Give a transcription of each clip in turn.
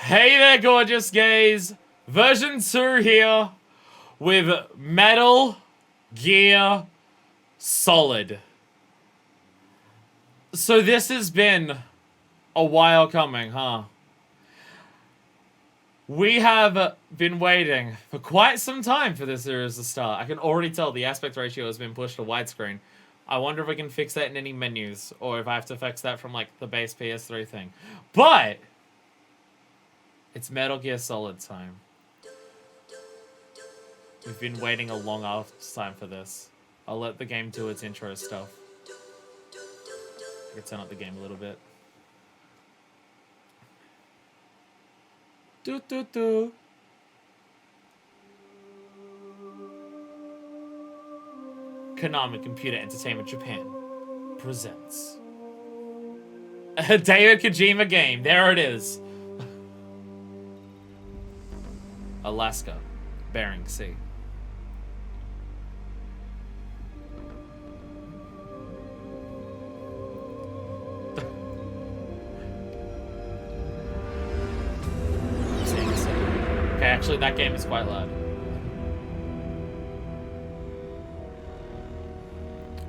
Hey there, gorgeous gays. Version 2 here with Metal Gear Solid. So this has been a while coming, huh? We have been waiting for quite some time for this series to start. I can already tell the aspect ratio has been pushed to widescreen. I wonder if I can fix that in any menus, or if I have to fix that from, like, the base PS3 thing. But it's Metal Gear Solid time. We've been waiting a long ass time for this. I'll let the game do its intro stuff. I can turn up the game a little bit. Do do do. Konami Computer Entertainment Japan presents a Hideo Kojima game. There it is. Alaska, Bering Sea. Okay, actually, that game is quite loud.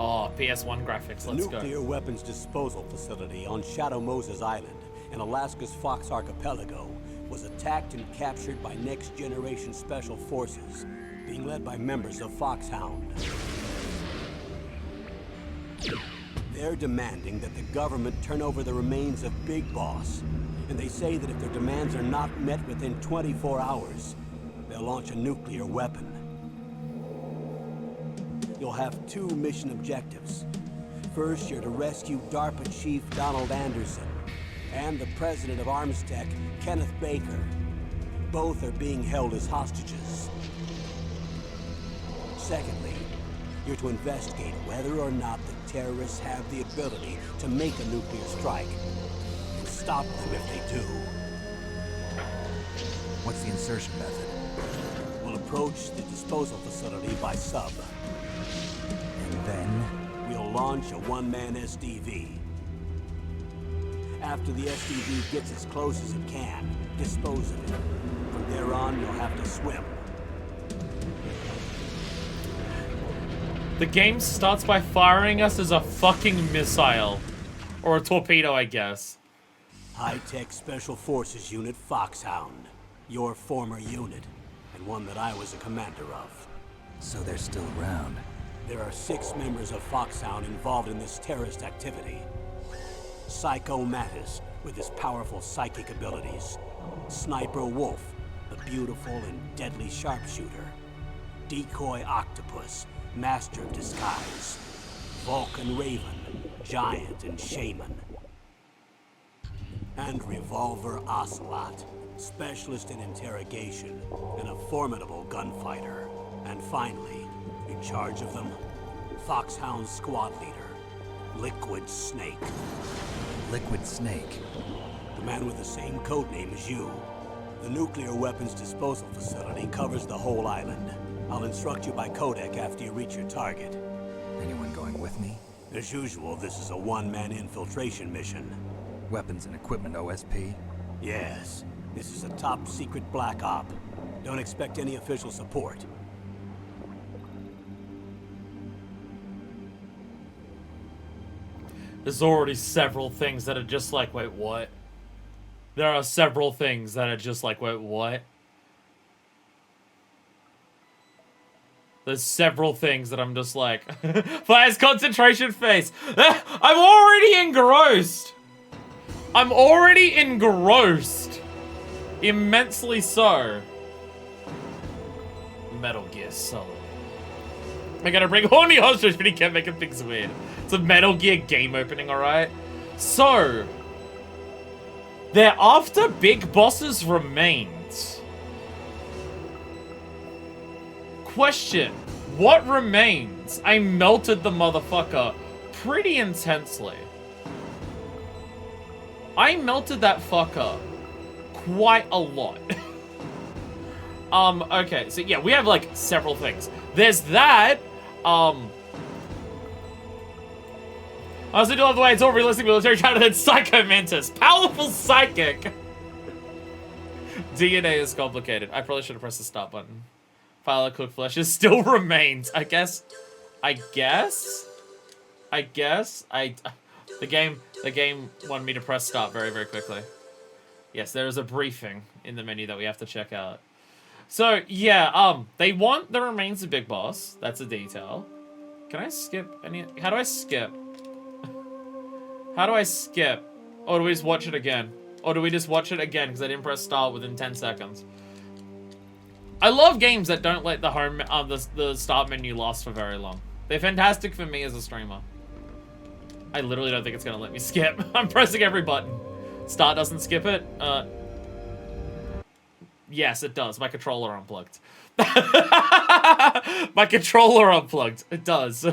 Oh, PS1 graphics, let's go. The nuclear weapons disposal facility on Shadow Moses Island in Alaska's Fox Archipelago was attacked and captured by next-generation special forces, being led by members of Foxhound. They're demanding that the government turn over the remains of Big Boss, and they say that if their demands are not met within 24 hours, they'll launch a nuclear weapon. You'll have two mission objectives. First, you're to rescue DARPA Chief Donald Anderson and the president of Armstech, Kenneth Baker. Both are being held as hostages. Secondly, you're to investigate whether or not the terrorists have the ability to make a nuclear strike, and stop them if they do. What's the insertion method? We'll approach the disposal facility by sub. And then? We'll launch a one-man SDV. After the SDV gets as close as it can, dispose of it. From there on, you'll have to swim. The game starts by firing us as a fucking missile. Or a torpedo, I guess. High-tech Special Forces Unit Foxhound. Your former unit, and one that I was a commander of. So they're still around. There are 6 members of Foxhound involved in this terrorist activity. Psycho Mattis, with his powerful psychic abilities. Sniper Wolf, the beautiful and deadly sharpshooter. Decoy Octopus, master of disguise. Vulcan Raven, giant and shaman. And Revolver Ocelot, specialist in interrogation and a formidable gunfighter. And finally, in charge of them, Foxhound squad leader, Liquid Snake. Liquid Snake? The man with the same codename as you. The nuclear weapons disposal facility covers the whole island. I'll instruct you by codec after you reach your target. Anyone going with me? As usual, this is a one-man infiltration mission. Weapons and equipment OSP? Yes. This is a top-secret black op. Don't expect any official support. There's already several things that are just like, wait, what? There are several things that are just like, wait, what? There's several things that I'm just like, Fire's concentration face. I'm already engrossed. I'm already engrossed. Immensely so. Metal Gear Solid. I gotta bring horny hostage, but he kept making things weird. It's a Metal Gear game opening, alright? So, they're after Big Boss's remains. Question, what remains? I melted the motherfucker pretty intensely. I melted that fucker quite a lot. Okay, so yeah, we have like several things. There's that, I also do love the way it's all realistic military trying to hit Psycho Mantis. Powerful psychic. DNA is complicated. I probably should have pressed the start button. Pile of cooked flesh still remains. I guess. The game wanted me to press start very, very quickly. Yes, there is a briefing in the menu that we have to check out. So, yeah, they want the remains of Big Boss. That's a detail. Can I skip any... How do I skip? How do I skip? Or do we just watch it again? Or do we just watch it again because I didn't press start within 10 seconds? I love games that don't let the home the start menu last for very long. They're fantastic for me as a streamer. I literally don't think it's gonna let me skip. I'm pressing every button. Start doesn't skip it. Yes, it does. My controller unplugged. My controller unplugged. It does.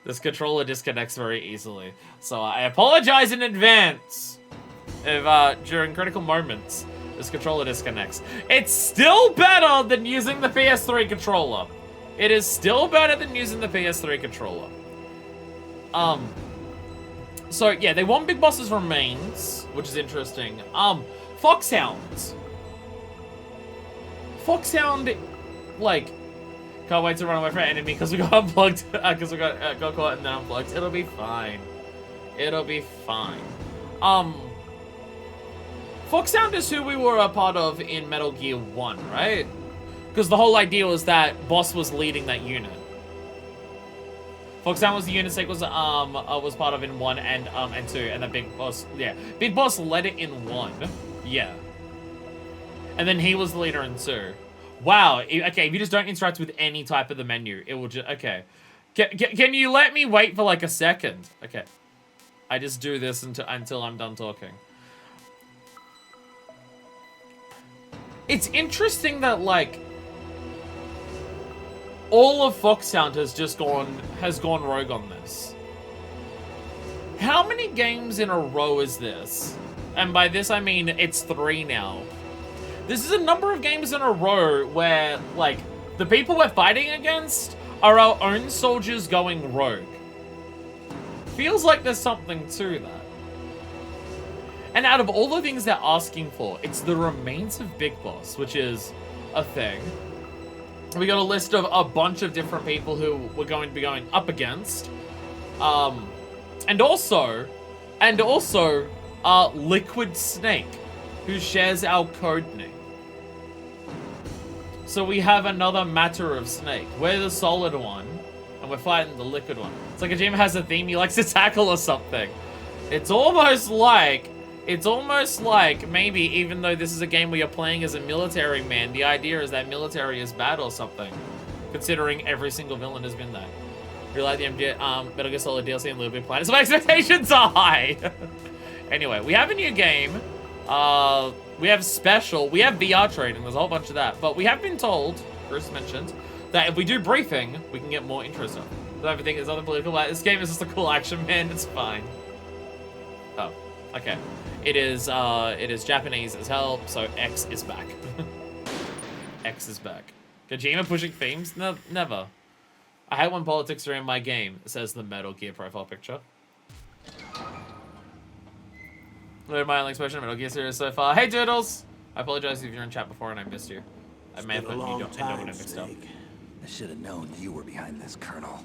This controller disconnects very easily. So I apologize in advance if during critical moments this controller disconnects. It's still better than using the PS3 controller. It is still better than using the PS3 controller. So yeah, they want Big Boss's remains, which is interesting. Foxhounds. Foxhound, like, can't wait to run away from an enemy because we got unplugged, because we got caught and then unplugged. It'll be fine. It'll be fine. Foxhound is who we were a part of in Metal Gear 1, right? Because the whole idea was that Boss was leading that unit. Foxhound was the unit Snake was part of in 1 and 2, and then Big Boss, yeah. Big Boss led it in 1, yeah. And then he was the leader in 2. Wow, okay, if you just don't interact with any type of the menu, it will just, okay. Can you let me wait for like a second? Okay. I just do this until I'm done talking. It's interesting that, like, all of Foxhound has gone rogue on this. How many games in a row is this? And by this I mean it's 3 now. This is a number of games in a row where, like, the people we're fighting against are our own soldiers going rogue. Feels like there's something to that. And out of all the things they're asking for, it's the remains of Big Boss, which is a thing. We got a list of a bunch of different people who we're going to be going up against. And also, Liquid Snake, who shares our code name. So we have another Matter of Snake. We're the solid one, and we're fighting the liquid one. It's like a Jim has a theme he likes to tackle or something. It's almost like maybe, even though this is a game where you're playing as a military man, the idea is that military is bad or something, considering every single villain has been that. You like the Metal Gear Solid DLC and Little Big Planet, so my expectations are high. Anyway, we have a new game. We have special. We have VR trading. There's a whole bunch of that. But we have been told, Bruce mentioned, that if we do briefing, we can get more intro stuff. So everything is other political. This game is just a cool action, man. It's fine. Oh, okay. It is Japanese as hell, so X is back. X is back. Kojima pushing themes? No, never. I hate when politics are in my game, says the Metal Gear profile picture. Look at my only expression of Metal Gear series so far. Hey, Doodles! I apologize if you're in chat before and I missed you. I may have put you don't mixed up. I should have known you were behind this, Colonel.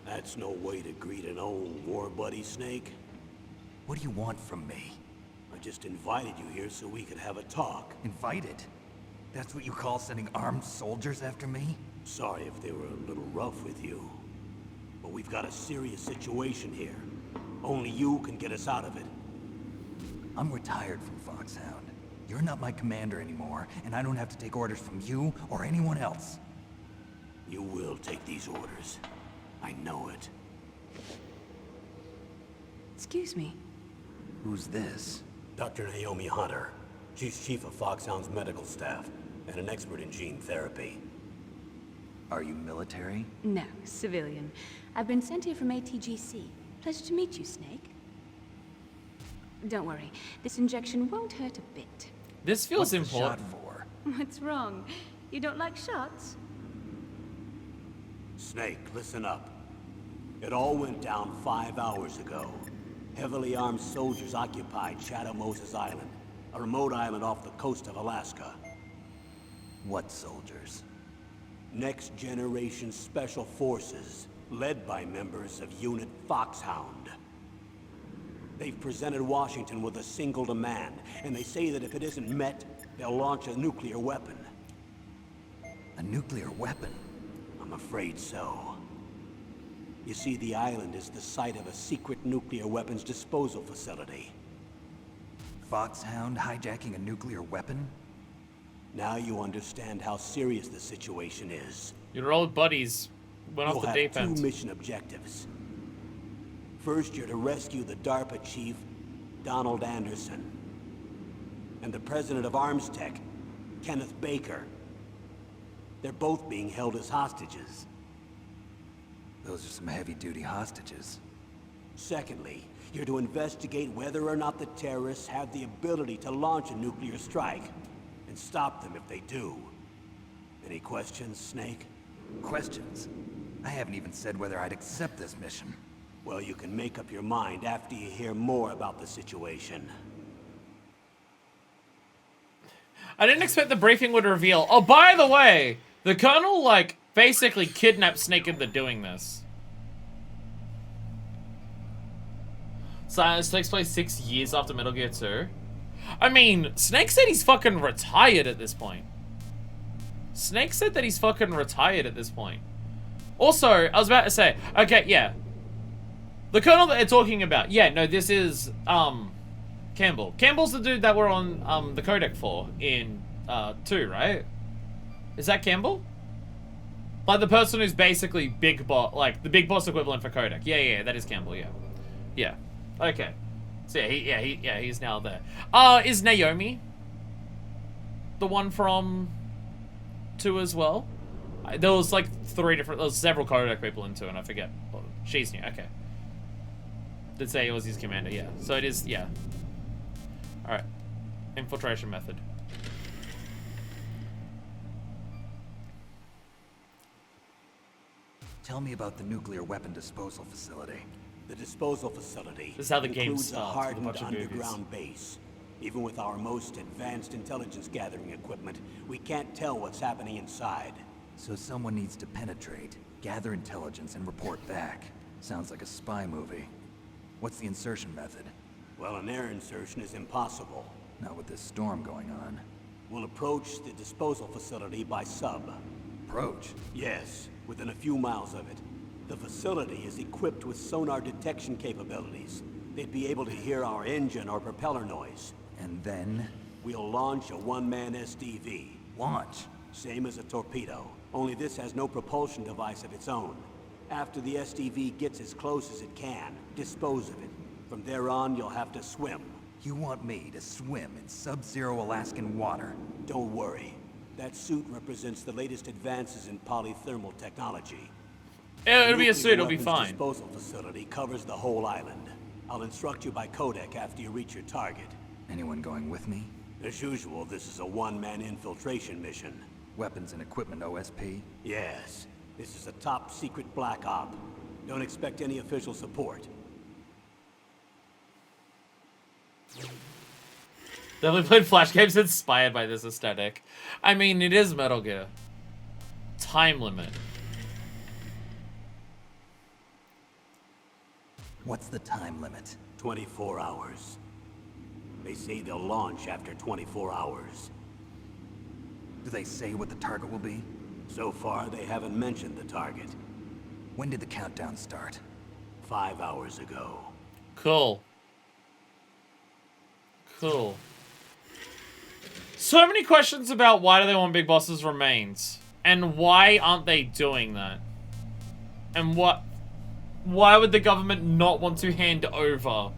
That's no way to greet an old war buddy, Snake. What do you want from me? I just invited you here so we could have a talk. Invited? That's what you call sending armed soldiers after me? Sorry if they were a little rough with you. But we've got a serious situation here. Only you can get us out of it. I'm retired from Foxhound. You're not my commander anymore, and I don't have to take orders from you or anyone else. You will take these orders. I know it. Excuse me. Who's this? Dr. Naomi Hunter. She's chief of Foxhound's medical staff and an expert in gene therapy. Are you military? No, civilian. I've been sent here from ATGC. Pleasure to meet you, Snake. Don't worry. This injection won't hurt a bit. This feels What's the shot important. for? What's wrong? You don't like shots? Snake, listen up. It all went down 5 hours ago. Heavily armed soldiers occupied Shadow Moses Island. a remote island off the coast of Alaska. What soldiers? Next generation special forces, led by members of Unit Foxhound. They've presented Washington with a single demand, and they say that if it isn't met, they'll launch a nuclear weapon. A nuclear weapon? I'm afraid so. You see, the island is the site of a secret nuclear weapons disposal facility. Foxhound hijacking a nuclear weapon? Now you understand how serious the situation is. Your old buddies went off You'll the have deep two end. mission objectives. First, you're to rescue the DARPA chief, Donald Anderson, and the president of Armstech, Kenneth Baker. They're both being held as hostages. Those are some heavy-duty hostages. Secondly, you're to investigate whether or not the terrorists have the ability to launch a nuclear strike, and stop them if they do. Any questions, Snake? Questions? I haven't even said whether I'd accept this mission. Well, you can make up your mind after you hear more about the situation. I didn't expect the briefing would reveal. Oh, by the way, the Colonel, like, basically kidnapped Snake into doing this. So this takes place 6 years after Metal Gear 2. I mean, Snake said he's fucking retired at this point. Snake said that he's fucking retired at this point. Also, I was about to say, okay, yeah. The Colonel that they're talking about, yeah, no, this is, Campbell. Campbell's the dude that we're on, the codec for in, 2, right? Is that Campbell? Like, the person who's basically Big Boss, like, the Big Boss equivalent for codec. Yeah, that is Campbell, yeah. Yeah. Okay. So, yeah, he's now there. Is Naomi the one from 2 as well? There was, like, there was several codec people in 2, and I forget. Well, she's new, okay. Did say it was his commander, yeah. So it is, yeah. Alright. Infiltration method. Tell me about the nuclear weapon disposal facility. The disposal facility This is how the game includes starts, a with a hardened bunch of movies. underground base. Even with our most advanced intelligence gathering equipment, we can't tell what's happening inside. So someone needs to penetrate, gather intelligence, and report back. Sounds like a spy movie. What's the insertion method? Well, an air insertion is impossible. Not with this storm going on. We'll approach the disposal facility by sub. Approach? Yes, within a few miles of it. The facility is equipped with sonar detection capabilities. They'd be able to hear our engine or propeller noise. And then? We'll launch a one-man SDV. Launch? Same as a torpedo, only this has no propulsion device of its own. After the SDV gets as close as it can, dispose of it. From there on, you'll have to swim. You want me to swim in sub-zero Alaskan water? Don't worry. That suit represents the latest advances in polythermal technology. Yeah, it'll be a The suit, it'll be weapons fine. disposal facility covers the whole island. I'll instruct you by codec after you reach your target. Anyone going with me? As usual, this is a one-man infiltration mission. Weapons and equipment OSP? Yes, this is a top-secret black op. Don't expect any official support. Definitely played Flash games inspired by this aesthetic. I mean, it is Metal Gear. Time limit. What's the time limit? 24 hours. They say they'll launch after 24 hours. Do they say what the target will be? So far, they haven't mentioned the target. When did the countdown start? 5 hours ago. Cool. Cool. So many questions about why do they want Big Boss's remains? And why aren't they doing that? And why would the government not want to hand over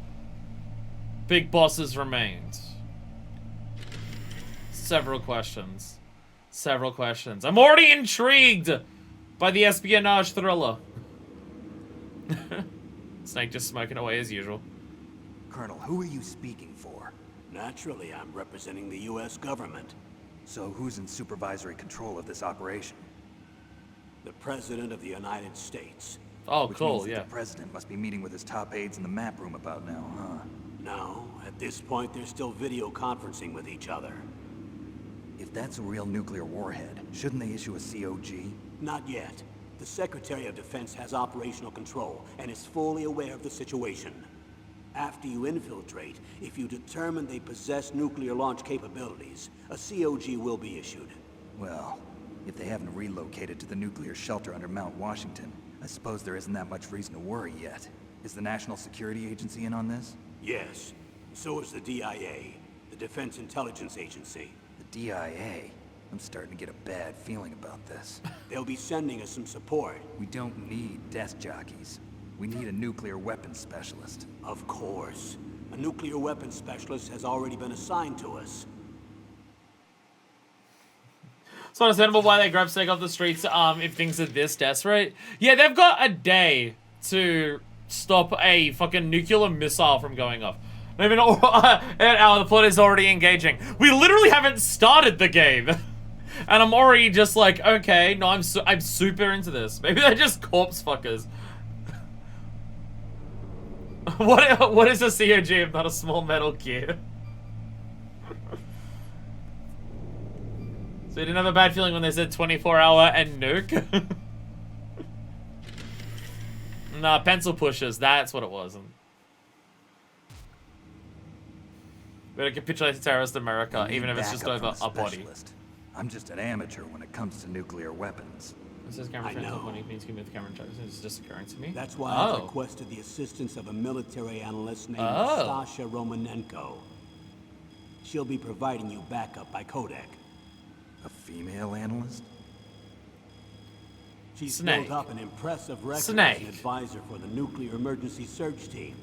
Big Boss's remains? Several questions. Several questions. I'm already intrigued by the espionage thriller. Snake just smoking away as usual. Colonel, who are you speaking for? Naturally, I'm representing the U.S. government. So who's in supervisory control of this operation? The President of the United States. Oh, Which cool, means that yeah. the president must be meeting with his top aides in the map room about now, huh? No, at At this point, they're still video conferencing with each other. If that's a real nuclear warhead, shouldn't they issue a COG? Not yet. The Secretary of Defense has operational control and is fully aware of the situation. After you infiltrate, if you determine they possess nuclear launch capabilities, a COG will be issued. Well, if they haven't relocated to the nuclear shelter under Mount Washington, I suppose there isn't that much reason to worry yet. Is the National Security Agency in on this? Yes. So is the DIA, the Defense Intelligence Agency. The DIA? I'm starting to get a bad feeling about this. They'll be sending us some support. We don't need desk jockeys. We need a nuclear weapons specialist. Of course. A nuclear weapons specialist has already been assigned to us. It's understandable why they grab Snake off the streets if things are this desperate. Yeah, they've got a day to stop a fucking nuclear missile from going off. Not even an hour, the plot is already engaging. We literally haven't started the game. And I'm already just like, okay, no, I'm super into this. Maybe they're just corpse fuckers. What is a COG if not a small metal gear? So you didn't have a bad feeling when they said 24-hour and nuke? Nah, pencil pushers, that's what it was. Better capitulate to terrorist America, even if it's just over a body. I'm just an amateur when it comes to nuclear weapons. This is camera friends when he means give me the camera charges. It's just occurring to me. That's why I've requested the assistance of a military analyst named Sasha Romanenko. She'll be providing you backup by Kodak. A female analyst? She's built up an impressive record as an advisor for the nuclear emergency search team.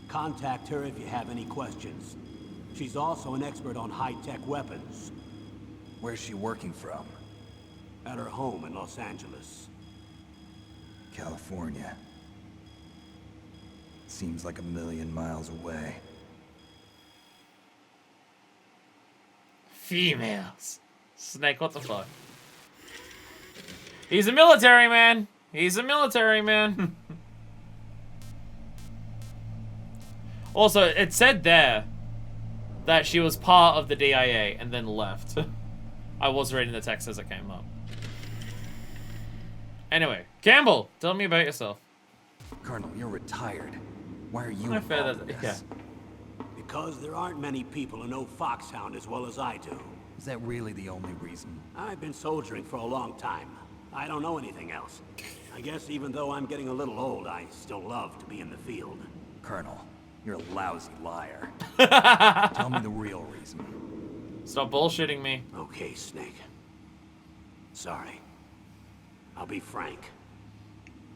Contact her if you have any questions. She's also an expert on high-tech weapons. Where's she working from? At her home in Los Angeles. California. Seems like 1,000,000 miles away. Females. Snake, what the fuck? He's a military man. He's a military man. Also, it said there that she was part of the DIA and then left. I was reading the text as it came up. Anyway, Campbell, tell me about yourself. Colonel, you're retired. Why are you involved in this? Because there aren't many people who know Foxhound as well as I do. Is that really the only reason? I've been soldiering for a long time. I don't know anything else. I guess even though I'm getting a little old, I still love to be in the field. Colonel, you're a lousy liar. Tell me the real reason. Stop bullshitting me. Okay, Snake. Sorry. I'll be frank.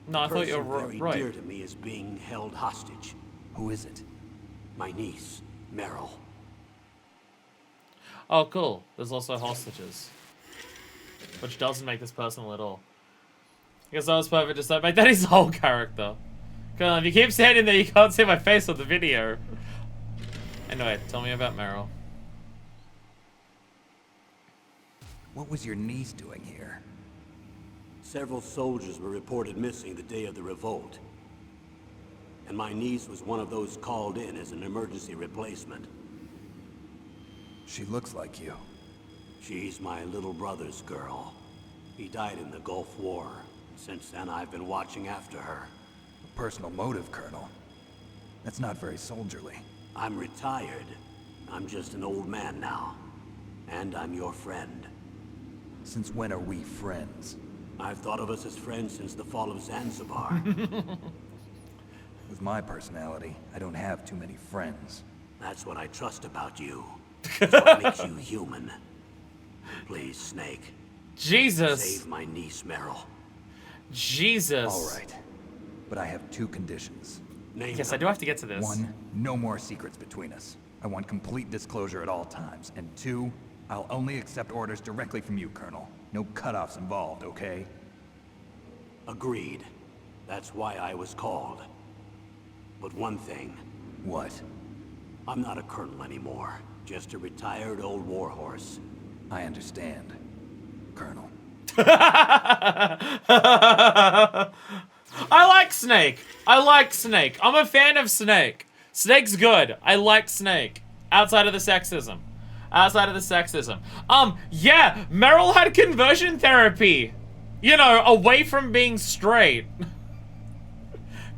No, I thought you were very right. dear to me is being held hostage. Who is it? My niece, Meryl. Oh, cool. There's also hostages. Which doesn't make this personal at all. I guess that was perfect. Just don't make that his whole character. Come on, if you keep standing there, you can't see my face on the video. Anyway, tell me about Meryl. What was your niece doing here? Several soldiers were reported missing the day of the revolt. And my niece was one of those called in as an emergency replacement. She looks like you. She's my little brother's girl. He died in the Gulf War. Since then, I've been watching after her. A personal motive, Colonel. That's not very soldierly. I'm retired. I'm just an old man now. And I'm your friend. Since when are we friends? I've thought of us as friends since the fall of Zanzibar. With my personality, I don't have too many friends. That's what I trust about you. That's what makes you human. Please, Snake. Jesus. Save my niece, Meryl. Jesus. All right. But I have two conditions. Yes, I do have to get to this. 1, no more secrets between us. I want complete disclosure at all times. And 2, I'll only accept orders directly from you, Colonel. No cutoffs involved, okay? Agreed. That's why I was called. But one thing. What? I'm not a colonel anymore. Just a retired old warhorse. I understand, Colonel. I like Snake. I like Snake. I'm a fan of Snake. Snake's good. I like Snake. Outside of the sexism. Yeah, Meryl had conversion therapy. You know, away from being straight.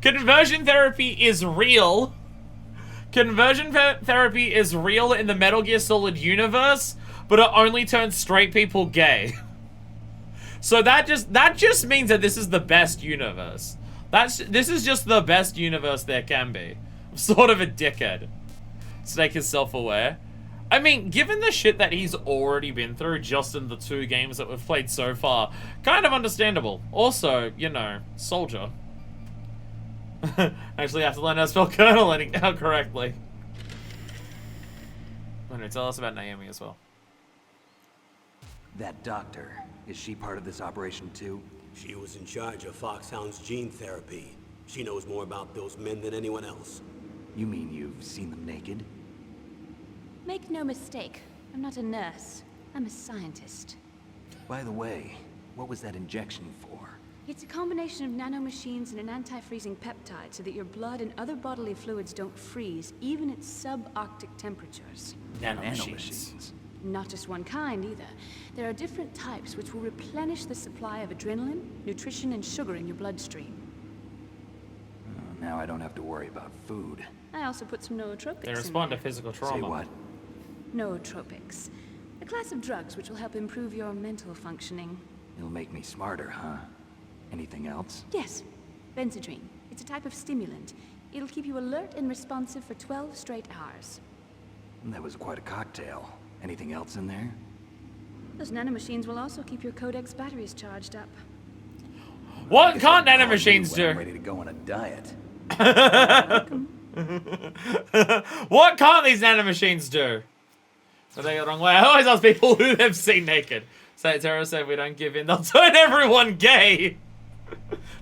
Conversion therapy is real. Conversion therapy is real in the Metal Gear Solid universe, but it only turns straight people gay. So that just means that this is the best universe. This is just the best universe there can be. I'm sort of a dickhead. Snake is self-aware. I mean, given the shit that he's already been through just in the 2 games that we've played so far, kind of understandable. Also, you know, soldier. Actually, I have to learn how to spell colonel correctly. Anyway, tell us about Naomi as well. That doctor, is she part of this operation too? She was in charge of Foxhound's gene therapy. She knows more about those men than anyone else. You mean you've seen them naked? Make no mistake, I'm not a nurse. I'm a scientist. By the way, what was that injection for? It's a combination of nanomachines and an anti-freezing peptide so that your blood and other bodily fluids don't freeze, even at subarctic temperatures. Nanomachines. Not just one kind, either. There are different types which will replenish the supply of adrenaline, nutrition, and sugar in your bloodstream. Now I don't have to worry about food. I also put some nootropics They respond in to there. physical trauma. Say what? Nootropics. A class of drugs which will help improve your mental functioning. It'll make me smarter, huh? Anything else? Yes. Benzedrine. It's a type of stimulant. It'll keep you alert and responsive for 12 straight hours. That was quite a cocktail. Anything else in there? Those nanomachines will also keep your Codex batteries charged up. What can't nanomachines I'm do? ready to go on a diet. What can't these nanomachines do? Did I go the wrong way? I always ask people who they've seen naked. Tara said we don't give in, they'll turn everyone gay.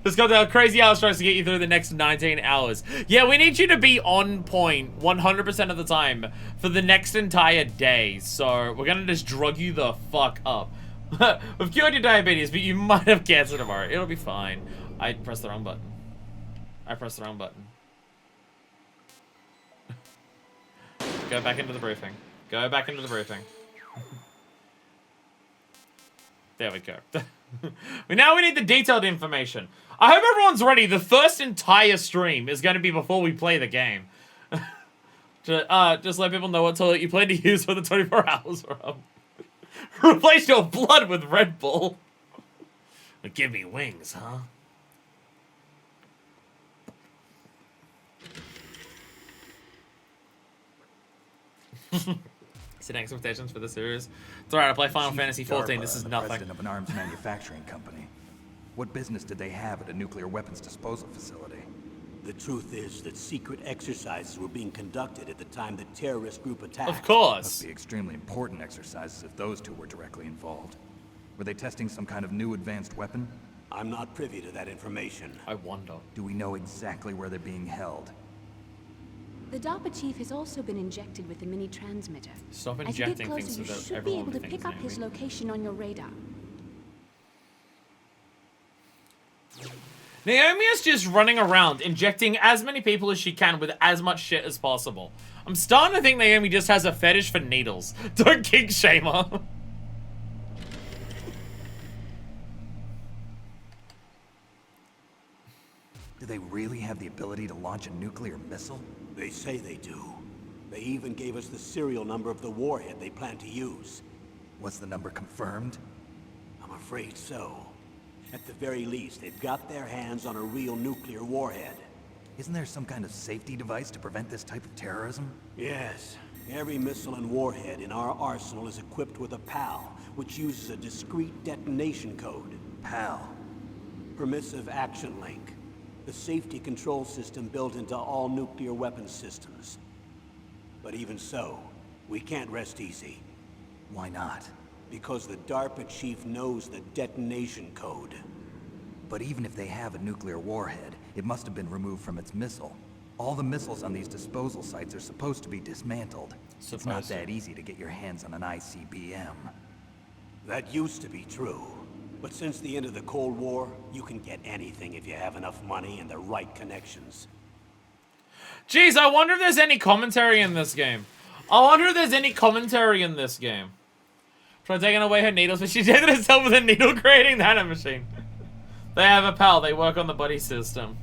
Just got the crazy hour strikes to get you through the next 19 hours. Yeah, we need you to be on point 100% of the time for the next entire day. So we're gonna just drug you the fuck up. We've cured your diabetes, but you might have cancer tomorrow. It'll be fine. I pressed the wrong button. Go back into the briefing. There we go. Now we need the detailed information. I hope everyone's ready. The first entire stream is going to be before we play the game. Just let people know what toilet you plan to use for the 24 hours run. Replace your blood with Red Bull. Give me wings, huh? Setting expectations for the series. It's alright, I play Final Fantasy XIV. This is nothing. President of an arms manufacturing company. What business did they have at a nuclear weapons disposal facility? The truth is that secret exercises were being conducted at the time the terrorist group attacked. Of course. Must be extremely important exercises if those two were directly involved. Were they testing some kind of new advanced weapon? I'm not privy to that information. I wonder. Do we know exactly where they're being held? The DARPA chief has also been injected with a mini transmitter. Stop As you injecting get things closer, so you that should be everyone able to thinks pick up his Naomi. location on your radar. Naomi is just running around, injecting as many people as she can with as much shit as possible. I'm starting to think Naomi just has a fetish for needles. Don't kink shame her. Do they really have the ability to launch a nuclear missile? They say they do. They even gave us the serial number of the warhead they plan to use. Was the number confirmed? I'm afraid so. At the very least, they've got their hands on a real nuclear warhead. Isn't there some kind of safety device to prevent this type of terrorism? Yes. Every missile and warhead in our arsenal is equipped with a PAL, which uses a discrete detonation code. PAL. Permissive Action Link. The safety control system built into all nuclear weapons systems. But even so, we can't rest easy. Why not? Because the DARPA chief knows the detonation code. But even if they have a nuclear warhead, it must have been removed from its missile. All the missiles on these disposal sites are supposed to be dismantled. It's not that easy to get your hands on an ICBM. That used to be true. But since the end of the Cold War, you can get anything if you have enough money and the right connections. Jeez, I wonder if there's any commentary in this game. Try taking away her needles, but she did it herself with a needle creating nanomachine. They have a PAL. They work on the buddy system.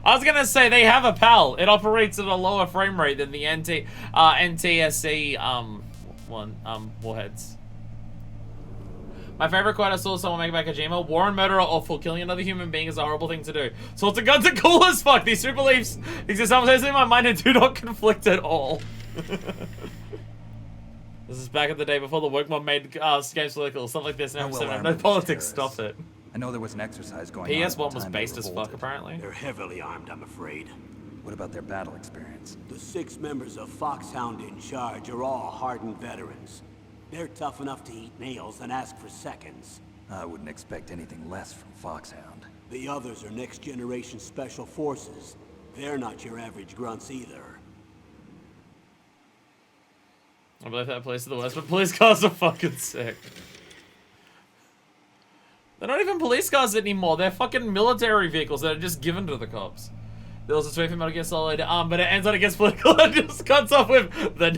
I was gonna say they have a PAL. It operates at a lower frame rate than the NTSC warheads. My favorite quote I saw someone make about Kojima: war and murder are awful. Killing another human being is a horrible thing to do. Swords and guns are cool as fuck. These two beliefs exist simultaneously in my mind and do not conflict at all. This is back in the day before the woke mob made games political. Stuff like this. Now no politics. Stop it. I know there was an exercise going on. PS1 was based as fuck, apparently. They're heavily armed, I'm afraid. What about their battle experience? The 6 members of Foxhound in charge are all hardened veterans. They're tough enough to eat nails and ask for seconds. I wouldn't expect anything less from Foxhound. The others are next-generation special forces. They're not your average grunts either. I believe that place is the worst, but police cars are fucking sick. They're not even police cars anymore. They're fucking military vehicles that are just given to the cops. There was a tweet from Metal Gear Solid, but it ends on it gets political and just cuts off with the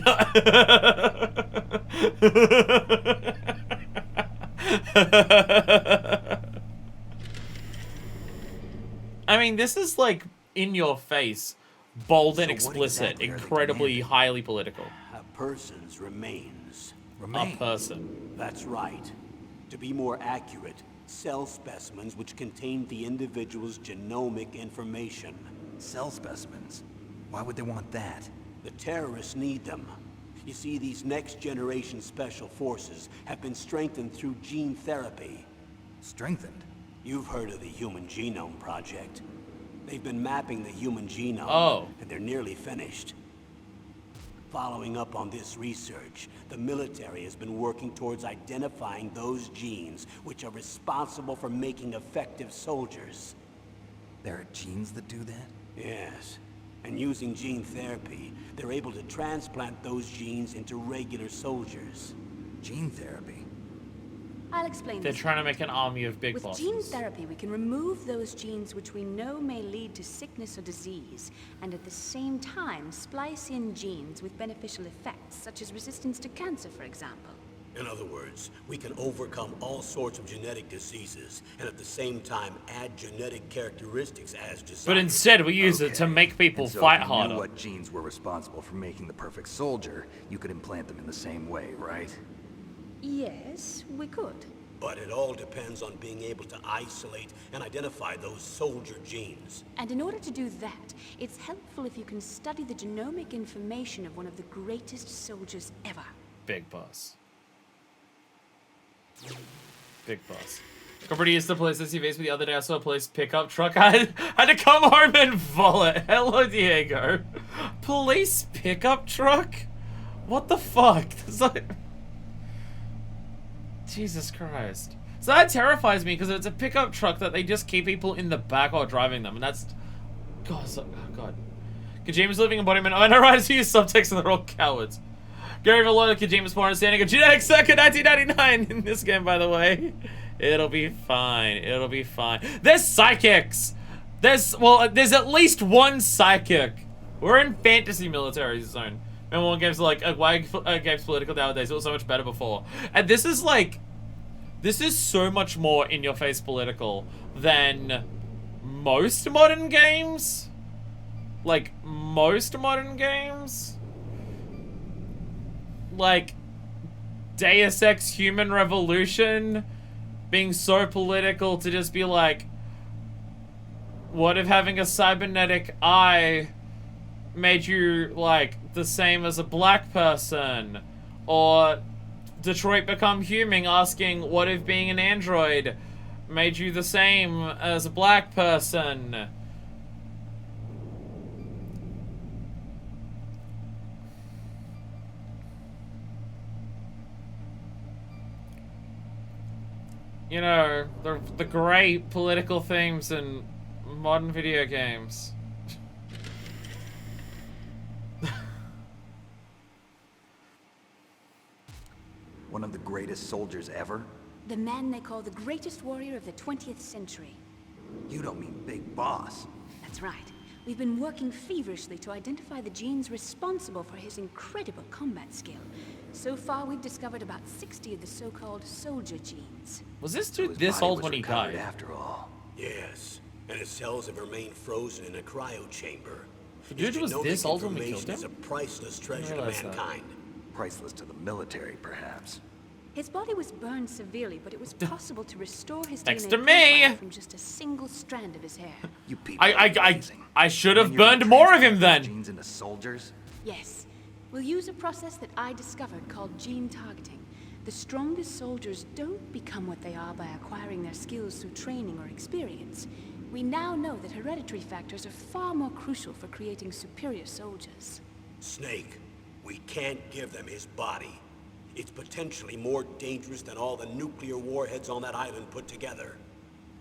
I mean, this is like in your face, bold and explicit, exactly incredibly highly political. A person's remains. A person. That's right. To be more accurate, cell specimens which contain the individual's genomic information. Cell specimens? Why would they want that? The terrorists need them. You see, these next-generation special forces have been strengthened through gene therapy. Strengthened? You've heard of the Human Genome Project. They've been mapping the human genome, and they're nearly finished. Following up on this research, the military has been working towards identifying those genes which are responsible for making effective soldiers. There are genes that do that? Yes. And using gene therapy, they're able to transplant those genes into regular soldiers. Gene therapy? I'll explain They're this. trying to make an army of big With bosses. gene therapy, we can remove those genes which we know may lead to sickness or disease, and at the same time splice in genes with beneficial effects, such as resistance to cancer, for example. In other words, we can overcome all sorts of genetic diseases, and at the same time add genetic characteristics as desired. But instead, we use it to make people And so fight if you harder. knew what genes were responsible for making the perfect soldier, you could implant them in the same way, right? Yes, we could. But it all depends on being able to isolate and identify those soldier genes. And in order to do that, it's helpful if you can study the genomic information of one of the greatest soldiers ever. Big boss. Big boss. Company used to police SUVs, but the other day I saw a police pickup truck. I had to come home and vomit. Hello, Diego. Police pickup truck? What the fuck? It's like... Jesus Christ. So that terrifies me because it's a pickup truck that they just keep people in the back while driving them, and that's... God, God. Kojima's living embodiment. Oh, no, writers who use subtext and they're all cowards. Gary Valloy, Kojima's poor understanding of genetic circuit 1999 in this game, by the way. It'll be fine. It'll be fine. There's psychics. There's at least one psychic. We're in fantasy military zone. Remember when games were like, why are games political nowadays? It was so much better before. And this is like, this is so much more in your face political than most modern games. Like, most modern games. Like, Deus Ex Human Revolution being so political to just be like, what if having a cybernetic eye made you, like, the same as a black person? Or Detroit Become Human asking, what if being an android made you the same as a black person? You know, the great political themes in modern video games. One of the greatest soldiers ever? The man they call the greatest warrior of the 20th century. You don't mean Big Boss. That's right. We've been working feverishly to identify the genes responsible for his incredible combat skill. So far, we've discovered about 60 of the so-called soldier genes. Was this So dude his this body old was when he recovered died? after all. Yes, and his cells have remained frozen in a cryo chamber. The dude was this old when we killed him? Is a priceless treasure to realize that. mankind. Priceless to the military, perhaps. His body was burned severely, but it was possible to restore his Thanks DNA to me. profile from just a single strand of his hair. You people are amazing. I should And have you're gonna burned more of transplant him those then. Genes into soldiers? Yes. We'll use a process that I discovered called gene targeting. The strongest soldiers don't become what they are by acquiring their skills through training or experience. We now know that hereditary factors are far more crucial for creating superior soldiers. Snake, we can't give them his body. It's potentially more dangerous than all the nuclear warheads on that island put together.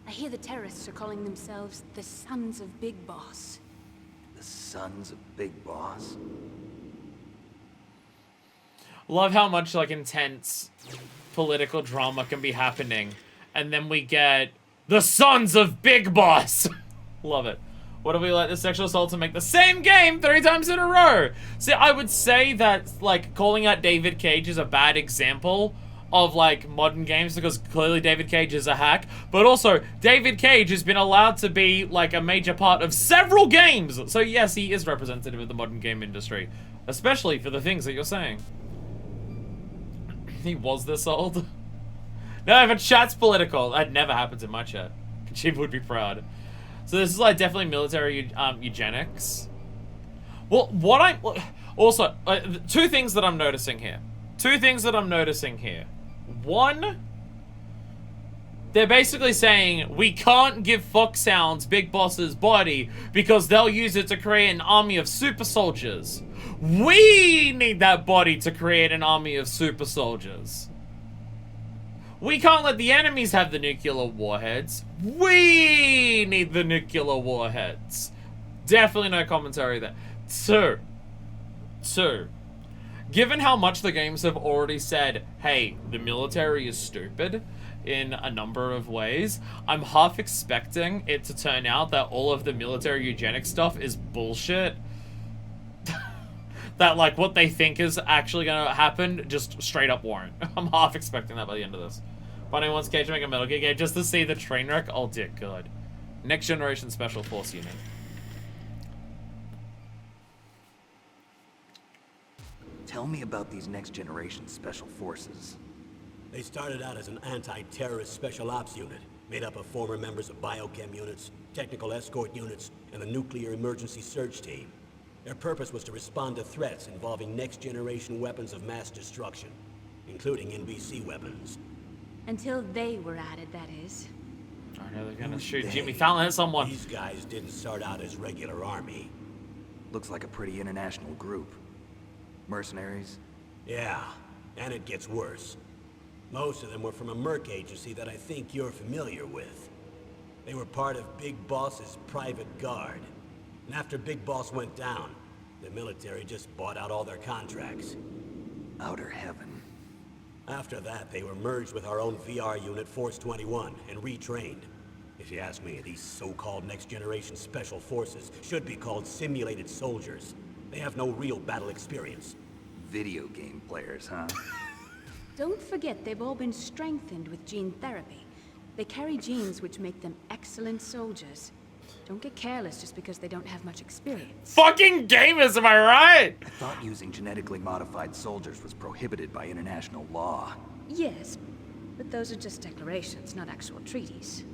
I hear the terrorists are calling themselves the Sons of Big Boss. The sons of Big Boss? Love how much like intense political drama can be happening, and then we get the Sons of Big Boss. Love it. What do we let the sexual assault to make the same game 3 times in a row? See, I would say that like calling out David Cage is a bad example of like modern games because clearly David Cage is a hack, but also David Cage has been allowed to be like a major part of several games. So yes, he is representative of the modern game industry, especially for the things that you're saying. He was this old? No, but chat's political. That never happens in my chat. Kojima would be proud. So this is like definitely military eugenics. Well, what I also 2 things that I'm noticing here. 2 things that I'm noticing here. One, they're basically saying we can't give Foxhound's Big Boss's body because they'll use it to create an army of super soldiers. We need that body to create an army of super soldiers. We can't let the enemies have the nuclear warheads. We need the nuclear warheads. Definitely no commentary there. Two. Given how much the games have already said, hey, the military is stupid in a number of ways, I'm half expecting it to turn out that all of the military eugenics stuff is bullshit. That, like, what they think is actually gonna happen just straight up won't. I'm half expecting that by the end of this. Bunny wants Cage to make a Metal Gear game just to see the train wreck? Oh, dear God. Next Generation Special Force Unit. Tell me about these next generation special forces. They started out as an anti-terrorist special ops unit, made up of former members of biochem units, technical escort units, and the nuclear emergency surge team. Their purpose was to respond to threats involving next-generation weapons of mass destruction, including NBC weapons. Until they were added, that is. I know they're gonna Who's shoot they? Jimmy Fallon at someone. These guys didn't start out as regular army. Looks like a pretty international group. Mercenaries? Yeah, and it gets worse. Most of them were from a merc agency that I think you're familiar with. They were part of Big Boss's private guard. And after Big Boss went down, the military just bought out all their contracts. Outer heaven. After that, they were merged with our own VR unit, Force 21, and retrained. If you ask me, these so-called next-generation special forces should be called simulated soldiers. They have no real battle experience. Video game players, huh? Don't forget they've all been strengthened with gene therapy. They carry genes which make them excellent soldiers. Don't get careless just because they don't have much experience. Fucking gamers, am I right? I thought using genetically modified soldiers was prohibited by international law. Yes, but those are just declarations, not actual treaties.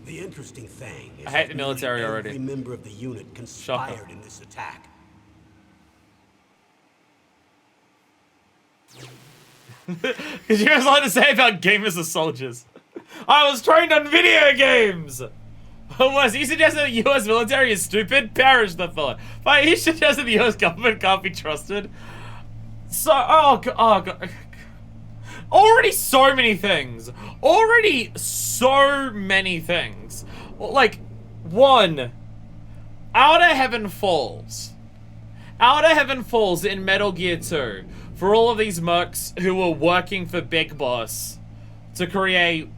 The interesting thing is I hate that the military nearly already. every member of the unit conspired in this attack. Because you have a lot to say about gamers as soldiers. I was trained on video games! Was he suggesting the US military is stupid? Perish the thought. But he suggested the US government can't be trusted. So, oh god. Already so many things. Already so many things. Like, 1. Outer Heaven Falls. Outer Heaven Falls in Metal Gear 2. For all of these mercs who were working for Big Boss to create,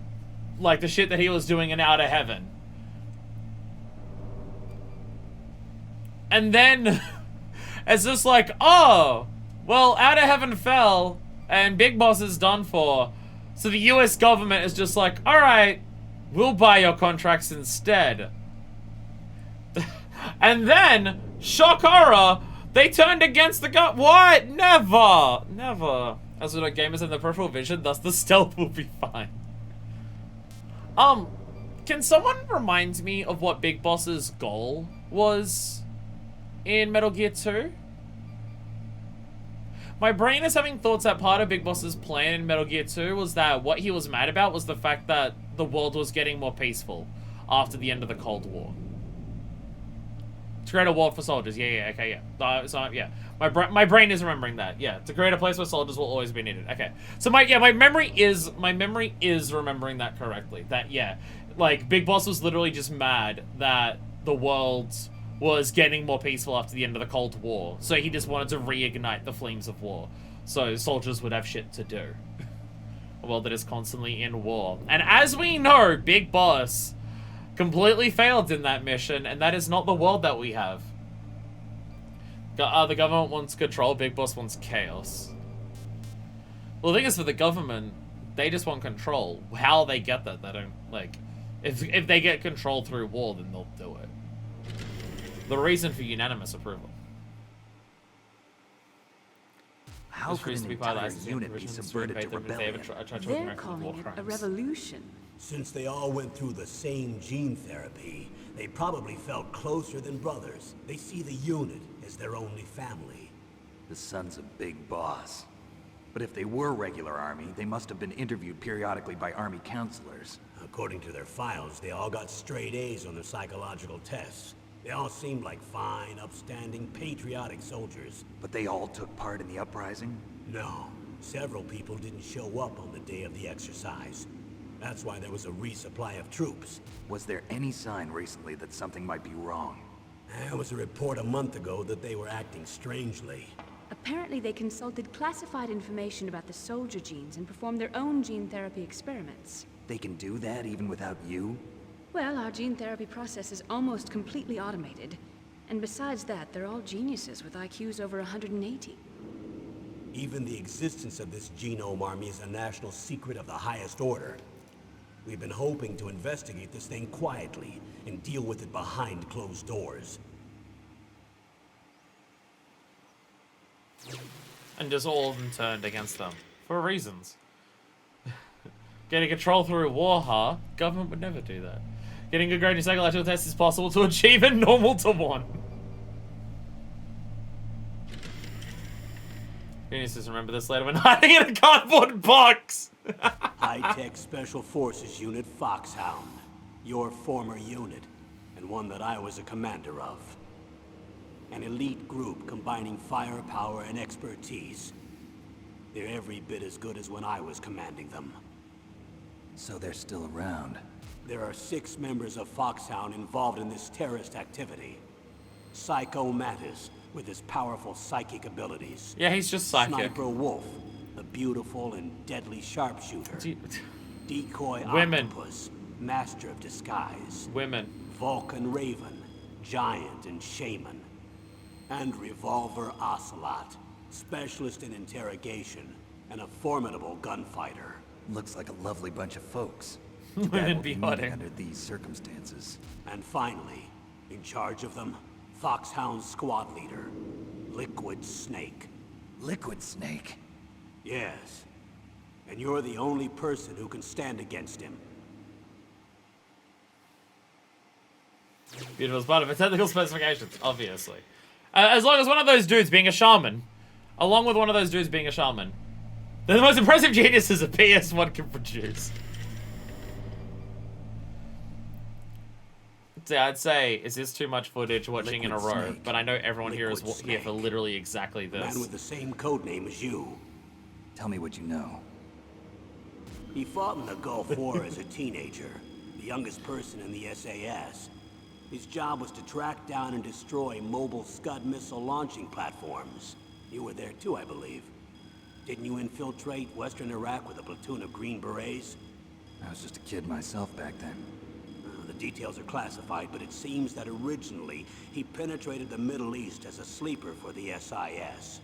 like, the shit that he was doing in Outer Heaven. And then it's just like, oh, well, Out of Heaven fell and Big Boss is done for. So the US government is just like, all right, we'll buy your contracts instead. And then, shock horror, they turned against the gun. What? Never. Never. As with our gamers in the peripheral vision, thus the stealth will be fine. Can someone remind me of what Big Boss's goal was in Metal Gear 2? My brain is having thoughts that part of Big Boss's plan in Metal Gear 2 was that what he was mad about was the fact that the world was getting more peaceful after the end of the Cold War. To create a world for soldiers. Yeah, okay, yeah. Yeah. My brain is remembering that. Yeah, to create a place where soldiers will always be needed. Okay. So my memory is remembering that correctly. That, yeah, like Big Boss was literally just mad that the world was getting more peaceful after the end of the Cold War. So he just wanted to reignite the flames of war. So soldiers would have shit to do. A world that is constantly in war. And as we know, Big Boss completely failed in that mission, and that is not the world that we have. The government wants control, Big Boss wants chaos. Well, the thing is, for the government, they just want control. How they get that, they don't, like... If they get control through war, then they'll do it. The reason for unanimous approval. How could an entire unit be subverted to rebellion? They're calling it a revolution. Since they all went through the same gene therapy, they probably felt closer than brothers. They see the unit as their only family. The sons of Big Boss. But if they were regular army, they must have been interviewed periodically by army counselors. According to their files, they all got straight A's on their psychological tests. They all seemed like fine, upstanding, patriotic soldiers. But they all took part in the uprising? No. Several people didn't show up on the day of the exercise. That's why there was a resupply of troops. Was there any sign recently that something might be wrong? There was a report a month ago that they were acting strangely. Apparently they consulted classified information about the soldier genes and performed their own gene therapy experiments. They can do that even without you? Well, our gene therapy process is almost completely automated. And besides that, they're all geniuses with IQs over 180. Even the existence of this genome army is a national secret of the highest order. We've been hoping to investigate this thing quietly and deal with it behind closed doors. And just all of them turned against them. For reasons. Getting control through war, huh? Government would never do that. Getting a grade in psychological test is possible to achieve in normal to 1. Geniuses remember this later when hiding in a cardboard box. High-tech Special Forces Unit Foxhound. Your former unit, and one that I was a commander of. An elite group combining firepower and expertise. They're every bit as good as when I was commanding them. So they're still around. There are 6 members of Foxhound involved in this terrorist activity. Psycho Mattis, with his powerful psychic abilities. Yeah, he's just psychic. Sniper Wolf, the beautiful and deadly sharpshooter. Decoy Women. Octopus, master of disguise. Women. Vulcan Raven, giant and shaman. And Revolver Ocelot, specialist in interrogation and a formidable gunfighter. Looks like a lovely bunch of folks. Women be hiding under these circumstances. And finally, in charge of them, Foxhound's squad leader, Liquid Snake. Liquid Snake? Yes. And you're the only person who can stand against him. Beautiful as part of its technical specifications, obviously. As long as one of those dudes being a shaman, along with one of those dudes being a shaman, they're the most impressive geniuses a PS1 can produce. So I'd say, is this too much footage watching in a row? But I know everyone here is here for literally exactly this. Man with the same code name as you. Tell me what you know. He fought in the Gulf War as a teenager, the youngest person in the SAS. His job was to track down and destroy mobile Scud missile launching platforms. You were there too, I believe. Didn't you infiltrate Western Iraq with a platoon of Green Berets? I was just a kid myself back then. The details are classified, but it seems that originally he penetrated the Middle East as a sleeper for the SIS.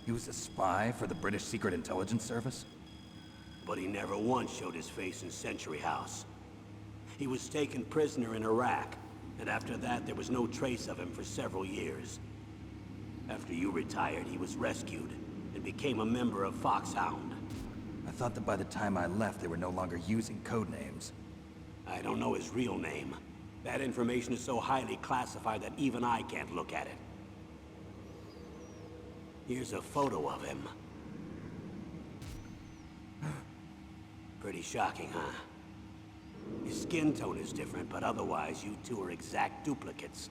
He was a spy for the British Secret Intelligence Service? But he never once showed his face in Century House. He was taken prisoner in Iraq, and after that there was no trace of him for several years. After you retired, he was rescued and became a member of Foxhound. I thought that by the time I left, they were no longer using code names. I don't know his real name. That information is so highly classified that even I can't look at it. Here's a photo of him. Pretty shocking, huh? His skin tone is different, but otherwise you two are exact duplicates.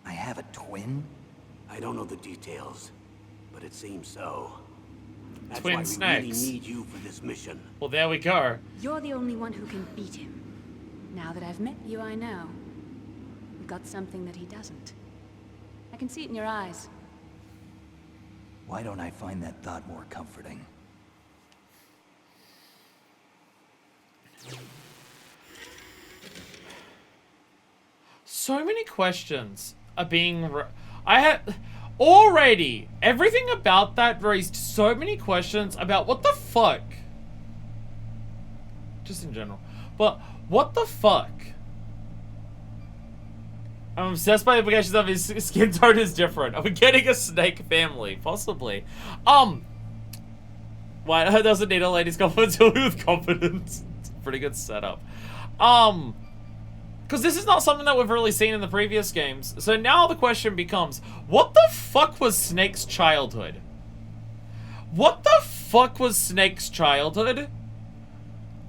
I have a twin? I don't know the details, but it seems so. That's Twin why snakes. we really need you for this mission. Well, there we go. You're the only one who can beat him. Now that I've met you, I know. You've got something that he doesn't. I can see it in your eyes. Why don't I find that thought more comforting? So many questions are being... I had... Already, everything about that raised so many questions about what the fuck. Just in general. But, what the fuck? I'm obsessed by the implications of his skin tone is different. Are we getting a snake family? Possibly. Why doesn't need a lady's confidence with confidence? It's a pretty good setup. Because this is not something that we've really seen in the previous games. So now the question becomes, what the fuck was Snake's childhood? What the fuck was Snake's childhood?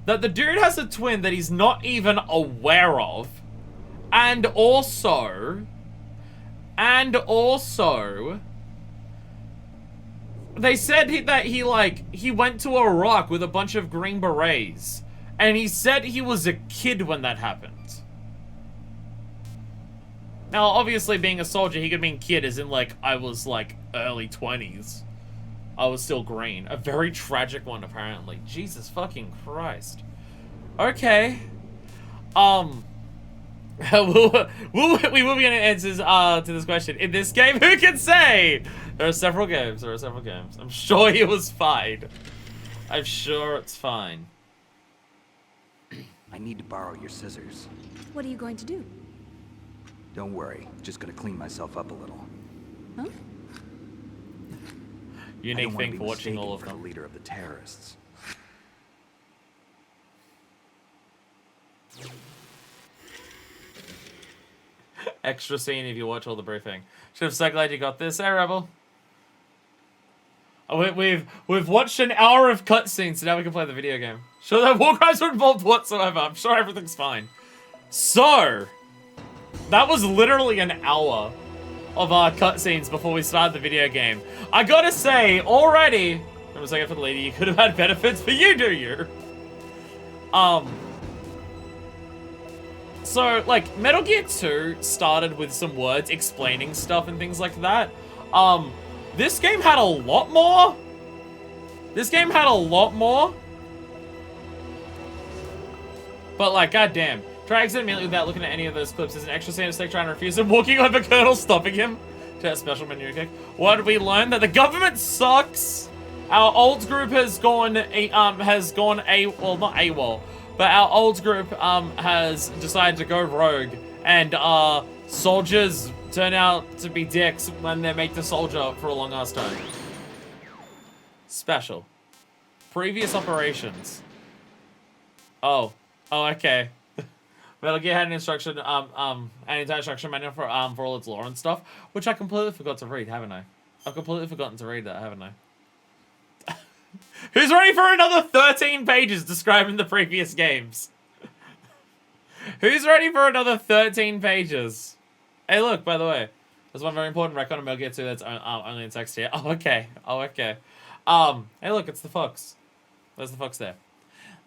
That the dude has a twin that he's not even aware of. And also, they said that he went to Iraq with a bunch of Green Berets. And he said he was a kid when that happened. Now, obviously, being a soldier, he could mean kid as in, like, I was, like, early 20s. I was still green. A very tragic one, apparently. Jesus fucking Christ. Okay. We will be getting answers to this question. In this game, who can say? There are several games. I'm sure he was fine. I'm sure it's fine. I need to borrow your scissors. What are you going to do? Don't worry, just gonna clean myself up a little. Huh? Unique thing for watching all of them. them. The leader of the terrorists. Extra scene if you watch all the briefing. I'm so glad you got this, hey Rebel. Oh, we've watched an hour of cutscenes, so now we can play the video game. Sure that war crimes were involved whatsoever. I'm sure everything's fine. So, that was literally an hour of cutscenes before we started the video game. I gotta say, already, I was like, for the lady, you could have had benefits, but you do you. So, like, Metal Gear 2 started with some words explaining stuff and things like that. This game had a lot more. But, like, goddamn. Try exit immediately without looking at any of those clips. There's an extra scene of Snake trying to refuse him, walking over Colonel, stopping him. To that special menu kick. What did we learn? That the government sucks. Our old group has gone, well, not AWOL. But our old group has decided to go rogue, and soldiers turn out to be dicks when they make the soldier for a long ass time. Special. Previous operations. Oh, okay. Metal Gear had an instruction, an entire instruction manual for all its lore and stuff, which I completely forgot to read, haven't I? I've completely forgotten to read that, haven't I? Who's ready for another 13 pages describing the previous games? Who's ready for another 13 pages? Hey, look, by the way, there's one very important record on Metal Gear 2 that's only in text here. Oh, okay. Hey, look, it's the Fox. There's the Fox there.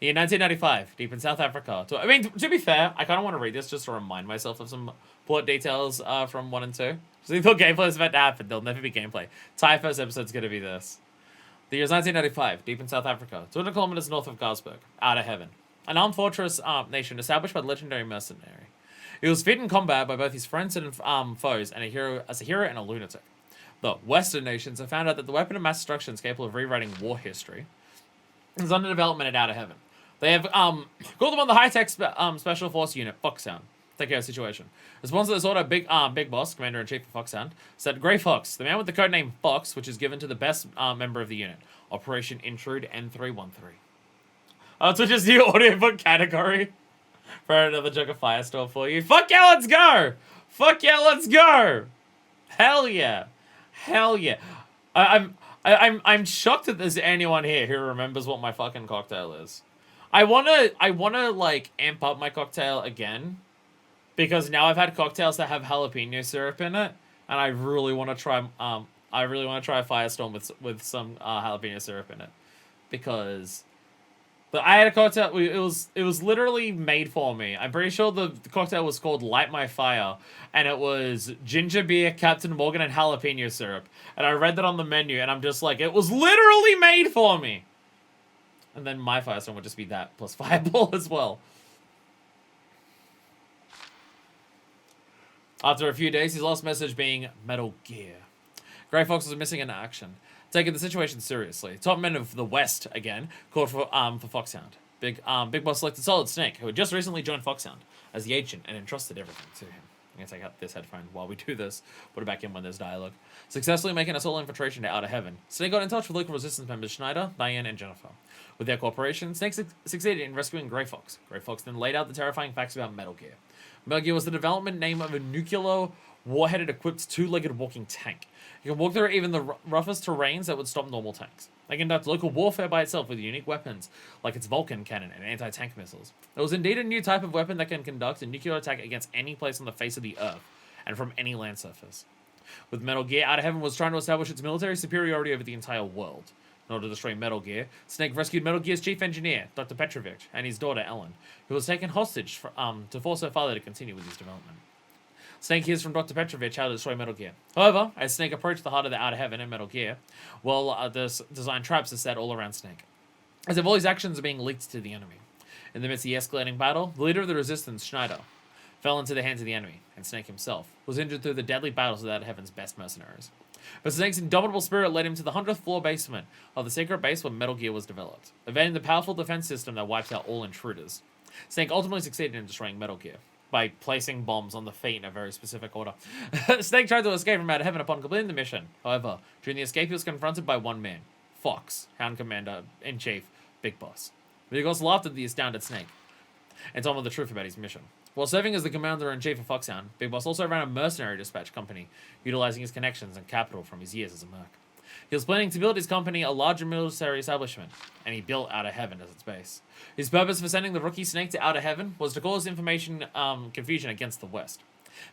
The year 1995, deep in South Africa. I mean, to be fair, I kind of want to read this just to remind myself of some plot details from 1 and 2. So you thought gameplay was about to happen. There'll never be gameplay. Entire first episode's going to be this. The year is 1995, deep in South Africa, 200 kilometers north of Garsberg, out of heaven. an armed fortress nation established by the legendary mercenary. He was defeated in combat by both his friends and foes, and a hero and a lunatic. The Western nations have found out that the weapon of mass destruction is capable of rewriting war history. It's under development at Outer Heaven. They have called upon the high-tech special force unit, Foxhound, to take care of the situation. The sponsor of this order, Big Boss, Commander-in-Chief of Foxhound, said, Grey Fox, the man with the codename Fox, which is given to the best member of the unit, Operation Intrude N313. So just the audiobook category for another jug of Firestorm for you. Fuck yeah, let's go! Fuck yeah, let's go! Hell yeah. Hell yeah. I'm shocked that there's anyone here who remembers what my fucking cocktail is. I wanna like amp up my cocktail again, because now I've had cocktails that have jalapeno syrup in it, and I really want to try a Firestorm with some jalapeno syrup in it, because I had a cocktail. It was literally made for me. I'm pretty sure the cocktail was called Light My Fire, and it was ginger beer, Captain Morgan, and jalapeno syrup. And I read that on the menu, and I'm just like, it was literally made for me. And then my Firestorm would just be that plus Fireball as well. After a few days, his last message being Metal Gear. Grey Fox was missing in action, taking the situation seriously. Top men of the West, again, called for Foxhound. Big Boss selected Solid Snake, who had just recently joined Foxhound as the agent and entrusted everything to him. I'm going to take out this headphone while we do this. Put it back in when there's dialogue. Successfully making a solo infiltration to Outer Heaven, Snake got in touch with local resistance members Schneider, Diane, and Jennifer. With their cooperation, Snake succeeded in rescuing Grey Fox. Grey Fox then laid out the terrifying facts about Metal Gear. Metal Gear was the development name of a nuclear warheaded equipped two-legged walking tank. You can walk through even the roughest terrains that would stop normal tanks. They conduct local warfare by itself with unique weapons, like its Vulcan cannon and anti-tank missiles. It was indeed a new type of weapon that can conduct a nuclear attack against any place on the face of the Earth, and from any land surface. With Metal Gear, Outer Heaven was trying to establish its military superiority over the entire world. In order to destroy Metal Gear, Snake rescued Metal Gear's chief engineer, Dr. Petrovich, and his daughter Ellen, who was taken hostage to force her father to continue with his development. Snake hears from Dr. Petrovich how to destroy Metal Gear. However, as Snake approached the heart of the Outer Heaven in Metal Gear, design traps are set all around Snake, as if all his actions are being leaked to the enemy. In the midst of the escalating battle, the leader of the resistance, Schneider, fell into the hands of the enemy, and Snake himself was injured through the deadly battles of Outer Heaven's best mercenaries. But Snake's indomitable spirit led him to the 100th floor basement of the secret base where Metal Gear was developed, evading the powerful defense system that wiped out all intruders. Snake ultimately succeeded in destroying Metal Gear by placing bombs on the feet in a very specific order. Snake tried to escape from Outer Heaven upon completing the mission. However, during the escape, he was confronted by one man, Fox, Hound Commander-in-Chief, Big Boss. Big Boss laughed at the astounded Snake and told him the truth about his mission. While serving as the Commander-in-Chief of Foxhound, Big Boss also ran a mercenary dispatch company, utilizing his connections and capital from his years as a merc. He was planning to build his company a larger military establishment, and he built Outer Heaven as its base. His purpose for sending the rookie Snake to Outer Heaven was to cause information confusion against the West.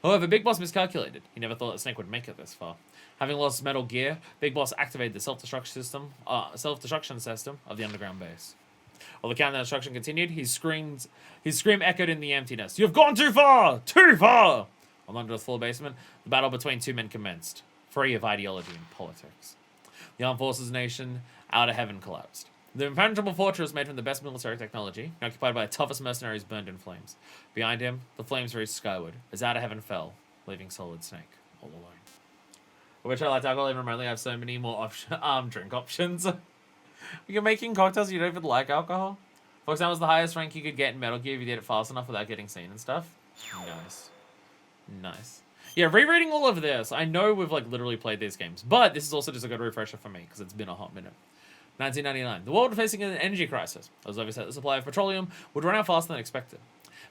However, Big Boss miscalculated. He never thought that Snake would make it this far. Having lost Metal Gear, Big Boss activated the self-destruction system of the underground base. While the countdown destruction continued, his scream echoed in the emptiness. You've gone too far! Too far! On the 100th floor basement, the battle between two men commenced, free of ideology and politics. The Armed Forces nation, Outer Heaven, collapsed. The impenetrable fortress made from the best military technology, occupied by the toughest mercenaries, burned in flames. Behind him, the flames reached skyward, as Outer Heaven fell, leaving Solid Snake all alone. Which I like alcohol even remotely have so many more drink options. You're making cocktails you don't even like alcohol? Foxhound was the highest rank you could get in Metal Gear if you did it fast enough without getting seen and stuff. Nice. Nice. Yeah, rereading all of this, I know we've like literally played these games, but this is also just a good refresher for me because it's been a hot minute. 1999. The world was facing an energy crisis. It was obvious that the supply of petroleum would run out faster than expected.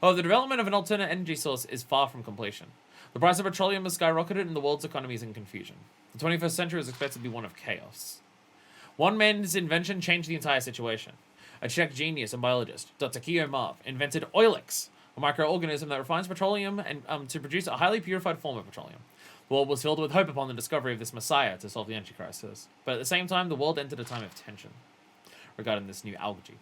However, the development of an alternate energy source is far from completion. The price of petroleum has skyrocketed and the world's economy is in confusion. The 21st century is expected to be one of chaos. One man's invention changed the entire situation. A Czech genius and biologist, Dr. Kio Marv, invented Oilix, a microorganism that refines petroleum and to produce a highly purified form of petroleum. The world was filled with hope upon the discovery of this messiah to solve the energy crisis. But at the same time, the world entered a time of tension regarding this new algae.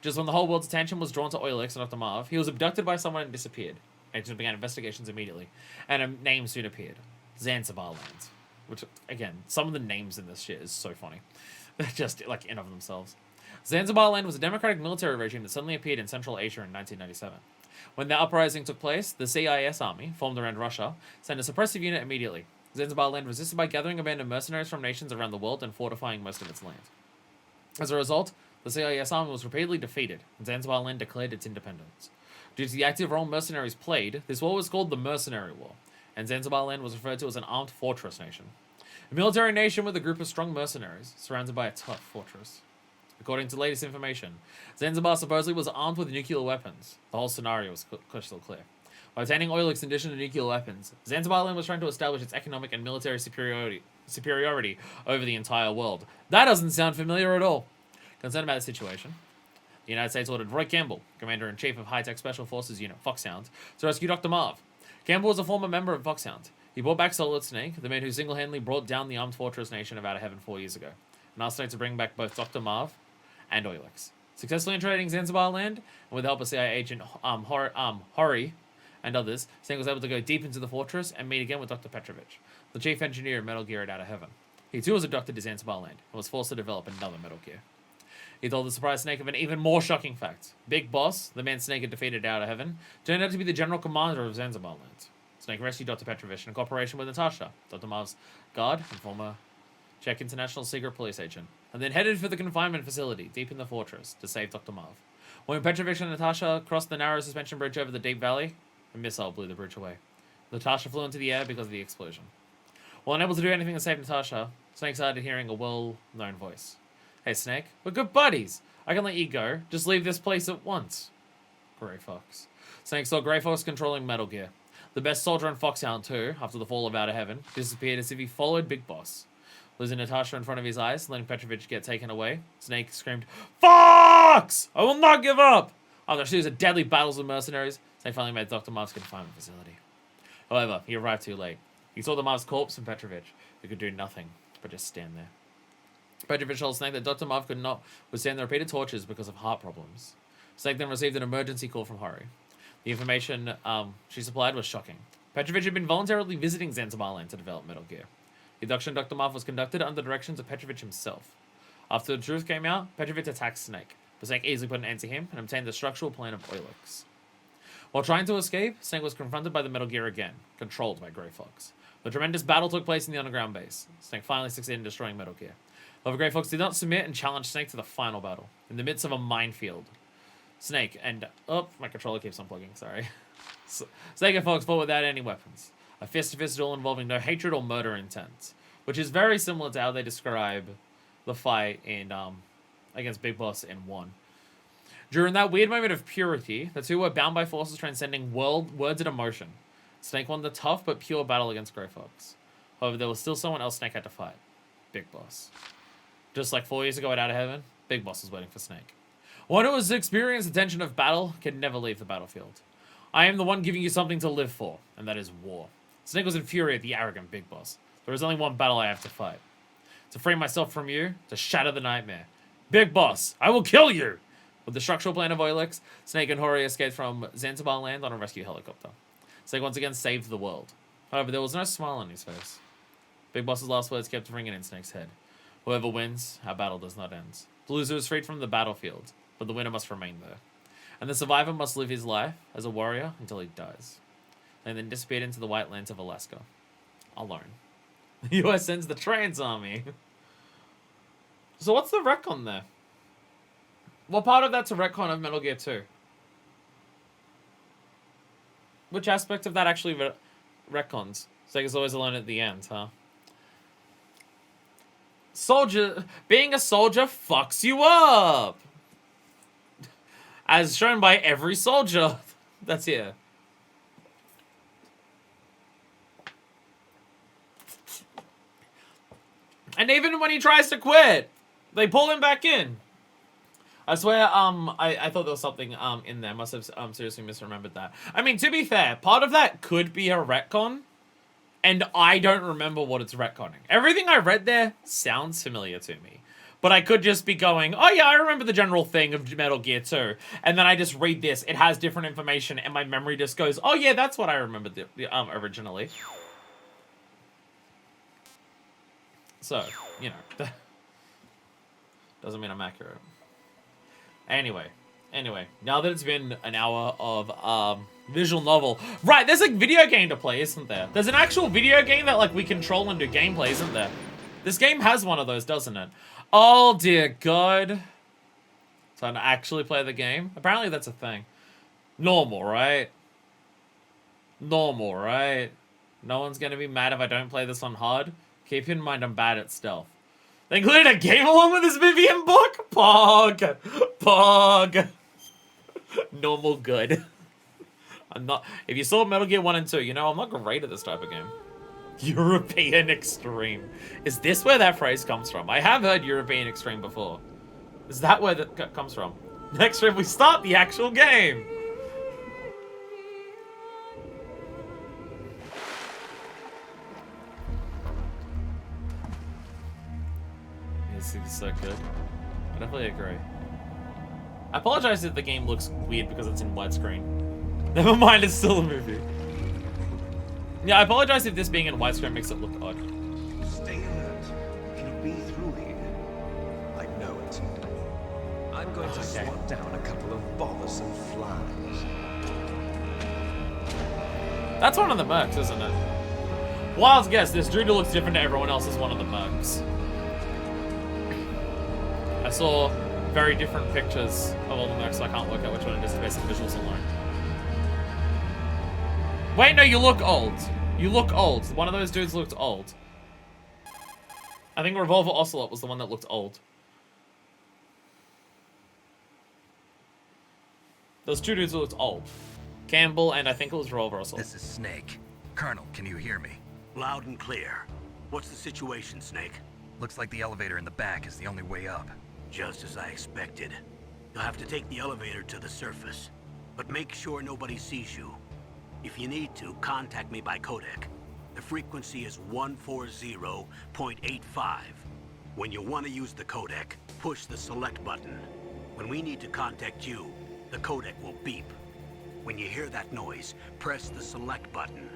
Just when the whole world's attention was drawn to Oilix and Dr. Marv, he was abducted by someone and disappeared. Agents began investigations immediately, and a name soon appeared. Zanzibar Land. Which, again, some of the names in this shit is so funny. Just, like, in of themselves. Zanzibar land was a democratic military regime that suddenly appeared in Central Asia in 1997. When the uprising took place, the CIS army, formed around Russia, sent a suppressive unit immediately. Zanzibar land resisted by gathering a band of mercenaries from nations around the world and fortifying most of its land. As a result, the CIS army was repeatedly defeated, and Zanzibar land declared its independence. Due to the active role mercenaries played, this war was called the Mercenary War, and Zanzibar land was referred to as an armed fortress nation. A military nation with a group of strong mercenaries, surrounded by a tough fortress. According to latest information, Zanzibar supposedly was armed with nuclear weapons. The whole scenario was crystal clear. By obtaining oilix in addition to nuclear weapons, Zanzibar land was trying to establish its economic and military superiority over the entire world. That doesn't sound familiar at all. Concerned about the situation, the United States ordered Roy Campbell, Commander-in-Chief of High-Tech Special Forces Unit Foxhound, to rescue Dr. Marv. Campbell was a former member of Foxhound. He brought back Solid Snake, the man who single-handedly brought down the armed fortress nation of Outer Heaven 4 years ago, and asked Snake to bring back both Dr. Marv and oilix. Successfully infiltrating Zanzibar land, and with the help of CIA agent Hori and others, Snake was able to go deep into the fortress and meet again with Dr. Petrovich, the chief engineer of Metal Gear at Outer Heaven. He too was abducted to Zanzibar land, and was forced to develop another Metal Gear. He told the surprised Snake of an even more shocking fact. Big Boss, the man Snake had defeated at Outer Heaven, turned out to be the general commander of Zanzibar land. Snake rescued Dr. Petrovich in cooperation with Natasha, Dr. Marv's guard and former Czech International Secret Police agent, and then headed for the confinement facility deep in the fortress to save Dr. Marv. When Petrovich and Natasha crossed the narrow suspension bridge over the deep valley, a missile blew the bridge away. Natasha flew into the air because of the explosion. While unable to do anything to save Natasha, Snake started hearing a well-known voice. Hey Snake, we're good buddies. I can let you go. Just leave this place at once. Grey Fox. Snake saw Grey Fox controlling Metal Gear. The best soldier in Foxhound too, after the fall of Outer Heaven, disappeared as if he followed Big Boss. Losing Natasha in front of his eyes, letting Petrovich get taken away, Snake screamed, "Fox! I will not give up!" After a series of deadly battles with mercenaries, Snake finally made Dr. Marv's confinement facility. However, he arrived too late. He saw the Marv's corpse and Petrovich, who could do nothing but just stand there. Petrovich told Snake that Dr. Marv could not withstand the repeated tortures because of heart problems. Snake then received an emergency call from Hori. The information she supplied was shocking. Petrovich had been voluntarily visiting Zanzibar land to develop Metal Gear. The abduction of Dr. Marv was conducted under the directions of Petrovich himself. After the truth came out, Petrovich attacked Snake, but Snake easily put an end to him and obtained the structural plan of oilix. While trying to escape, Snake was confronted by the Metal Gear again, controlled by Grey Fox. A tremendous battle took place in the underground base. Snake finally succeeded in destroying Metal Gear. However, Grey Fox did not submit and challenged Snake to the final battle, in the midst of a minefield. Snake and... Oh, my controller keeps unplugging, sorry. Snake and Fox fought without any weapons. A fist-to-fist duel involving no hatred or murder intent, which is very similar to how they describe the fight in against Big Boss in 1. During that weird moment of purity, the two were bound by forces transcending words and emotion. Snake won the tough but pure battle against Grey Fox. However, there was still someone else Snake had to fight. Big Boss. Just like 4 years ago at Outer Heaven, Big Boss was waiting for Snake. One who has experienced the tension of battle can never leave the battlefield. I am the one giving you something to live for, and that is war. Snake was infuriated at the arrogant Big Boss. There is only one battle I have to fight. To free myself from you, to shatter the nightmare. Big Boss, I will kill you! With the structural plan of oilix, Snake and Hori escaped from Zanzibar land on a rescue helicopter. Snake once again saved the world. However, there was no smile on his face. Big Boss's last words kept ringing in Snake's head. Whoever wins, our battle does not end. The loser is freed from the battlefield, but the winner must remain there. And the survivor must live his life as a warrior until he dies. And then disappeared into the white lands of Alaska. Alone. The US sends the Trans Army. So what's the retcon there? What part of that's a retcon of Metal Gear 2? Which aspect of that actually retcons? Sega's always alone at the end, huh? Being a soldier fucks you up! As shown by every soldier that's here. And even when he tries to quit, they pull him back in. I swear, I thought there was something, in there. Must have, seriously misremembered that. I mean, to be fair, part of that could be a retcon, and I don't remember what it's retconning. Everything I read there sounds familiar to me. But I could just be going, oh yeah, I remember the general thing of Metal Gear 2. And then I just read this, it has different information, and my memory just goes, oh yeah, that's what I remembered originally. So, you know, doesn't mean I'm accurate. Anyway, now that it's been an hour of visual novel, right? There's a video game to play, isn't there? There's an actual video game that like we control and do gameplay, isn't there? This game has one of those, doesn't it? Oh dear God! So I actually play the game. Apparently that's a thing. Normal, right? Normal, right? No one's gonna be mad if I don't play this on hard. Keep in mind I'm bad at stealth. They included a game along with this Vivian book? Pog! Pog! Normal good. I'm not... If you saw Metal Gear 1 and 2, you know I'm not great at this type of game. European Extreme. Is this where that phrase comes from? I have heard European Extreme before. Is that where that comes from? Next time we start the actual game. This is so good. I definitely agree. I apologize if the game looks weird because it's in widescreen. Never mind, it's still a movie. Yeah, I apologize if this being in widescreen makes it look odd. Stay alert. Can you be through here? I know it. I'm going to swat down a couple of bothersome flies. That's one of the mercs, isn't it? Wild guess, this dude who looks different to everyone else is one of the mercs. I saw very different pictures of all the mercs, so I can't work out which one it is based on visuals alone. Wait, no, you look old. You look old. One of those dudes looked old. I think Revolver Ocelot was the one that looked old. Those two dudes looked old. Campbell and I think it was Revolver Ocelot. This is Snake. Colonel, can you hear me? Loud and clear. What's the situation, Snake? Looks like the elevator in the back is the only way up. Just as I expected. You'll have to take the elevator to the surface. But make sure nobody sees you. If you need to, contact me by codec. The frequency is 140.85. When you want to use the codec, push the select button. When we need to contact you, the codec will beep. When you hear that noise, press the select button.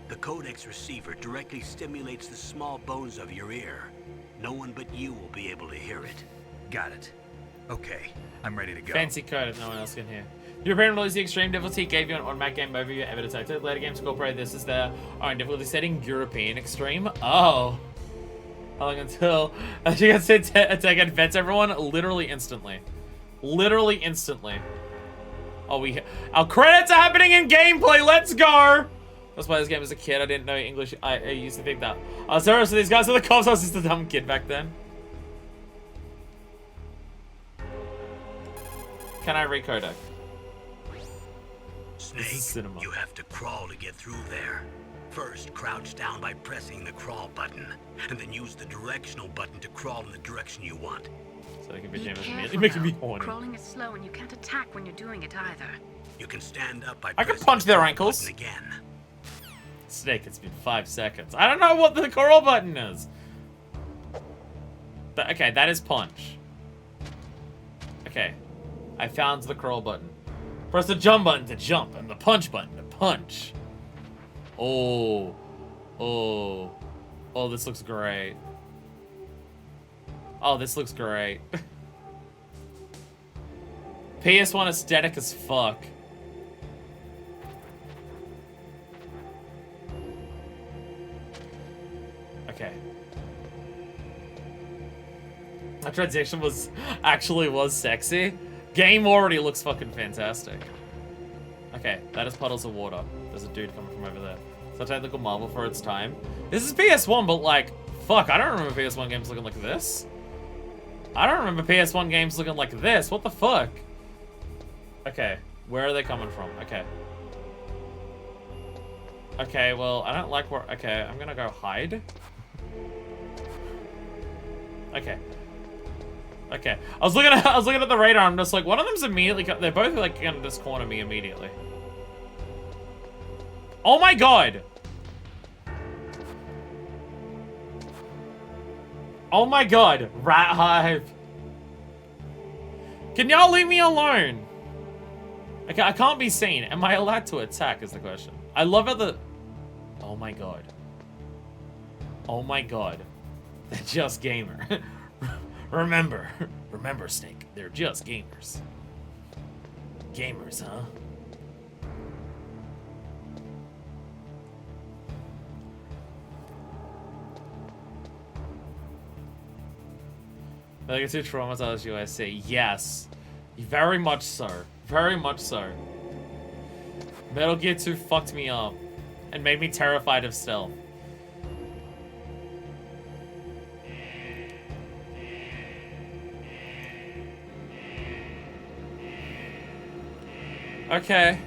The codec's receiver directly stimulates the small bones of your ear. No one but you will be able to hear it. Got it. Okay, I'm ready to go. Fancy code no one else can hear. European release the extreme difficulty gave you an automatic game overview ever detected. Later games incorporate this as their own difficulty setting. European extreme. Oh. How long until she gets to attack and vets everyone? Literally instantly. Literally instantly. Oh, our credits are happening in gameplay. Let's go. I was playing this game as a kid. I didn't know English. I used to think that. Oh, sorry, so these guys are the cops. I was just a dumb kid back then. Can I recodec? Snake, you have to crawl to get through there. First, crouch down by pressing the crawl button, and then use the directional button to crawl in the direction you want. So they can Be be careful making me now. horny. Crawling is slow and you can't attack when you're doing it either. You can stand up by I can pressing punch the their crawl ankles. button again. Snake, it's been 5 seconds. I don't know what the crawl button is. Okay, that is punch. Okay. I found the crawl button. Press the jump button to jump and the punch button to punch. Oh. Oh. Oh, this looks great. Oh, this looks great. PS1 aesthetic as fuck. Okay. That transition was sexy. Game already looks fucking fantastic. Okay, that is puddles of water. There's a dude coming from over there. Such a technical marvel for its time. This is PS1, but like, fuck, I don't remember PS1 games looking like this. I don't remember PS1 games looking like this. What the fuck? Okay, where are they coming from? Okay. Okay, well, I don't like where... Okay, I'm gonna go hide. Okay. Okay. I was looking at the radar. I'm just like, one of them's immediately... They're both like gonna just corner me immediately. Oh my god! Oh my god! Rat hive! Can y'all leave me alone? Okay, I can't be seen. Am I allowed to attack is the question. I love how the... Oh my god. Oh my god. They're just gamer. Remember, Snake, they're just gamers. Gamers, huh? Like, it's too traumatized you, I say. Yes. Very much so. Very much so. Metal Gear 2 fucked me up. And made me terrified of stealth. Okay.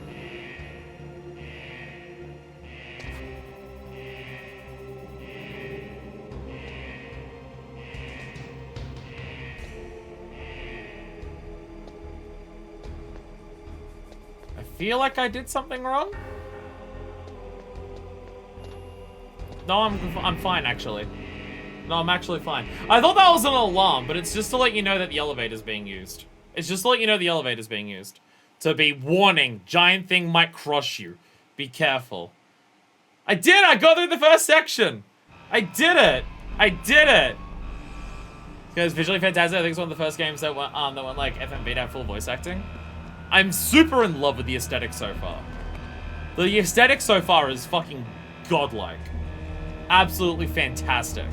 I feel like I did something wrong. No, I'm fine, actually. No, I'm actually fine. I thought that was an alarm, but it's just to let you know that the elevator's being used. It's just to let you know the elevator's being used. To be warning, giant thing might crush you. Be careful. I did! I got through the first section! I did it! I did it! Because Visually Fantastic, I think it's one of the first games that went like FMV to have full voice acting. I'm super in love with the aesthetic so far. The aesthetic so far is fucking godlike. Absolutely fantastic.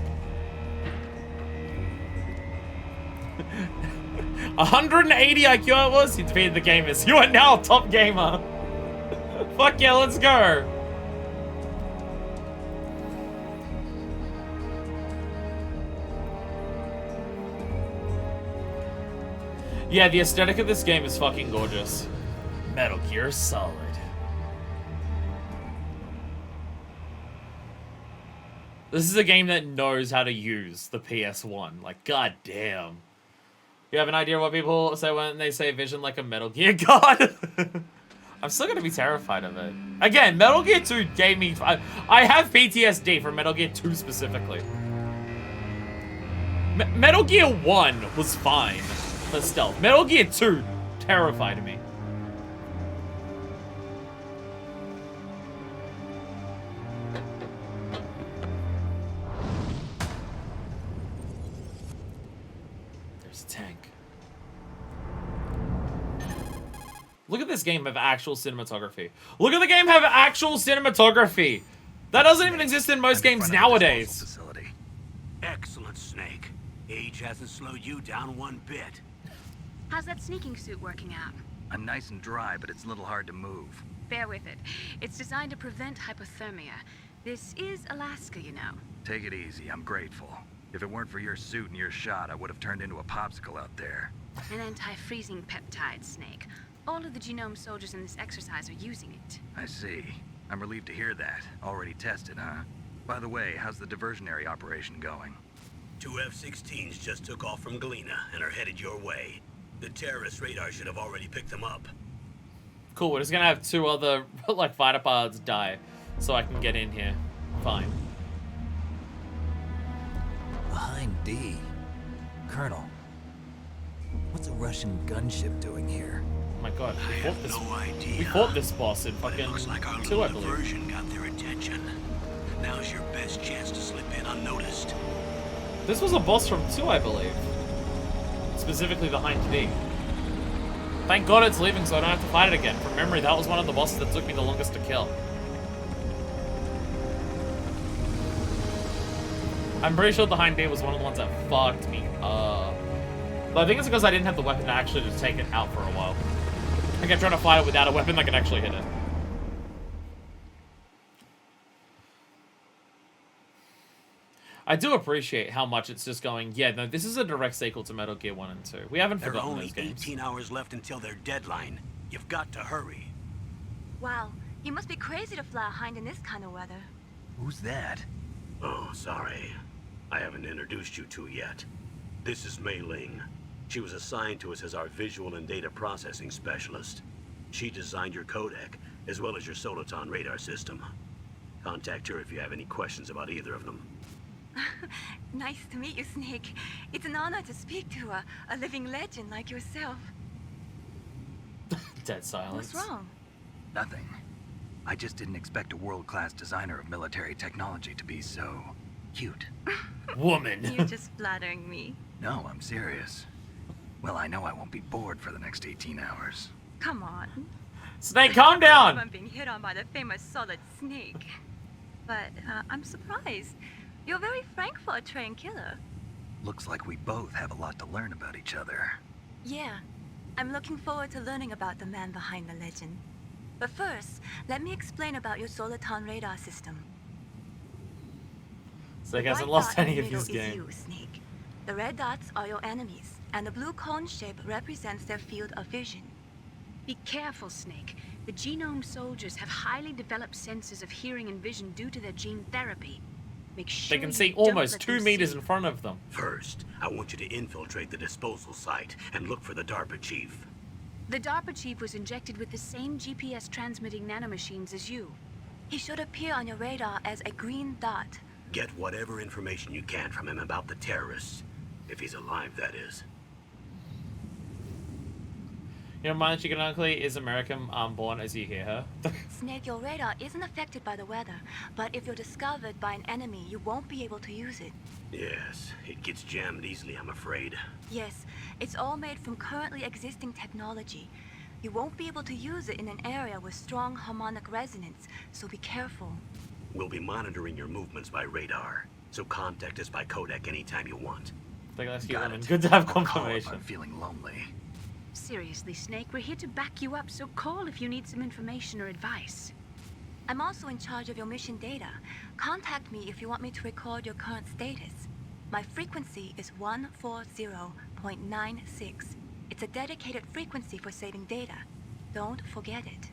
180 IQ it was? You defeated the gamers. You are now a top gamer. Fuck yeah, let's go. Yeah, the aesthetic of this game is fucking gorgeous. Metal Gear Solid. This is a game that knows how to use the PS1. Like, goddamn. You have an idea what people say when they say Vision like a Metal Gear god? I'm still gonna be terrified of it. Again, Metal Gear 2 gave me... I have PTSD from Metal Gear 2 specifically. Metal Gear 1 was fine for stealth. Metal Gear 2 terrified me. There's a tank. Look at this game have actual cinematography. Look at the game have actual cinematography. That doesn't even exist in most games nowadays. Excellent, Snake. Age hasn't slowed you down one bit. How's that sneaking suit working out? I'm nice and dry, but it's a little hard to move. Bear with it. It's designed to prevent hypothermia. This is Alaska, you know. Take it easy, I'm grateful. If it weren't for your suit and your shot, I would have turned into a popsicle out there. An anti-freezing peptide, Snake. All of the genome soldiers in this exercise are using it. I see. I'm relieved to hear that. Already tested, huh? By the way, how's the diversionary operation going? 2 F-16s just took off from Galena and are headed your way. The terrorist radar should have already picked them up. Cool, we're just gonna have 2 other, like, fighter pilots die so I can get in here. Fine. Behind D. Colonel, what's a Russian gunship doing here? Oh my god, I have no idea. We fought this boss in But fucking it looks like our 2, little I believe. diversion got their attention. Now's your best chance to slip in unnoticed. This was a boss from 2, I believe. Specifically behind D. Thank god it's leaving so I don't have to fight it again. From memory, that was one of the bosses that took me the longest to kill. I'm pretty sure behind D was one of the ones that fucked me up. But I think it's because I didn't have the weapon to actually just take it out for a while. I kept trying to fight it without a weapon that could actually hit it. I do appreciate how much it's just going, yeah, no, this is a direct sequel to Metal Gear 1 and 2. We haven't There are forgotten only those games. 18 hours left until their deadline. You've got to hurry. Wow, you must be crazy to fly a hind in this kind of weather. Who's that? Oh, sorry. I haven't introduced you to yet. This is Mei Ling. She was assigned to us as our visual and data processing specialist. She designed your codec, as well as your Soliton radar system. Contact her if you have any questions about either of them. Nice to meet you, Snake. It's an honor to speak to a living legend like yourself. Dead silence. What's wrong? Nothing. I just didn't expect a world-class designer of military technology to be so cute. Woman. You're just flattering me. No, I'm serious. Well, I know I won't be bored for the next 18 hours. Come on. Snake, calm I'm down! being hit on by the famous Solid Snake. But I'm surprised. You're very frank for a trained killer. Looks like we both have a lot to learn about each other. Yeah. I'm looking forward to learning about the man behind the legend. But first, let me explain about your Soliton radar system. Snake hasn't White lost dot in any the of his middle is game. you, Snake. The red dots are your enemies, and the blue cone shape represents their field of vision. Be careful, Snake. The genome soldiers have highly developed senses of hearing and vision due to their gene therapy. Make sure They can you see don't almost let 2 them meters see in front of them. First, I want you to infiltrate the disposal site and look for the DARPA chief. The DARPA chief was injected with the same GPS transmitting nanomachines as you. He should appear on your radar as a green dot. Get whatever information you can from him about the terrorists. If he's alive, that is. You know, mind Chicken is American born as you hear her. Snake, your radar isn't affected by the weather, but if you're discovered by an enemy, you won't be able to use it. Yes, it gets jammed easily, I'm afraid. Yes, it's all made from currently existing technology. You won't be able to use it in an area with strong harmonic resonance, so be careful. We'll be monitoring your movements by radar, so contact us by codec anytime you want. That's cute, Got woman. it. Good to have I'll call if confirmation. I'm feeling lonely. Seriously, Snake, we're here to back you up, so call if you need some information or advice. I'm also in charge of your mission data. Contact me if you want me to record your current status. My frequency is 140.96. It's a dedicated frequency for saving data. Don't forget it.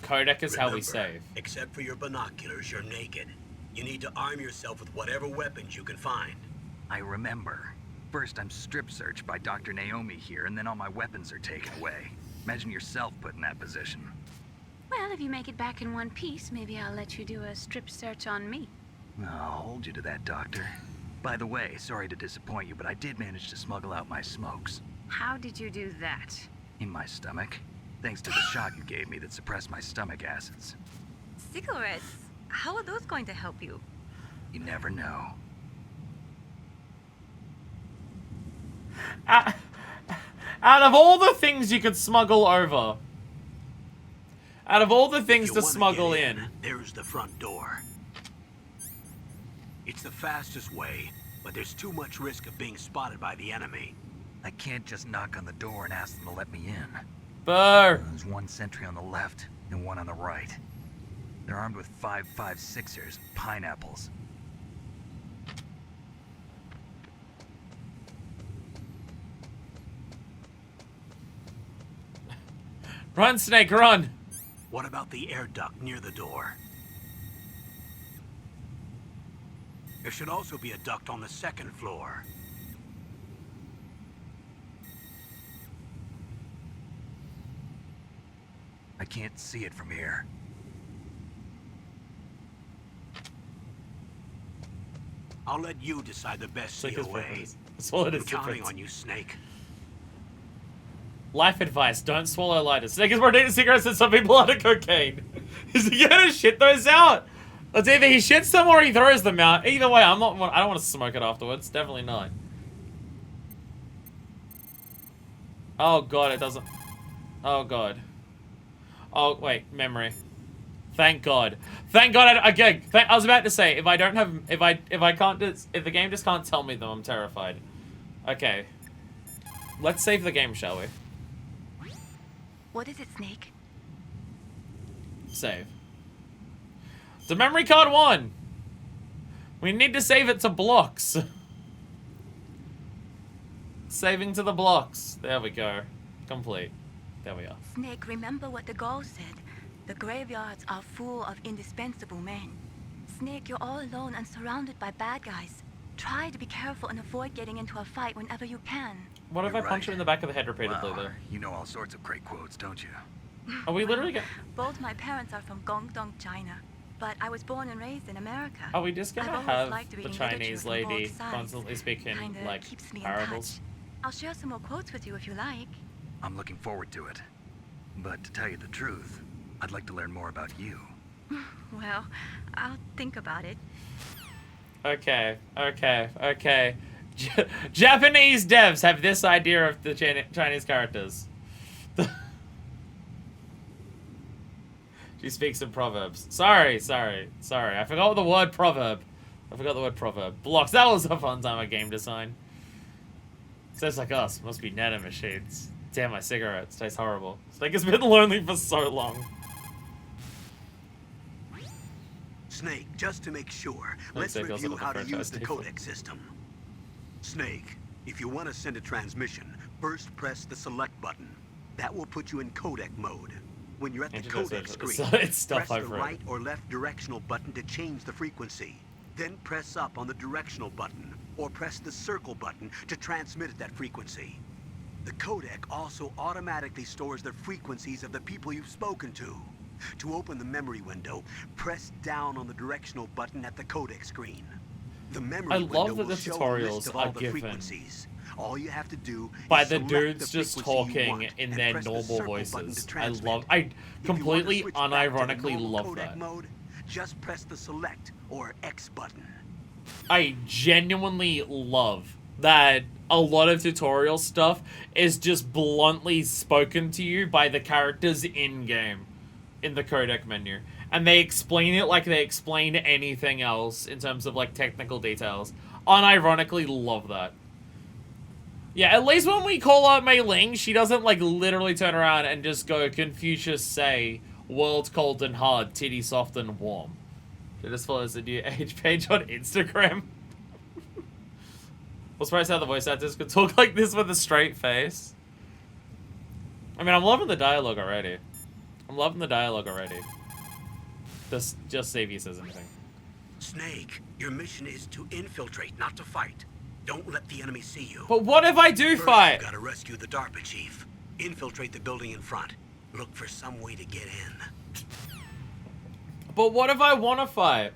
Codec is how we Remember, save. Except for your binoculars, you're naked. You need to arm yourself with whatever weapons you can find. I remember. First, I'm strip searched by Dr. Naomi here, and then all my weapons are taken away. Imagine yourself put in that position. Well, if you make it back in one piece, maybe I'll let you do a strip search on me. I'll hold you to that, Doctor. By the way, sorry to disappoint you, but I did manage to smuggle out my smokes. How did you do that? In my stomach. Thanks to the shot you gave me that suppressed my stomach acids. Cigarettes? How are those going to help you? You never know. Out of all the things you could smuggle over, out of all the things If to you wanna smuggle get in, there's the front door. It's the fastest way, but there's too much risk of being spotted by the enemy. I can't just knock on the door and ask them to let me in. boo. There's one sentry on the left and one on the right. They're armed with 5.56ers, pineapples. Run, Snake, run. What about the air duct near the door? There should also be a duct on the second floor. I can't see it from here. I'll let you decide the best Snake is COA. different. Swallow I'm is counting different. on you, Snake. Life advice: don't swallow lighters. Snake is more addicted to cigarettes than some people are to cocaine. Is he gonna shit those out? It's either he shits them or he throws them out. Either way, I'm not. I don't want to smoke it afterwards. Definitely not. Oh god, it doesn't. Oh god. Oh wait, memory. Thank God. Thank God. Again, I was about to say if I don't have, if I can't, if the game just can't tell me them, I'm terrified. Okay. Let's save the game, shall we? What is it, Snake? Save. The memory card 1. We need to save it to blocks. Saving to the blocks. There we go. Complete. There we are. Snake, remember what the Gaul said. The graveyards are full of indispensable men. Snake, you're all alone and surrounded by bad guys. Try to be careful and avoid getting into a fight whenever you can. What if I You're punch right. him in the back of the head repeatedly, Wow, though? you know all sorts of great quotes, don't you? Are we literally going Both my parents are from Guangdong, China, but I was born and raised in America. Are we just gonna I've always have liked the reading Chinese literature from lady both sides. constantly speaking, Kinda like, keeps me in parables? touch. I'll share some more quotes with you if you like. I'm looking forward to it. But to tell you the truth, I'd like to learn more about you. Well, I'll think about it. Okay, okay, okay. Japanese devs have this idea of the Chinese characters. She speaks in proverbs. Sorry. I forgot the word proverb. Blocks. That was a fun time of game design. Says like us. Must be nano machines. Damn, my cigarettes taste horrible. Snake has been lonely for so long. Snake, just to make sure, let's review how to use the codec system. Snake, if you want to send a transmission, first press the select button. That will put you in codec mode. When you're at the codec screen, press the right or left directional button to change the frequency. Then press up on the directional button, or press the circle button to transmit at that frequency. The codec also automatically stores the frequencies of the people you've spoken to. To open the memory window, press down on the directional button at the codec screen. The memory window will show a list of all the frequencies. All you have to do by is the select dudes the just frequency you talking want in and their press the normal circle button voices. to transmit. I completely If you want to switch back to the unironically normal love codec that. mode, just press the select or X button. I genuinely love that a lot of tutorial stuff is just bluntly spoken to you by the characters in-game, in the codec menu. And they explain it like they explain anything else in terms of, like, technical details. Unironically love that. Yeah, at least when we call out Mei Ling, she doesn't, like, literally turn around and just go, Confucius say, world's cold and hard, titty soft and warm. She just follows the new age page on Instagram. I'm surprised how the voice actors could talk like this with a straight face. I mean, I'm loving the dialogue already. Just see if he says anything. Snake, your mission is to infiltrate, not to fight. Don't let the enemy see you. But what if I do First, fight? You gotta rescue the DARPA chief. Infiltrate the building in front. Look for some way to get in. But what if I want to fight?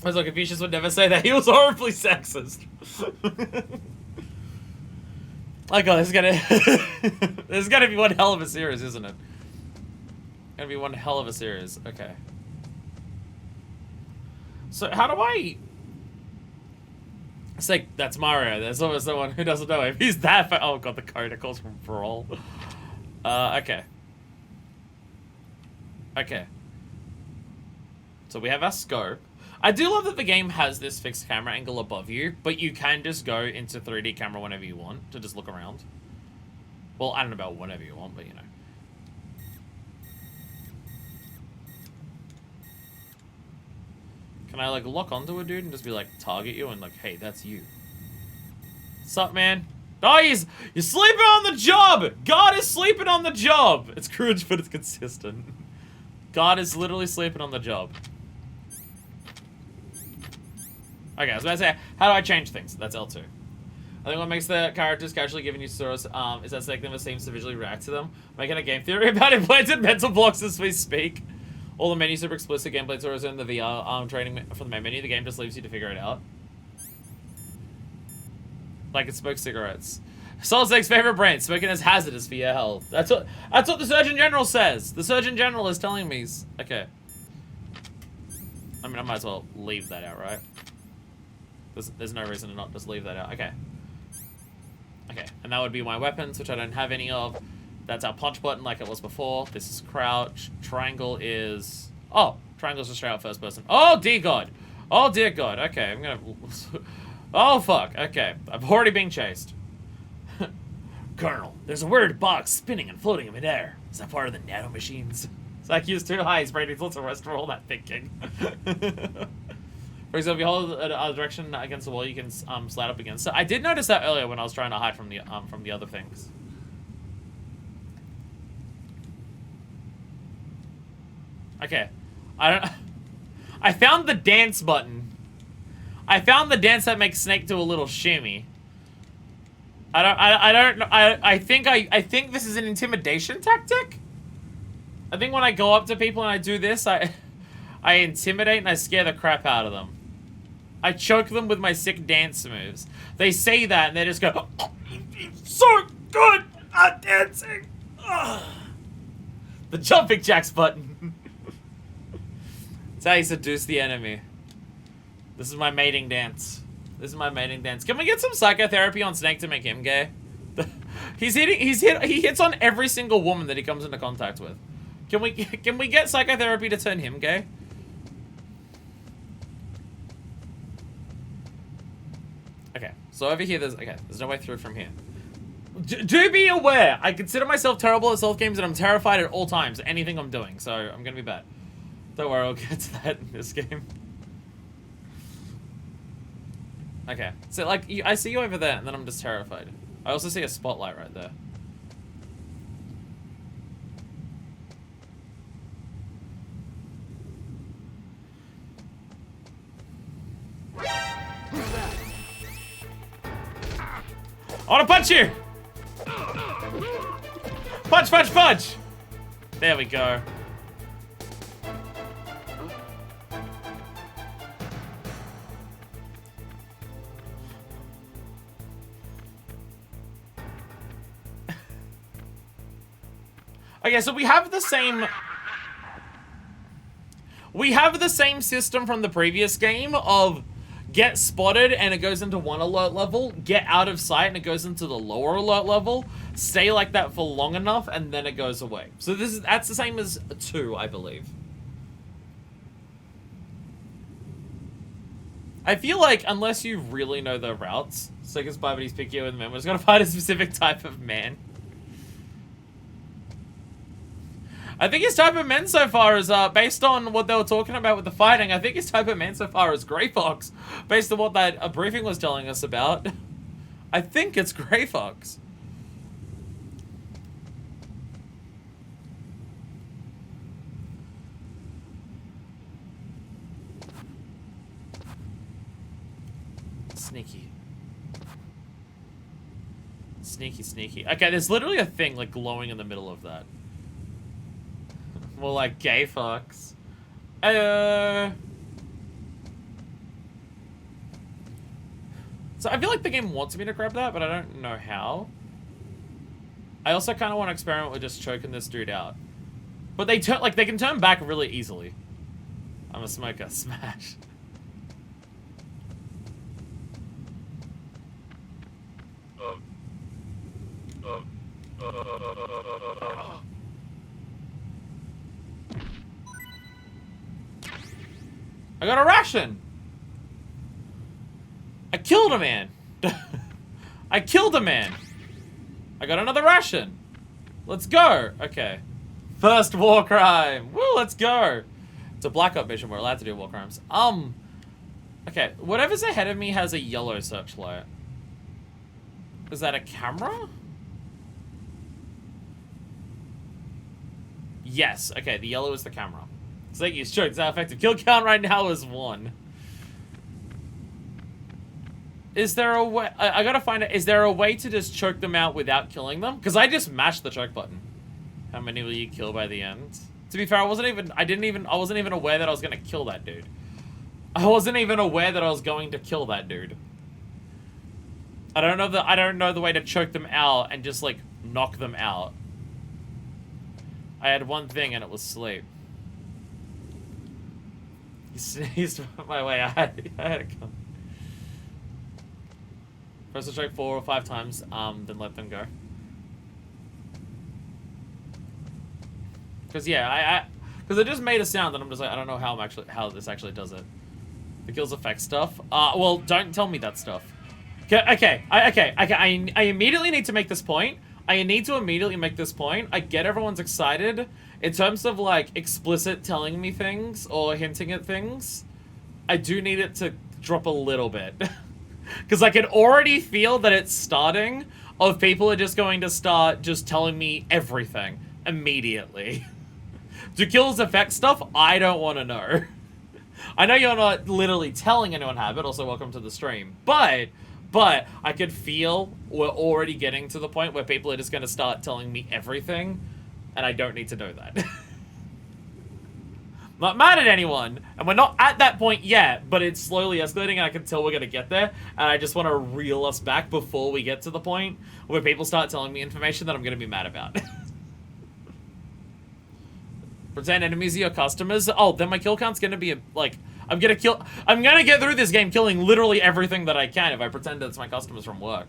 I was like, Confucius would never say that. He was horribly sexist. Oh god, this is gonna be one hell of a series, isn't it? Gonna be one hell of a series. Okay. So how do I? It's like that's Mario. There's always someone who doesn't know if he's that. Oh god, the code calls from Brawl. Okay. Okay. So we have our scope. I do love that the game has this fixed camera angle above you, but you can just go into 3D camera whenever you want to just look around. Well, I don't know about whenever you want, but you know. Can I like lock onto a dude and just be like target you and like, hey, that's you. Sup, man? Oh, you're sleeping on the job! God is sleeping on the job! It's cringe, but it's consistent. God is literally sleeping on the job. Okay, I was about to say, how do I change things? That's L2. I think what makes the characters casually giving you stories is that selecting them seems to visually react to them. Making a game theory about implanted mental blocks as we speak. All the menus super explicit gameplay tutorials in the VR training for the main menu. The game just leaves you to figure it out. Like it smokes cigarettes. Solid Snake's favorite brand, smoking is hazardous for your health. That's what the Surgeon General says. The Surgeon General is telling me. Okay. I mean, I might as well leave that out, right? There's no reason to not just leave that out. Okay. Okay, and that would be my weapons, which I don't have any of. That's our punch button like it was before. This is crouch. Triangle is... Oh, triangle's just straight out first person. Oh, dear God. Oh, dear God. Okay, I'm gonna... Oh, fuck. Okay, I've already been chased. Colonel, there's a weird box spinning and floating in midair. Is that part of the nano machines? IQ is too high. He's brain needs to rest for all that thinking. For example, if you hold a direction against the wall, you can slide up against it. I did notice that earlier when I was trying to hide from the other things. Okay, I found the dance button. I found the dance that makes Snake do a little shimmy. I don't know. I think this is an intimidation tactic. I think when I go up to people and I do this, I intimidate and I scare the crap out of them. I choke them with my sick dance moves. They say that and they just go, oh, so good at dancing. Ugh. The jumping jacks button. That's how you seduce the enemy. This is my mating dance. This is my mating dance. Can we get some psychotherapy on Snake to make him gay? He hits on every single woman that he comes into contact with. Can we get psychotherapy to turn him gay? Okay, so over here there's no way through from here. Do be aware, I consider myself terrible at stealth games and I'm terrified at all times, anything I'm doing, so I'm gonna be bad. Don't worry, I'll get to that in this game. Okay, so like, I see you over there and then I'm just terrified. I also see a spotlight right there. I wanna punch you! Punch, punch, punch! There we go. Okay, so we have the same system from the previous game of get spotted and it goes into one alert level, get out of sight and it goes into the lower alert level, stay like that for long enough and then it goes away. So that's the same as 2, I believe. I feel like unless you really know the routes, Sega's Bibles pick you and man, we're just gonna find a specific type of man. I think his type of men so far is, based on what they were talking about with the fighting, I think his type of men so far is Grey Fox, based on what that briefing was telling us about. I think it's Grey Fox. Sneaky. Sneaky, sneaky. Okay, there's literally a thing, like, glowing in the middle of that. More like Gay Fox. So I feel like the game wants me to grab that, but I don't know how. I also kind of want to experiment with just choking this dude out. But they can turn back really easily. I'm a smoker. Smash. I got a ration! I killed a man! I killed a man! I got another ration! Let's go! Okay. First war crime! Woo, let's go! It's a Black Ops mission, we're allowed to do war crimes. Okay, whatever's ahead of me has a yellow searchlight. Is that a camera? Yes, okay, the yellow is the camera. Thank you, sure, it's not effective. Kill count right now is 1. Is there a way... I gotta find it. Is there a way to just choke them out without killing them? Because I just mashed the choke button. How many will you kill by the end? To be fair, I wasn't even aware that I was gonna kill that dude. I wasn't even aware that I was going to kill that dude. I don't know the way to choke them out and just, like, knock them out. I had one thing and it was sleep. He sneezed my way. I had it come. Press the choke 4 or 5 times, then let them go. Because yeah, because it just made a sound, and I'm just like, I don't know how this actually does it. The kills effect stuff. Well, don't tell me that stuff. Okay. I immediately need to make this point. I get everyone's excited. In terms of, like, explicit telling me things or hinting at things, I do need it to drop a little bit. Because I can already feel that it's starting, of people are just going to start just telling me everything immediately. Do kills affect stuff? I don't want to know. I know you're not literally telling anyone how, but also welcome to the stream. But I could feel we're already getting to the point where people are just going to start telling me everything, and I don't need to know that. I'm not mad at anyone, and we're not at that point yet, but it's slowly escalating, and I can tell we're going to get there, and I just want to reel us back before we get to the point where people start telling me information that I'm going to be mad about. Pretend enemies are your customers. Oh, then my kill count's going to be, like, I'm gonna get through this game killing literally everything that I can if I pretend it's my customers from work.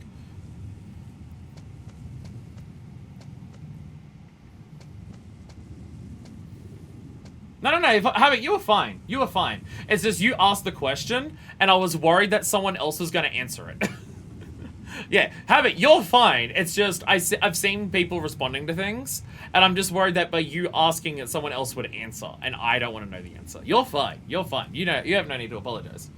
No, Habit, you were fine. You were fine. It's just you asked the question, and I was worried that someone else was gonna answer it. Yeah, Habit, you're fine. It's just, I've seen people responding to things, and I'm just worried that by you asking that someone else would answer, and I don't want to know the answer. You're fine. You're fine. You know, you have no need to apologize.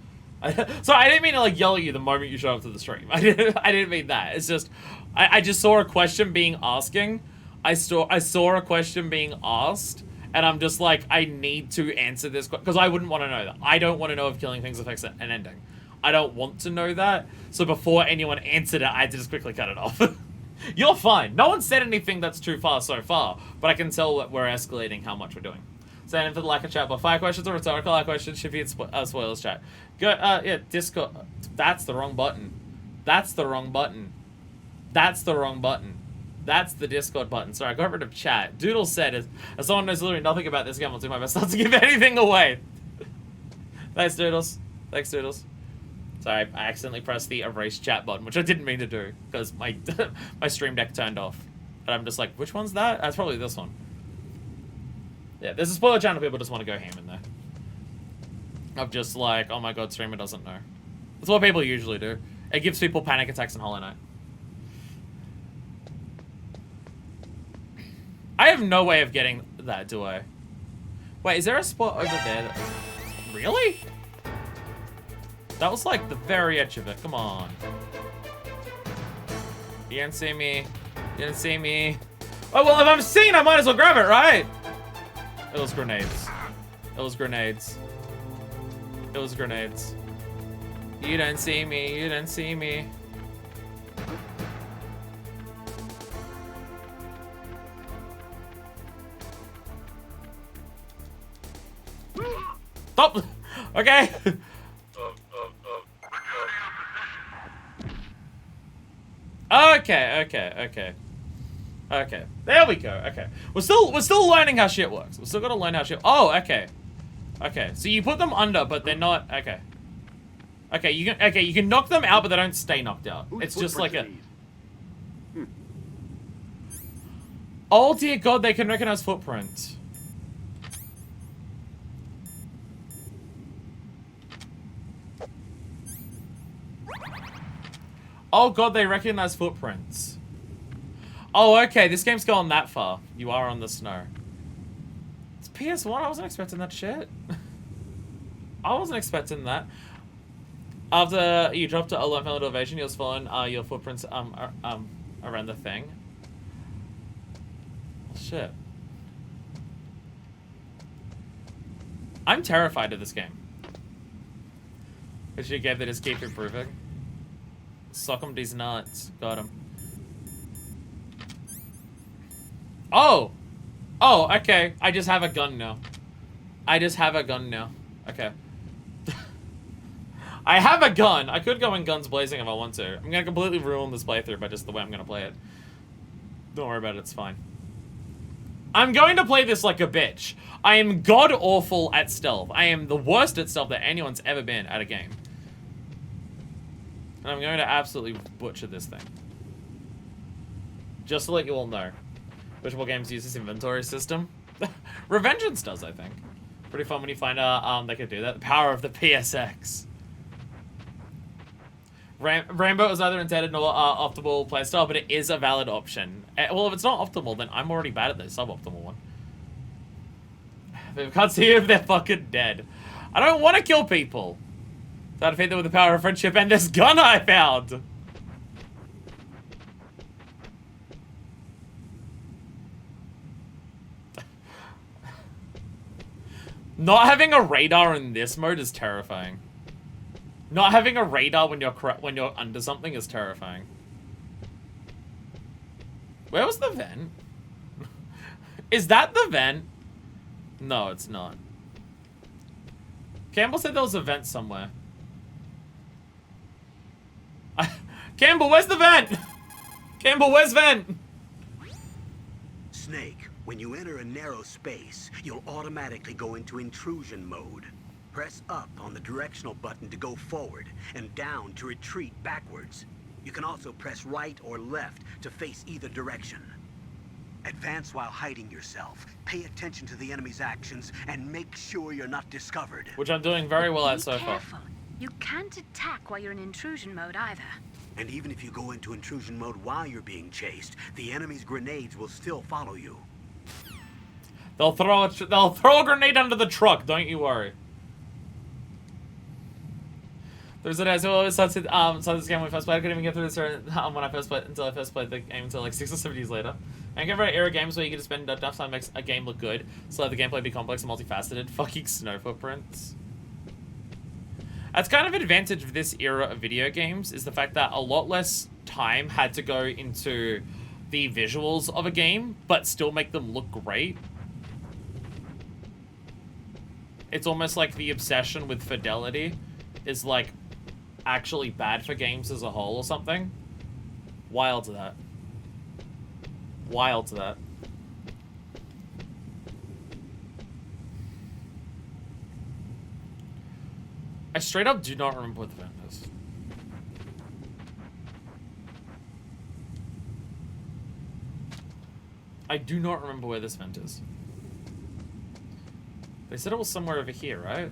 So I didn't mean to, like, yell at you the moment you showed up to the stream. I didn't mean that. It's just, I just saw a question being asking. I saw a question being asked, and I'm just like, I need to answer this because I wouldn't want to know that. I don't want to know if killing things affects an ending. I don't want to know that. So before anyone answered it, I had to just quickly cut it off. You're fine. No one said anything that's too far so far, but I can tell that we're escalating how much we're doing. Stand in for the lack of chat, but 5 questions or rhetorical questions should be in spoilers chat. Go, yeah, Discord. That's the wrong button. That's the wrong button. That's the wrong button. That's the Discord button. Sorry, I got rid of chat. Doodle said, as someone knows literally nothing about this game, I'll do my best not to give anything away. Thanks, Doodles. Thanks, Doodles. Sorry, I accidentally pressed the erase chat button, which I didn't mean to do, because my my stream deck turned off. And I'm just like, which one's that? That's probably this one. Yeah, there's a spoiler channel people just want to go ham in there. Of just like, oh my god, streamer doesn't know. That's what people usually do. It gives people panic attacks in Hollow Knight. I have no way of getting that, do I? Wait, is there a spot over there that... Really? That was like the very edge of it. Come on. You didn't see me. You didn't see me. Oh, well, if I'm seen, I might as well grab it, right? It was grenades. It was grenades. It was grenades. You didn't see me. You didn't see me. Stop! Okay. Okay. There we go. Okay. We're still learning how shit works. We're still gotta learn how shit. Oh, okay. Okay. So you put them under, but they're not. Okay. Okay. You can knock them out, but they don't stay knocked out. It's just like a. Oh dear God! They can recognize footprints. Oh god, they recognize footprints. Oh, okay, this game's gone that far. You are on the snow. It's PS1, I wasn't expecting that shit. I wasn't expecting that. After you dropped a low fellow elevation, you'll spawn your footprints around the thing. Oh, shit. I'm terrified of this game. Because you gave that just keep improving. Sock him these nuts. Got him. Oh! Oh, okay. I just have a gun now. I just have a gun now. Okay. I have a gun. I could go in guns blazing if I want to. I'm gonna completely ruin this playthrough by just the way I'm gonna play it. Don't worry about it, it's fine. I'm going to play this like a bitch. I am god-awful at stealth. I am the worst at stealth that anyone's ever been at a game. And I'm going to absolutely butcher this thing. Just to let you all know. Visual games use this inventory system. Revengeance does, I think. Pretty fun when you find out they could do that. The power of the PSX. Rainbow is neither intended nor optimal playstyle, but it is a valid option. Well, if it's not optimal, then I'm already bad at the suboptimal one. If I can't see if they're fucking dead. I don't want to kill people. So I defeat them with the power of friendship and this gun I found. Not having a radar in this mode is terrifying. Not having a radar when you're under something is terrifying. Where was the vent? Is that the vent? No, it's not. Campbell said there was a vent somewhere. Campbell, where's the vent? Campbell, where's vent? Snake, when you enter a narrow space, you'll automatically go into intrusion mode. Press up on the directional button to go forward, and down to retreat backwards. You can also press right or left to face either direction. Advance while hiding yourself. Pay attention to the enemy's actions, and make sure you're not discovered. Which I'm doing very well at Be so far. careful. You can't attack while you're in intrusion mode either. And even if you go into intrusion mode while you're being chased, the enemy's grenades will still follow you. They'll throw a grenade under the truck, don't you worry. There's a guys who always started this game when I first played. I couldn't even get through this when I first played until I first played the game until like 6 or 7 years later. And get very era games where you get to spend enough time makes a game look good, so let the gameplay be complex and multifaceted. Fucking snow footprints. That's kind of an advantage of this era of video games, is the fact that a lot less time had to go into the visuals of a game, but still make them look great. It's almost like the obsession with fidelity is like actually bad for games as a whole or something. Wild to that. Wild to that. I straight up do not remember what the vent is. I do not remember where this vent is. They said it was somewhere over here, right?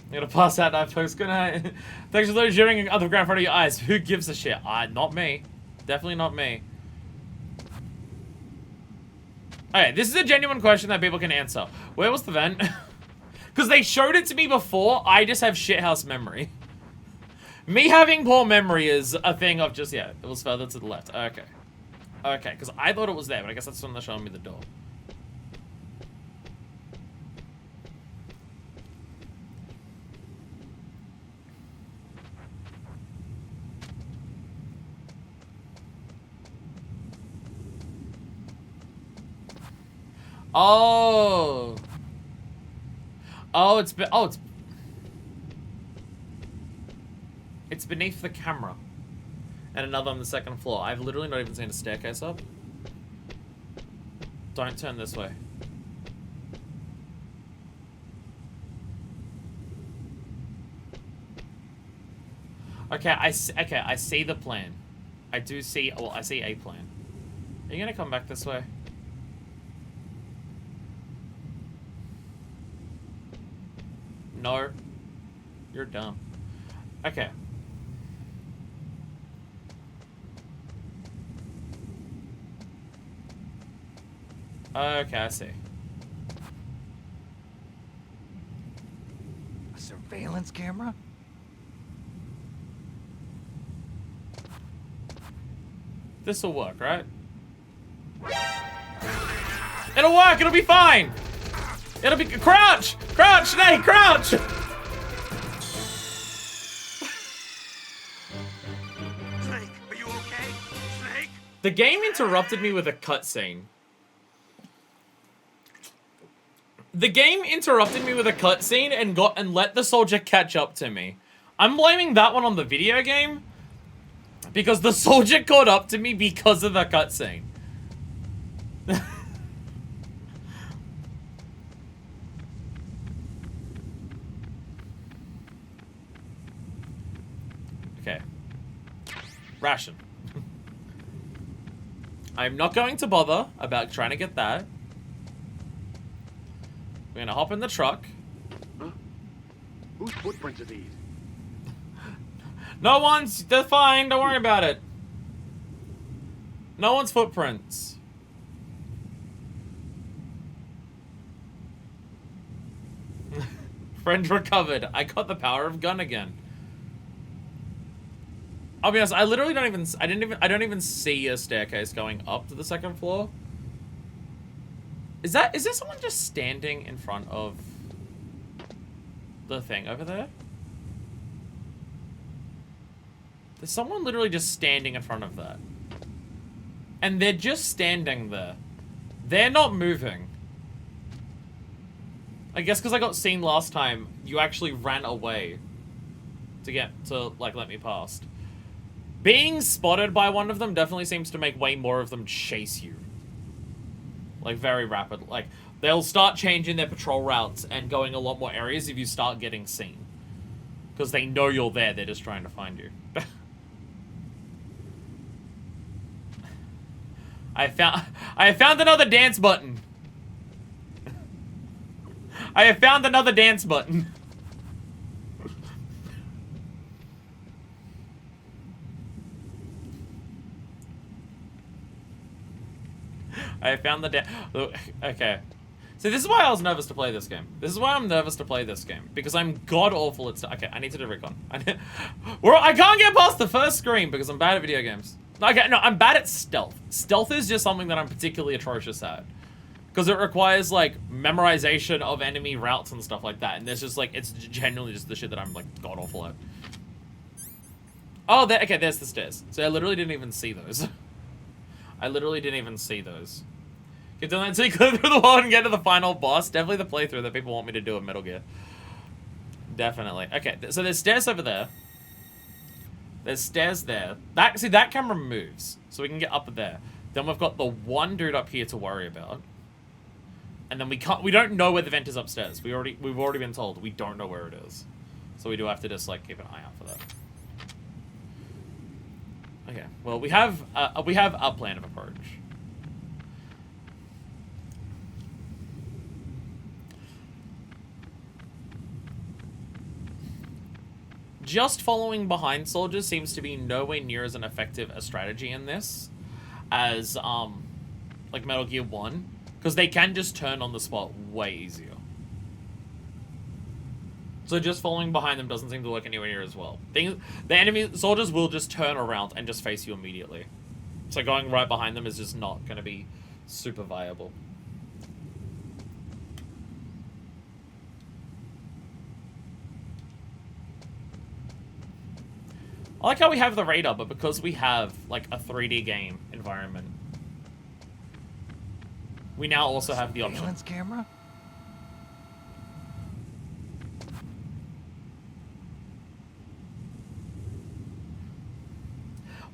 I'm gonna pass out that folks. Good night. Thanks for those shooting other ground in front of your eyes. Who gives a shit? Not me. Definitely not me. Okay, this is a genuine question that people can answer. Where was the vent? Because they showed it to me before. I just have shithouse memory. Me having poor memory is a thing of just, yeah, it was further to the left. Okay. Okay, because I thought it was there, but I guess that's when they're showing me the door. Oh. Oh, it's beneath the camera. And another on the second floor. I've literally not even seen a staircase up. Don't turn this way. Okay, I see the plan. I do see, well, I see a plan. Are you gonna come back this way? No. You're dumb. Okay. Okay, I see. A surveillance camera? This'll work, right? It'll work! It'll be fine! It'll be- crouch! Crouch, Snake, crouch! Snake, are you okay? Snake? The game interrupted me with a cutscene. The game interrupted me with a cutscene and let the soldier catch up to me. I'm blaming that one on the video game because the soldier caught up to me because of the cutscene. Okay. Ration. I'm not going to bother about trying to get that. We're gonna hop in the truck. Huh? Whose footprints are these? No one's. They're fine. Don't worry about it. No one's footprints. Friend recovered. I got the power of gun again. I'll be honest. I literally don't even. I don't even see a staircase going up to the second floor. Is there someone just standing in front of the thing over there? There's someone literally just standing in front of that. And they're just standing there. They're not moving. I guess because I got seen last time, you actually ran away to like let me past. Being spotted by one of them definitely seems to make way more of them chase you. Like, very rapid. Like, They'll start changing their patrol routes and going a lot more areas if you start getting seen. Because they know you're there, they're just trying to find you. I found another dance button. I have found another dance button. I found the okay. So this is why I was nervous to play this game. This is why I'm nervous to play this game. Because I'm god-awful at okay, I need to do recon. I can't get past the first screen because I'm bad at video games. Okay, no, I'm bad at stealth. Stealth is just something that I'm particularly atrocious at. Because it requires, like, memorization of enemy routes and stuff like that. And there's just, like, it's genuinely just the shit that I'm, like, god-awful at. Oh, okay, there's the stairs. So I literally didn't even see those. I literally didn't even see those. Get done until you go through the wall and get to the final boss. Definitely the playthrough that people want me to do in Metal Gear. Definitely. Okay, so there's stairs over there. There's stairs there. See, that camera moves. So we can get up there. Then we've got the one dude up here to worry about. And then we don't know where the vent is upstairs. We've already been told. We don't know where it is. So we do have to just, like, keep an eye out for that. Okay, well, we have a plan of approach. Just following behind soldiers seems to be nowhere near as an effective a strategy in this as, like Metal Gear 1. Because they can just turn on the spot way easier. So just following behind them doesn't seem to work anywhere near as well. The enemy soldiers will just turn around and just face you immediately. So going right behind them is just not going to be super viable. I like how we have the radar, but because we have, like, a 3D game environment, we now also have the option. Surveillance camera?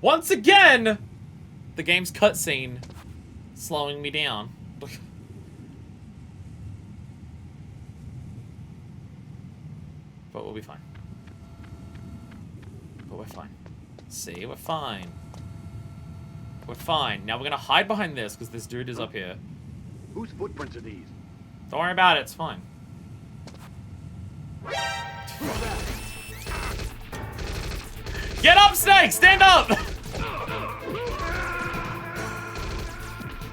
Once again, the game's cutscene slowing me down. But we'll be fine. But we're fine. See, we're fine. We're fine. Now we're gonna hide behind this because this dude is up here. Whose footprints are these? Don't worry about it, it's fine. Get up, Snake! Stand up!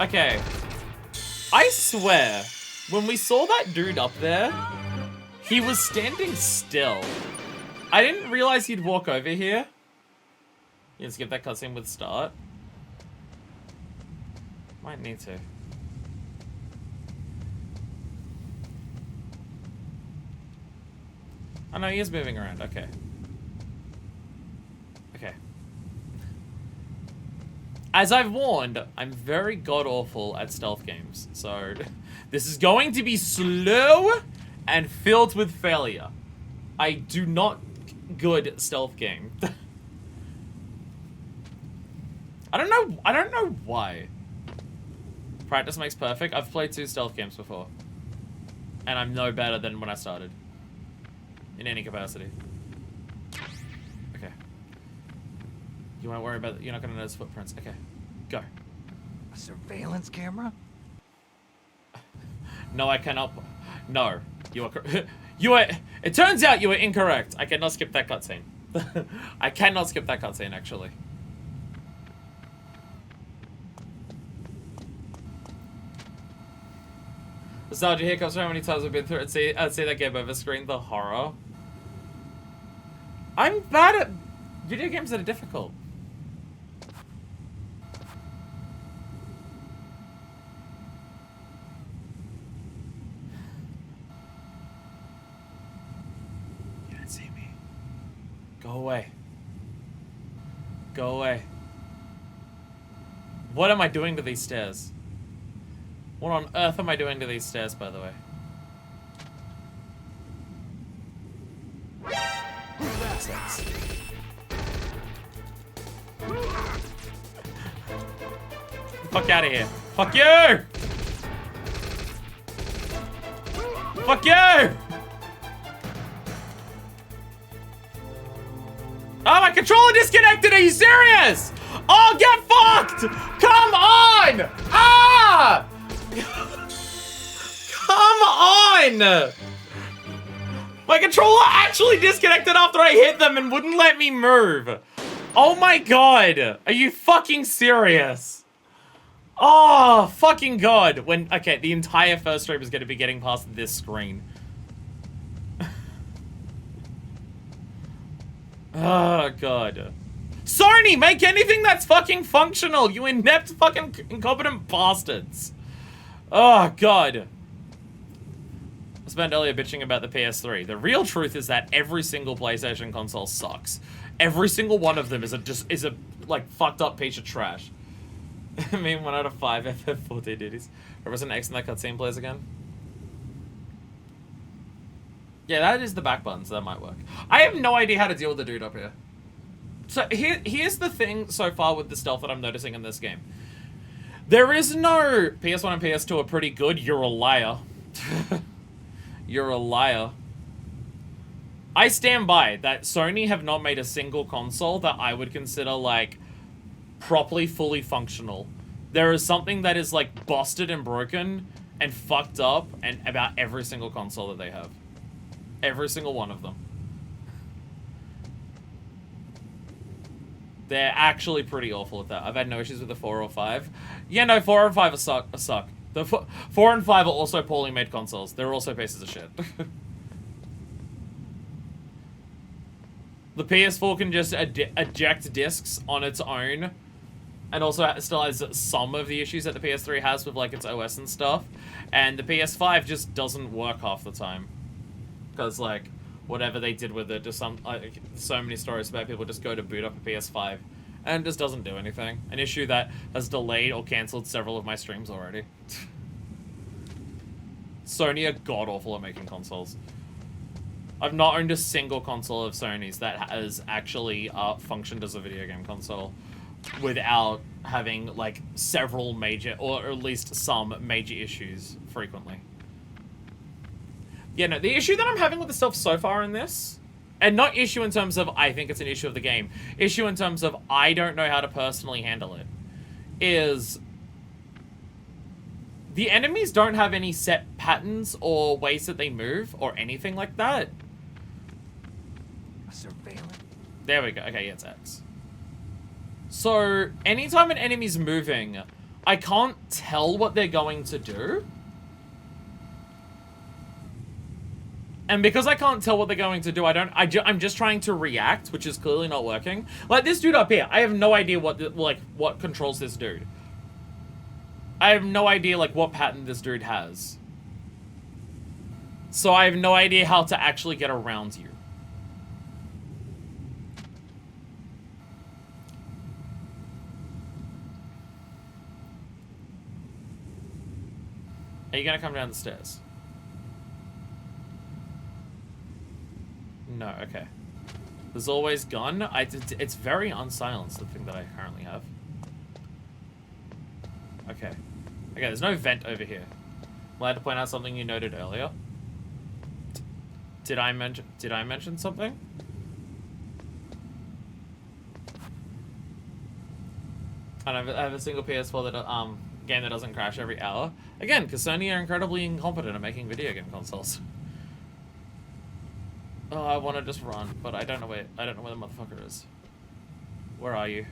Okay. I swear, when we saw that dude up there, he was standing still. I didn't realize he'd walk over here. You just skip that cutscene with start. Might need to. Oh no, he is moving around. Okay. Okay. As I've warned, I'm very god-awful at stealth games. So, this is going to be slow and filled with failure. I do not good stealth game. I don't know why. Practice makes perfect. I've played 2 stealth games before. And I'm no better than when I started. In any capacity. Okay. You won't worry about it. You're not gonna notice footprints. Okay. Go. A surveillance camera? No, I cannot. No. You are it turns out you were incorrect. I cannot skip that cutscene. I cannot skip that cutscene, actually. Nostalgia hiccups. How many times I've been through it? See that game over screen. The horror. I'm bad at video games that are difficult. You didn't see me. Go away. Go away. What am I doing to these stairs? What on earth am I doing to these stairs, by the way? Fuck out of here. Fuck you! Fuck you! Oh, my controller disconnected! Are you serious? Oh, get fucked! Come on! Ah! Come on! My controller actually disconnected after I hit them and wouldn't let me move. Oh my god. Are you fucking serious? Oh, fucking god. Okay, the entire first stream is going to be getting past this screen. Oh, god. Sony, make anything that's fucking functional, you inept fucking incompetent bastards. Oh, god. I spent earlier bitching about the PS3. The real truth is that every single PlayStation console sucks. Every single one of them is a like fucked up piece of trash. I mean, 1 out of 5 FF14 duties. There was an X in that cutscene plays again. Yeah, that is the back button, so that might work. I have no idea how to deal with the dude up here. So here's the thing so far with the stealth that I'm noticing in this game. There is no PS1 and PS2 are pretty good. You're a liar. You're a liar. I stand by that Sony have not made a single console that I would consider, like, properly fully functional. There is something that is, like, busted and broken and fucked up and about every single console that they have. Every single one of them. They're actually pretty awful at that. I've had no issues with the 4 or 5. Yeah, no, 4 and 5 are suck. The 4 and 5 are also poorly made consoles. They're also pieces of shit. The PS4 can just eject discs on its own, and also still has some of the issues that the PS3 has with, like, its OS and stuff. And the PS5 just doesn't work half the time. Because, like, whatever they did with it, just so many stories about people just go to boot up a PS5, and it just doesn't do anything. An issue that has delayed or cancelled several of my streams already. Sony are god-awful at making consoles. I've not owned a single console of Sony's that has actually functioned as a video game console without having, like, several major, or at least some major issues frequently. Yeah, no, the issue that I'm having with the stuff so far in this, and not issue in terms of I think it's an issue of the game, issue in terms of I don't know how to personally handle it, is the enemies don't have any set patterns or ways that they move or anything like that. Surveillance. There we go. Okay, yeah, it's X. So, anytime an enemy's moving, I can't tell what they're going to do. And because I can't tell what they're going to do, I'm just trying to react, which is clearly not working. Like, this dude up here, I have no idea what controls this dude. I have no idea, like, what pattern this dude has. So I have no idea how to actually get around you. Are you gonna come down the stairs? No, okay. There's always gun. It's very unsilenced, the thing that I currently have. Okay. Okay, there's no vent over here. I'm allowed to point out something you noted earlier. Did I mention something? And I have a single PS4 that game that doesn't crash every hour. Again, because Sony are incredibly incompetent at making video game consoles. Oh, I want to just run, but I don't know where the motherfucker is. Where are you?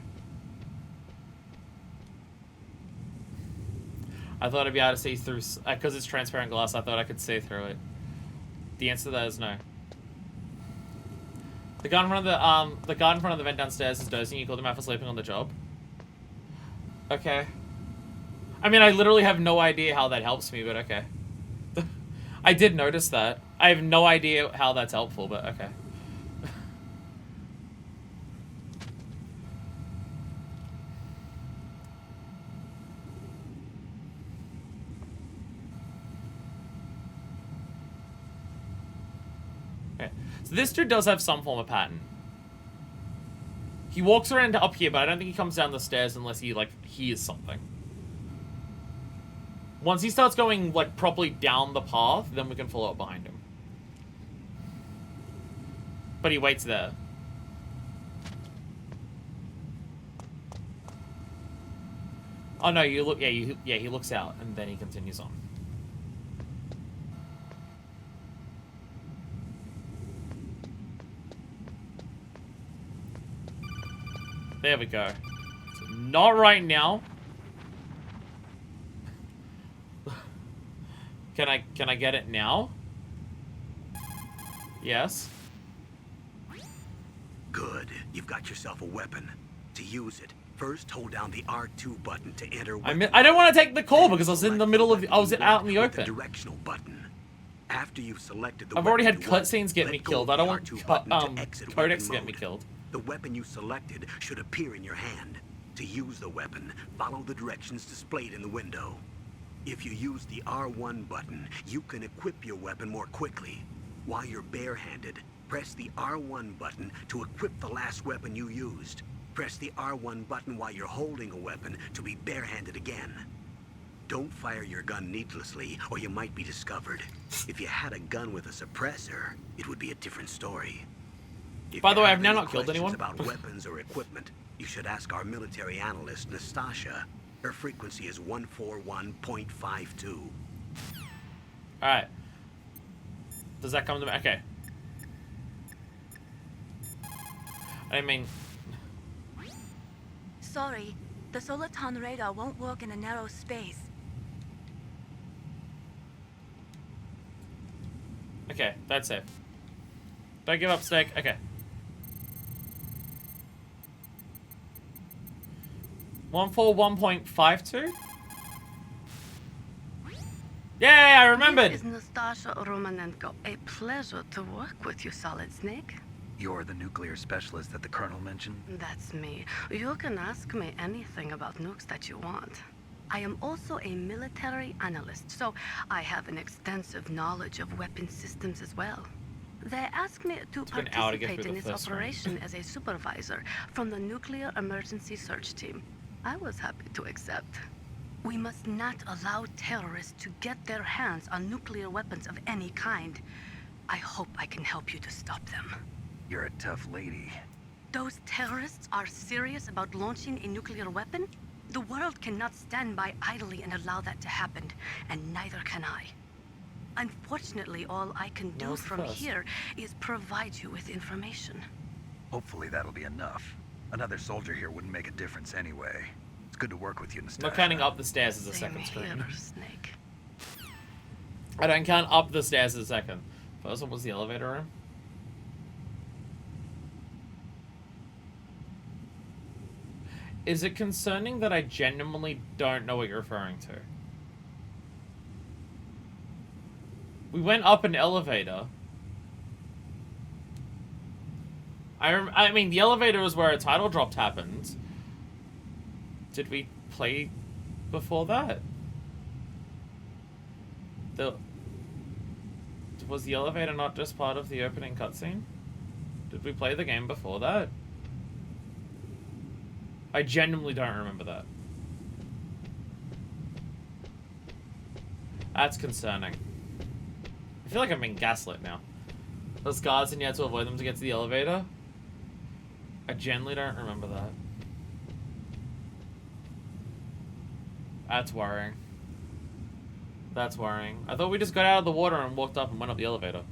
I thought I'd be able to see through, because it's transparent glass, I thought I could see through it. The answer to that is no. The guard in front of the vent downstairs is dozing. You called him out for sleeping on the job. Okay. I mean, I literally have no idea how that helps me, but okay. I did notice that. I have no idea how that's helpful, but okay. Okay. So this dude does have some form of pattern. He walks around up here, but I don't think he comes down the stairs unless he, like, hears something. Once he starts going, like, properly down the path, then we can follow up behind him. But he waits there. Oh no, you look. Yeah, he looks out, and then he continues on. There we go. So not right now. Can I get it now? Yes. Good. You've got yourself a weapon. To use it, first hold down the R2 button to enter. I don't want to take the call because I was in the middle of. I was out in the open. The directional button. After you've selected the I've already had weapon you want, cutscenes get me let go killed. of I don't the want R2 button to exit weapon codex to get me mode. killed. The weapon you selected should appear in your hand. To use the weapon, follow the directions displayed in the window. If you use the R1 button, you can equip your weapon more quickly. While you're barehanded, press the R1 button to equip the last weapon you used. Press the R1 button while you're holding a weapon to be barehanded again. Don't fire your gun needlessly, or you might be discovered. If you had a gun with a suppressor, it would be a different story. By the way, I've now not killed anyone. About weapons or equipment, you should ask our military analyst, Nastasha. Her frequency is 141.52. Alright. Does that come to me? Okay. I mean... Sorry, the Soliton radar won't work in a narrow space. Okay, that's it. Don't give up, Snake. Okay. 141.52? Yay, I remembered! This is Nastasha Romanenko. A pleasure to work with you, Solid Snake. You're the nuclear specialist that the Colonel mentioned? That's me. You can ask me anything about nukes that you want. I am also a military analyst, so I have an extensive knowledge of weapon systems as well. They asked me to Took an hour to get participate through in the this first one. operation as a supervisor from the Nuclear Emergency Search Team. I was happy to accept. We must not allow terrorists to get their hands on nuclear weapons of any kind. I hope I can help you to stop them. You're a tough lady. Those terrorists are serious about launching a nuclear weapon? The world cannot stand by idly and allow that to happen, and neither can I. Unfortunately, all I can do Now's from first. here is provide you with information. Hopefully that'll be enough. Another soldier here wouldn't make a difference anyway. It's good to work with you, Nastasha. Not counting up the stairs as a Same second screen. here, Snake. I don't count up the stairs as a second. First one was the elevator room. Is it concerning that I genuinely don't know what you're referring to? We went up an elevator. I mean, the elevator was where a title drop happened. Did we play before that? Was the elevator not just part of the opening cutscene? Did we play the game before that? I genuinely don't remember that. That's concerning. I feel like I'm being gaslit now. Those guards and you had to avoid them to get to the elevator? I genuinely don't remember that. That's worrying. That's worrying. I thought we just got out of the water and walked up and went up the elevator.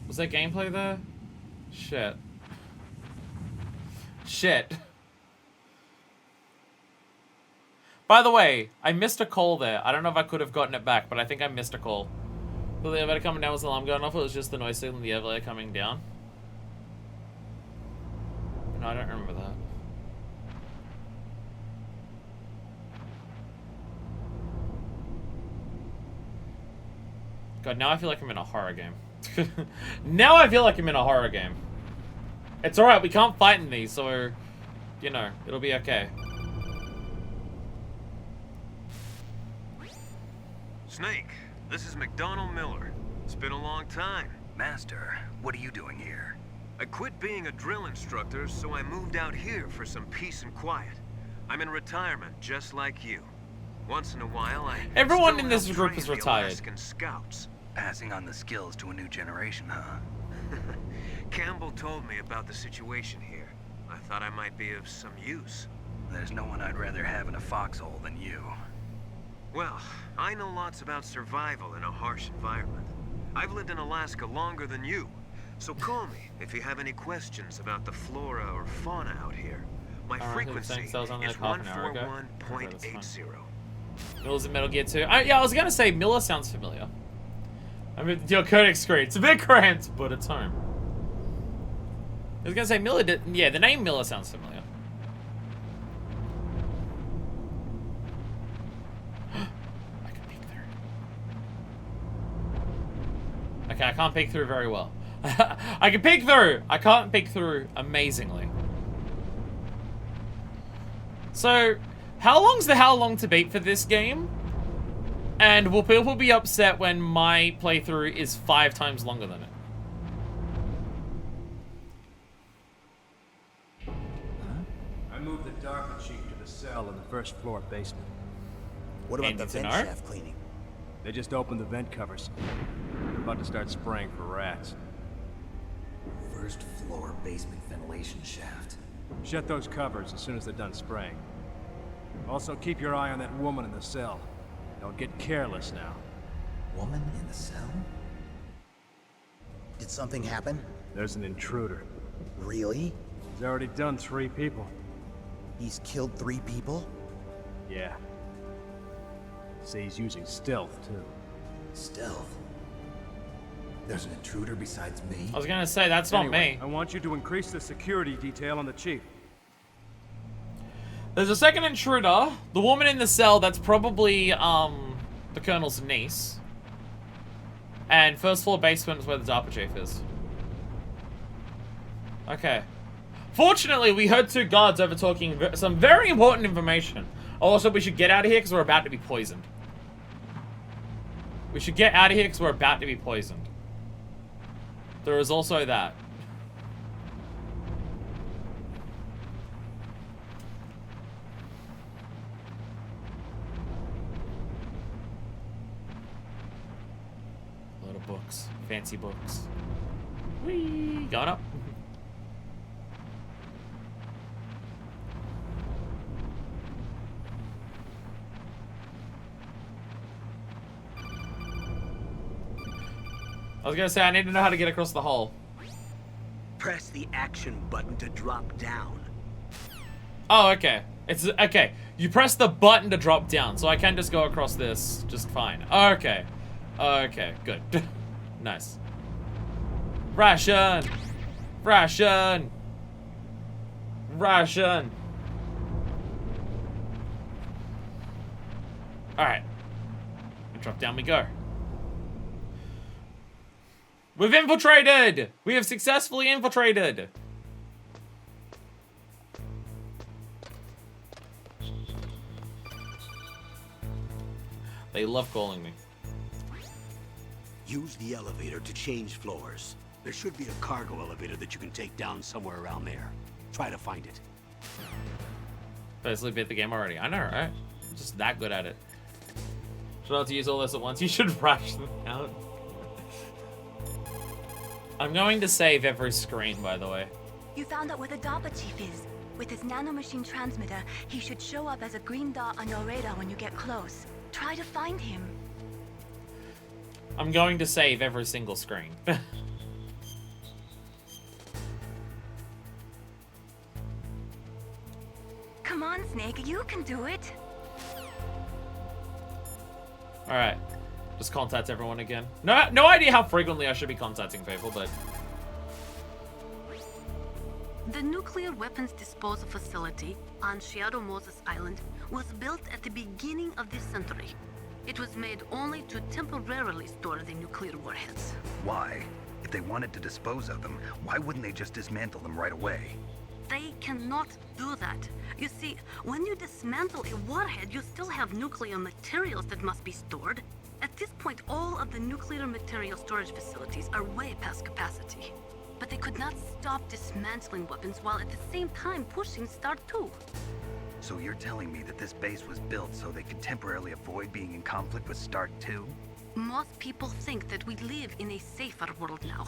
Was there gameplay there? Shit. Shit. By the way, I missed a call there. I don't know if I could have gotten it back, but I think I missed a call. Well, the elevator coming down was the alarm going off, or it was just the noise signal in the elevator coming down? No, I don't remember that. God, now I feel like I'm in a horror game. Now I feel like I'm in a horror game. It's alright, we can't fight in these, so, you know, it'll be okay. Snake, this is McDonald Miller. It's been a long time. Master, what are you doing here? I quit being a drill instructor, so I moved out here for some peace and quiet. I'm in retirement, just like you. Once in a while, I Everyone still in this help group train is the retired. Alaskan Scouts. Passing on the skills to a new generation, huh? Campbell told me about the situation here. I thought I might be of some use. There's no one I'd rather have in a foxhole than you. Well, I know lots about survival in a harsh environment. I've lived in Alaska longer than you. So call me if you have any questions about the flora or fauna out here. My frequency is 141.80. Miller's in Metal Gear 2. Yeah, I was gonna say Miller sounds familiar. I mean, your codec screen. It's a bit cramped, but it's home. I was gonna say Miller did. Yeah, the name Miller sounds familiar. I can peek through. Okay, I can't peek through very well. I can peek through. I can't peek through amazingly. So, how long to beat for this game? And will people be upset when my playthrough is 5 times longer than it? I moved the DARPA chief to the cell in the first floor basement. What about Handy the to vent know. shaft cleaning? They just opened the vent covers. They're about to start spraying for rats. First floor basement ventilation shaft. Shut those covers as soon as they're done spraying. Also, keep your eye on that woman in the cell. Don't get careless now. Woman in the cell? Did something happen? There's an intruder. Really? He's already done 3 people. He's killed 3 people? Yeah. Say he's using stealth, too. Stealth? There's an intruder besides me? I was gonna say, that's not Anyway, me. I want you to increase the security detail on the chief. There's a second intruder. The woman in the cell, that's probably, the Colonel's niece. And first floor basement is where the DARPA chief is. Okay. Fortunately, we heard 2 guards over talking some very important information. Also, we should get out of here because we're about to be poisoned. We should get out of here because we're about to be poisoned. There is also that. A lot of books. Fancy books. Whee! Going up. I was gonna say, I need to know how to get across the hole. Press the action button to drop down. Oh, okay. It's okay. You press the button to drop down, so I can just go across this just fine. Okay. Okay, good. Nice. Ration! Ration! Ration! Alright. Drop down we go. We've infiltrated! We have successfully infiltrated! They love calling me. Use the elevator to change floors. There should be a cargo elevator that you can take down somewhere around there. Try to find it. Basically beat the game already. I know, right? I'm just that good at it. Should I have to use all this at once? You should rush them out. I'm going to save every screen, by the way. You found out where the DARPA chief is. With his nanomachine transmitter, he should show up as a green dot on your radar when you get close. Try to find him. I'm going to save every single screen. Come on, Snake, you can do it. Alright. Just contact everyone again. No idea how frequently I should be contacting people, but... The nuclear weapons disposal facility on Shadow Moses Island was built at the beginning of this century. It was made only to temporarily store the nuclear warheads. Why? If they wanted to dispose of them, why wouldn't they just dismantle them right away? They cannot do that. You see, when you dismantle a warhead, you still have nuclear materials that must be stored. At this point, all of the nuclear material storage facilities are way past capacity. But they could not stop dismantling weapons while at the same time pushing Start 2. So you're telling me that this base was built so they could temporarily avoid being in conflict with Stark 2? Most people think that we live in a safer world now.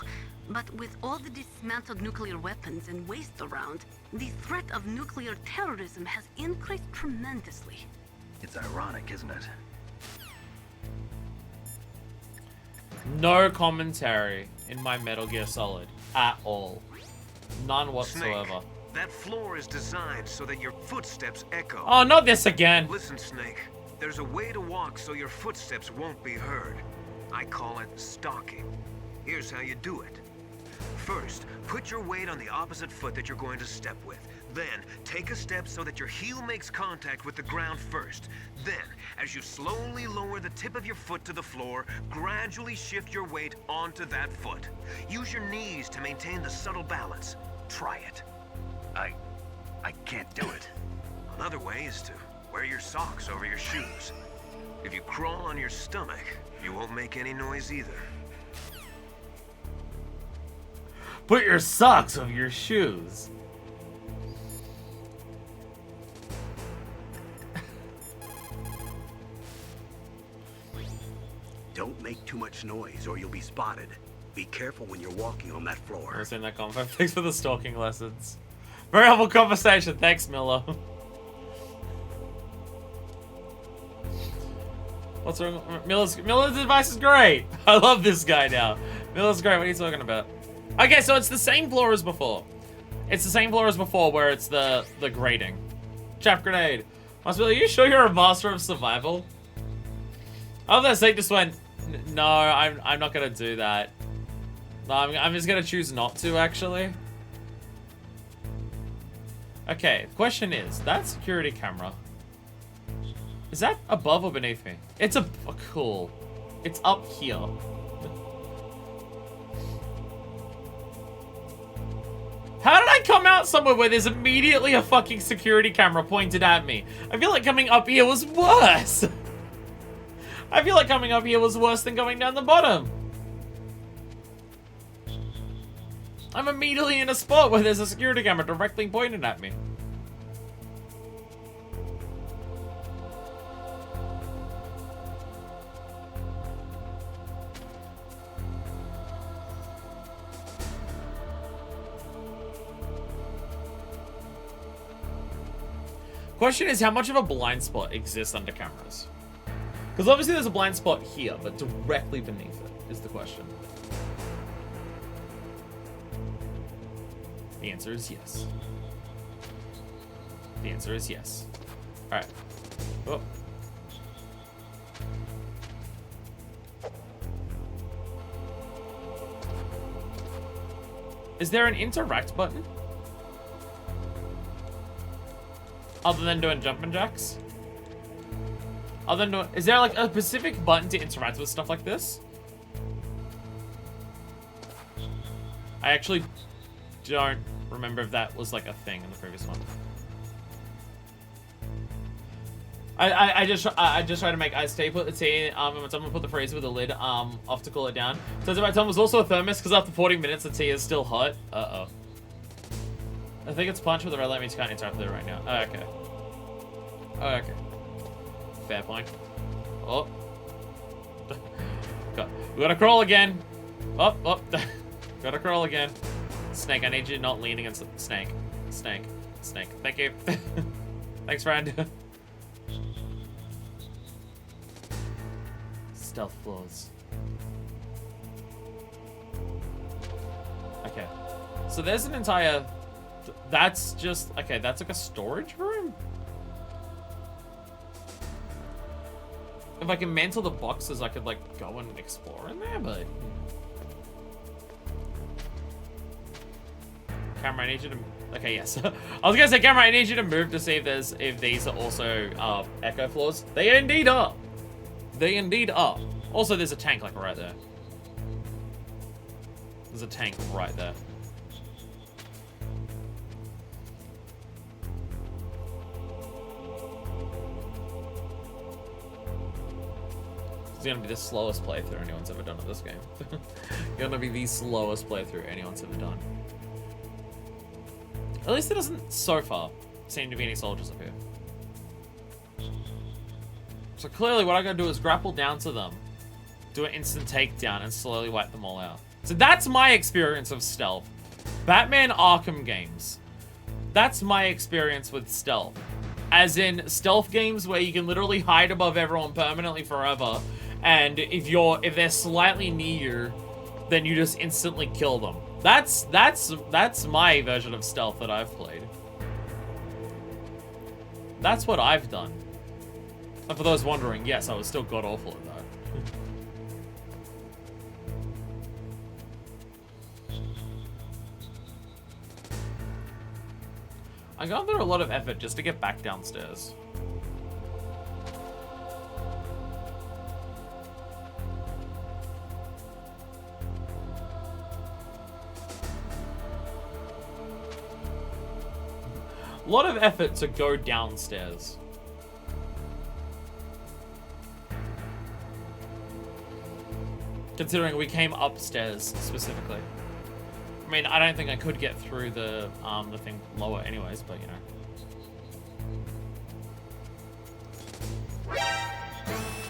But with all the dismantled nuclear weapons and waste around, the threat of nuclear terrorism has increased tremendously. It's ironic, isn't it? No commentary in my Metal Gear Solid at all. None whatsoever. Snake, that floor is designed so that your footsteps echo. Oh, not this again. Listen, Snake. There's a way to walk so your footsteps won't be heard. I call it stalking. Here's how you do it. First, put your weight on the opposite foot that you're going to step with. Then, take a step so that your heel makes contact with the ground first. Then, as you slowly lower the tip of your foot to the floor, gradually shift your weight onto that foot. Use your knees to maintain the subtle balance. Try it. I can't do it. Another way is to wear your socks over your shoes. If you crawl on your stomach, you won't make any noise either. Put your socks over your shoes. Don't make too much noise or you'll be spotted. Be careful when you're walking on that floor. I was in that convo. Thanks for the stalking lessons. Very helpful conversation. Thanks, Miller. What's wrong? Miller's advice is great. I love this guy now. Miller's great. What are you talking about? Okay, so it's the same floor as before. It's the same floor as before, where it's the grating. Chaff grenade. Are you sure you're a master of survival? I love that Snake just went, no, I'm not gonna do that. No, I'm just gonna choose not to, actually. Okay, the question is, that security camera, is that above or beneath me? It's cool. It's up here. How did I come out somewhere where there's immediately a fucking security camera pointed at me? I feel like coming up here was worse. I feel like coming up here was worse than going down the bottom. I'm immediately in a spot where there's a security camera directly pointed at me. Question is, how much of a blind spot exists under cameras? Because obviously there's a blind spot here, but directly beneath it is the question. The answer is yes. The answer is yes. Alright. Oh. Is there an interact button? Other than doing jumping jacks? Other than doing, is there like a specific button to interact with stuff like this? I actually don't remember if that was like a thing in the previous one. I just try to make iced tea, put the tea, and when someone put the freezer with the lid off to cool it down. Turns out Tom was also a thermos because after 40 minutes the tea is still hot. Uh-oh. I think it's punch with the red light means you can't interact with it right now. Oh, okay. Oh, okay. Fair point. Oh. We gotta crawl again. Oh. Gotta crawl again. Snake, I need you not lean against the snake. Snake. Thank you. Thanks, friend. Stealth floors. Okay. So there's an entire... That's just... Okay, that's like a storage room? If I can mantle the boxes, I could, like, go and explore in there, but... Camera, I need you to... Okay, yes. I was gonna say, camera, I need you to move to see if these are also echo floors. They indeed are. They indeed are. Also, there's a tank, like, right there. There's a tank right there. It's gonna be the slowest playthrough anyone's ever done of this game. Gonna be the slowest playthrough anyone's ever done. At least there doesn't, so far, seem to be any soldiers up here. So clearly what I gotta do is grapple down to them, do an instant takedown, and slowly wipe them all out. So that's my experience of stealth. Batman Arkham games. That's my experience with stealth. As in, stealth games where you can literally hide above everyone permanently forever, and if they're slightly near you, then you just instantly kill them. That's my version of stealth that I've played. That's what I've done. And for those wondering, yes, I was still god-awful at that. I gone through a lot of effort just to get back downstairs. A lot of effort to go downstairs. Considering we came upstairs specifically. I mean, I don't think I could get through the thing lower anyways, but you know.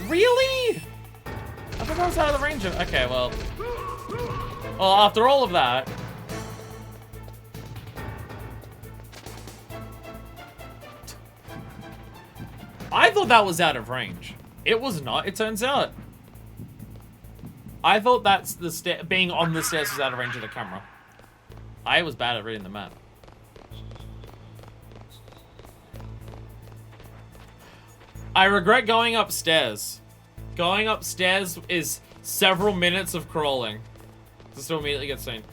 Really? I thought I was out of the range of... Okay, well... Well, after all of that... I thought that was out of range. It was not, it turns out. I thought that's the being on the stairs was out of range of the camera. I was bad at reading the map. I regret going upstairs. Going upstairs is several minutes of crawling. Just to immediately get seen.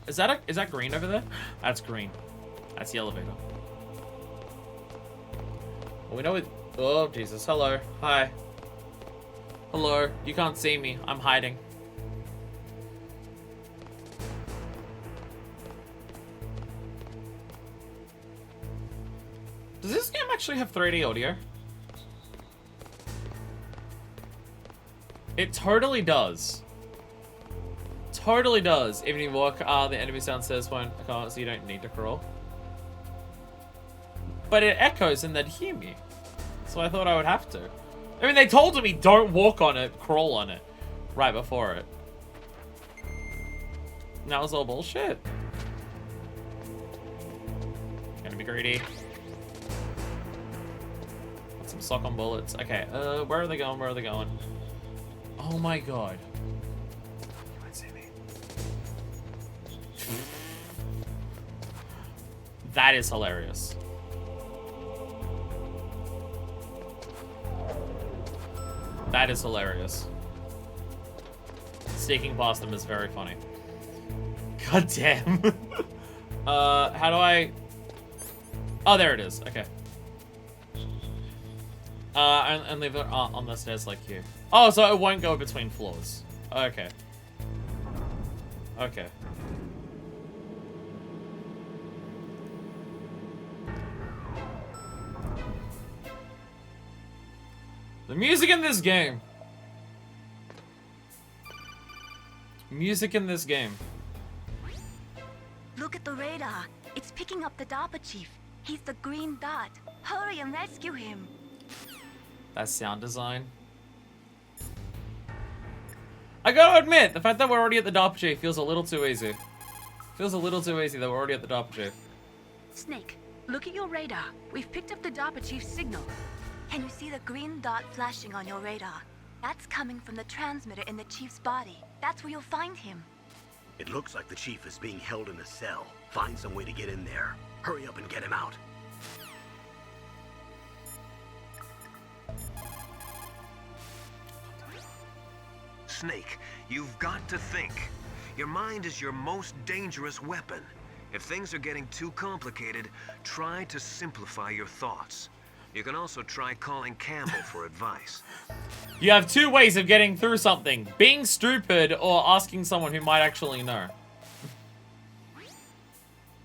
Is that green over there? That's green. That's the elevator. Well, we know it. Oh, Jesus. Hello. Hi. Hello. You can't see me. I'm hiding. Does this game actually have 3D audio? It totally does. Totally does. Even if you walk, the enemies downstairs won't echo, so you don't need to crawl. But it echoes and they'd hear me. So I thought I would have to. I mean, they told me don't walk on it, crawl on it. Right before it. And that was all bullshit. Gonna be greedy. Got some sock on bullets. Okay, where are they going? Where are they going? Oh my god. You might see me. That is hilarious. That is hilarious. Sneaking past them is very funny. God damn. How do I... Oh, there it is. Okay. And leave it on the stairs like you. Oh, so it won't go between floors. Okay. Okay. The music in this game. Music in this game. Look at the radar. It's picking up the DARPA chief. He's the green dot. Hurry and rescue him. That sound design. I gotta admit, the fact that we're already at the DARPA chief feels a little too easy. Feels a little too easy that we're already at the DARPA chief. Snake, look at your radar. We've picked up the DARPA chief's signal. Can you see the green dot flashing on your radar? That's coming from the transmitter in the chief's body. That's where you'll find him. It looks like the chief is being held in a cell. Find some way to get in there. Hurry up and get him out. Snake, you've got to think. Your mind is your most dangerous weapon. If things are getting too complicated, try to simplify your thoughts. You can also try calling Campbell for advice. You have two ways of getting through something. Being stupid or asking someone who might actually know.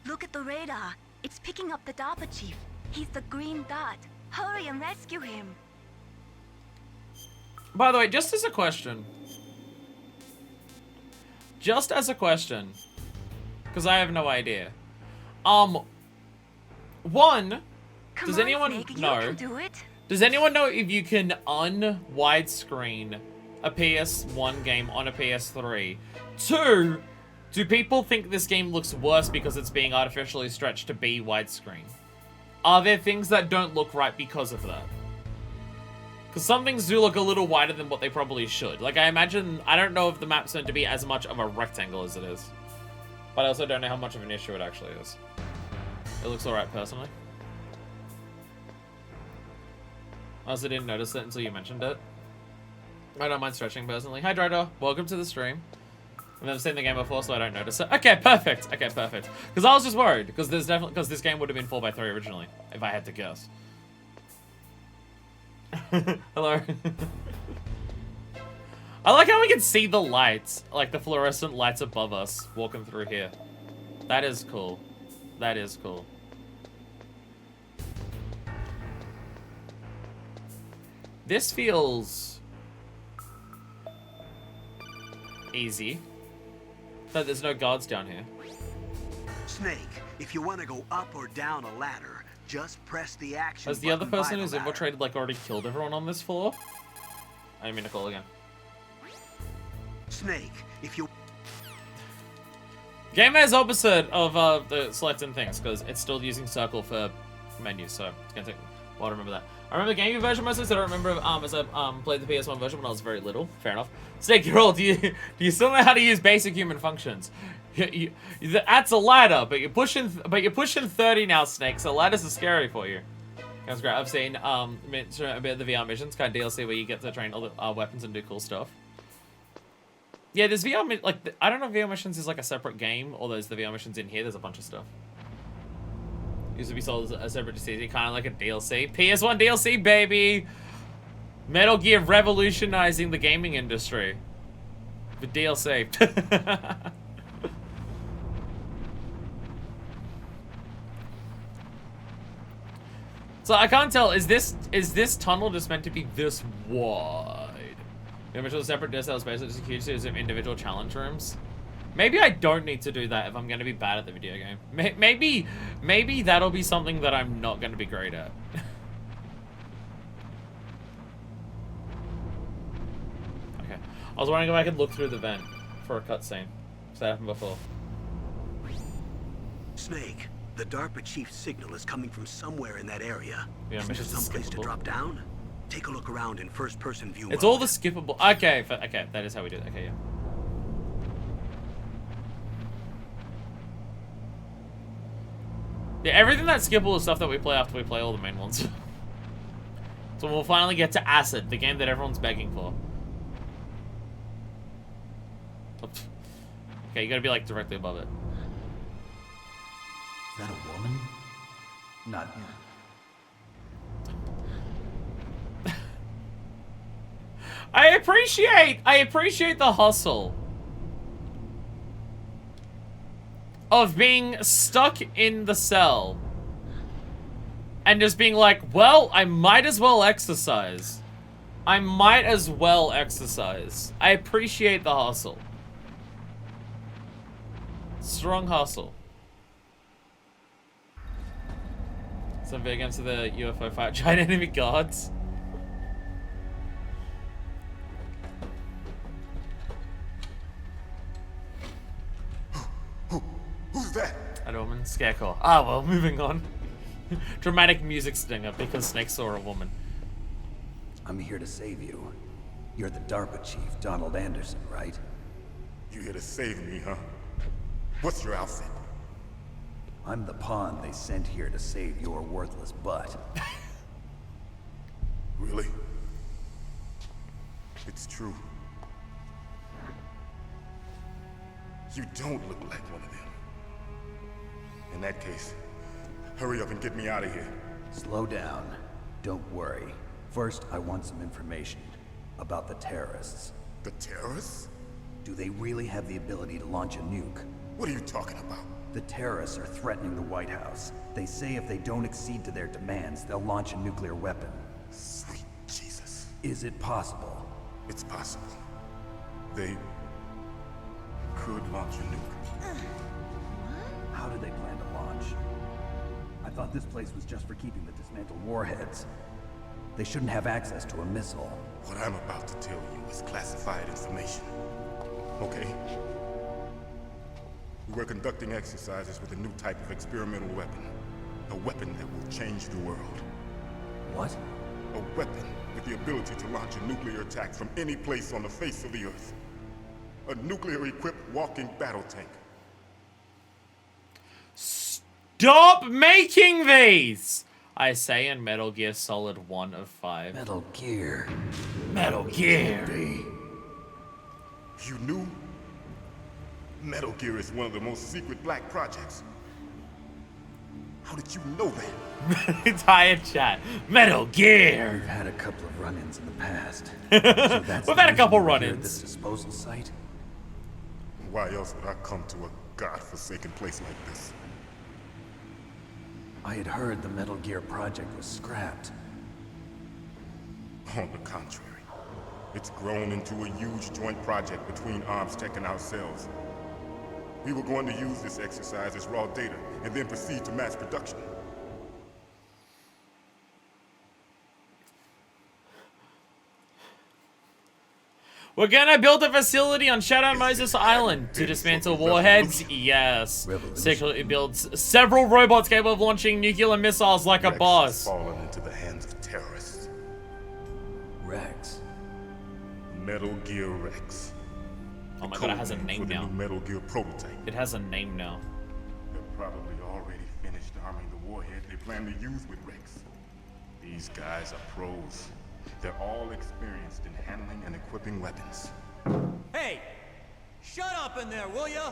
Look at the radar. It's picking up the DARPA chief. He's the green dot. Hurry and rescue him. By the way, just as a question. Just as a question. Because I have no idea. One, Come does on, anyone Snake, know? You can do it. Does anyone know if you can un-widescreen a PS1 game on a PS3? Two, do people think this game looks worse because it's being artificially stretched to be widescreen? Are there things that don't look right because of that? Because some things do look a little wider than what they probably should. Like, I imagine, I don't know if the map's meant to be as much of a rectangle as it is. But I also don't know how much of an issue it actually is. It looks alright, personally. I also didn't notice it until you mentioned it. I don't mind stretching, personally. Hi, Dryder. Welcome to the stream. I've never seen the game before, so I don't notice it. Okay, perfect. Okay, perfect. Because I was just worried, because there's definitely this game would have been 4x3 originally, if I had to guess. Hello. I like how we can see the lights, like the fluorescent lights above us, walking through here. That is cool. That is cool. This feels easy. But there's no guards down here. Snake, if you want to go up or down a ladder, just press the action Has the other button person by who's the ladder. infiltrated like already killed everyone on this floor? I didn't mean to call again. Snake, if you... Game is opposite of the selecting things, because it's still using circle for menus, so it's gonna take a while to remember that. I remember the GameCube version mostly, so I don't remember as I played the PS1 version when I was very little. Fair enough. Snake, you're old. Do you still know how to use basic human functions? That's a ladder, but you're pushing 30 now, Snake. So ladders are scary for you. That's great. I've seen a bit of the VR missions, kind of DLC where you get to train all the weapons and do cool stuff. Yeah, there's VR like I don't know if VR missions is like a separate game or there's the VR missions in here. There's a bunch of stuff. Used to be sold as a separate DLC, kind of like a DLC. PS1 DLC, baby! Metal Gear revolutionizing the gaming industry. With DLC. So I can't tell, is this tunnel just meant to be this wide? The original separate DSL space that is a huge series of individual challenge rooms. Maybe I don't need to do that if I'm going to be bad at the video game. Maybe that'll be something that I'm not going to be great at. Okay. I was wondering if I could look through the vent for a cutscene. That happened before. Snake, the DARPA chief's signal is coming from somewhere in that area. Yeah, Isn't there mission's someplace to skippable. drop down? Take a look around in first-person view It's mode. all the skippable. Okay, okay, that is how we do it. Okay, yeah. Yeah, everything that's skippable is stuff that we play after we play all the main ones. So we'll finally get to Acid, the game that everyone's begging for. Oops. Okay, you gotta be like directly above it. Is that a woman? Not... I appreciate the hustle of being stuck in the cell and just being like, well, I might as well exercise. I appreciate the hustle. Strong hustle. Some big against the UFO fight. Giant enemy guards. Who's that? A woman. Scarecrow. Ah, well, moving on. Dramatic music stinger because Snake saw a woman. I'm here to save you. You're the DARPA chief, Donald Anderson, right? You here to save me, huh? What's your outfit? I'm the pawn they sent here to save your worthless butt. Really? It's true. You don't look like one of them. In that case, hurry up and get me out of here. Slow down. Don't worry. First, I want some information about the terrorists. The terrorists? Do they really have the ability to launch a nuke? What are you talking about? The terrorists are threatening the White House. They say if they don't accede to their demands, they'll launch a nuclear weapon. Sweet Jesus. Is it possible? It's possible. They could launch a nuke. How do they plan to launch? thought this place was just for keeping the dismantled warheads. They shouldn't have access to a missile. What I'm about to tell you is classified information. Okay? We were conducting exercises with a new type of experimental weapon. A weapon that will change the world. What? A weapon with the ability to launch a nuclear attack from any place on the face of the Earth. A nuclear-equipped walking battle tank. Stop making these! I say in Metal Gear Solid 1 of 5. Metal Gear. Metal Gear. You knew? Metal Gear is one of the most secret black projects. How did you know that? Entire chat. Metal Gear. We've had a couple of run-ins in the past. We've had a couple At run-ins. this disposal site? Why else would I come to a godforsaken place like this? I had heard the Metal Gear project was scrapped. On the contrary, it's grown into a huge joint project between ArmsTech and ourselves. We were going to use this exercise as raw data and then proceed to mass production. We're gonna build a facility on Shadow Moses Island to dismantle warheads. Yes. Secretly builds several robots capable of launching nuclear missiles like a Rex boss. has fallen into the hands of terrorists. Rex. Metal Gear Rex. Oh my god, it has a Code name for the now. new Metal Gear prototype. It has a name now. They're probably already finished arming the warhead they plan to use with Rex. These guys are pros. They're all experienced in handling and equipping weapons. Hey! Shut up in there, will ya?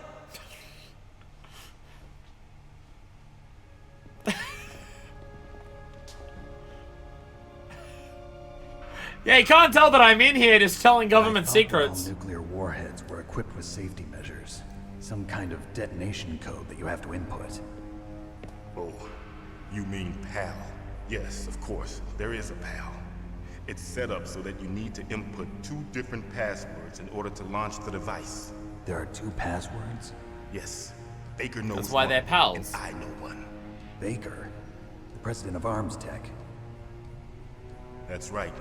Yeah, you can't tell that I'm in here just telling government I thought secrets. all nuclear warheads were equipped with safety measures. Some kind of detonation code that you have to input. Oh, you mean PAL? Yes, of course. There is a PAL. It's set up so that you need to input 2 different passwords in order to launch the device. There are 2 passwords? Yes. Baker knows That's why one, they're pals. and I know one. Baker, the president of ArmsTech. That's right.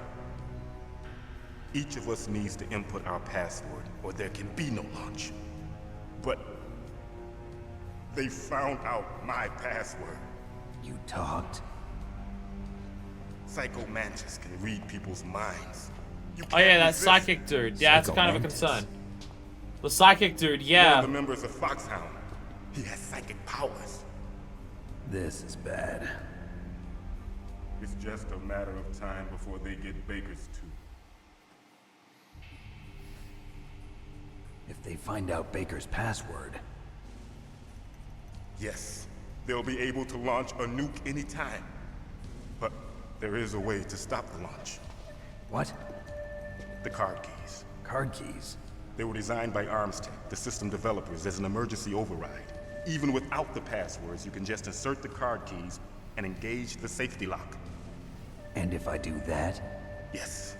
Each of us needs to input our password, or there can be no launch. But they found out my password. You talked? Psycho Mantis can read people's minds. You Oh yeah, can't that resist. psychic dude. Yeah, that's Psycho kind of a Mantis. concern. The psychic dude, One yeah. of the members of Foxhound. He has psychic powers. This is bad. It's just a matter of time before they get Baker's too. If they find out Baker's password, Yes, they'll be able to launch a nuke anytime. But there is a way to stop the launch. what? The card keys. Card keys? They were designed by ArmsTech, the system developers, as an emergency override. Even without the passwords, you can just insert the card keys and engage the safety lock. And if I do that? Yes,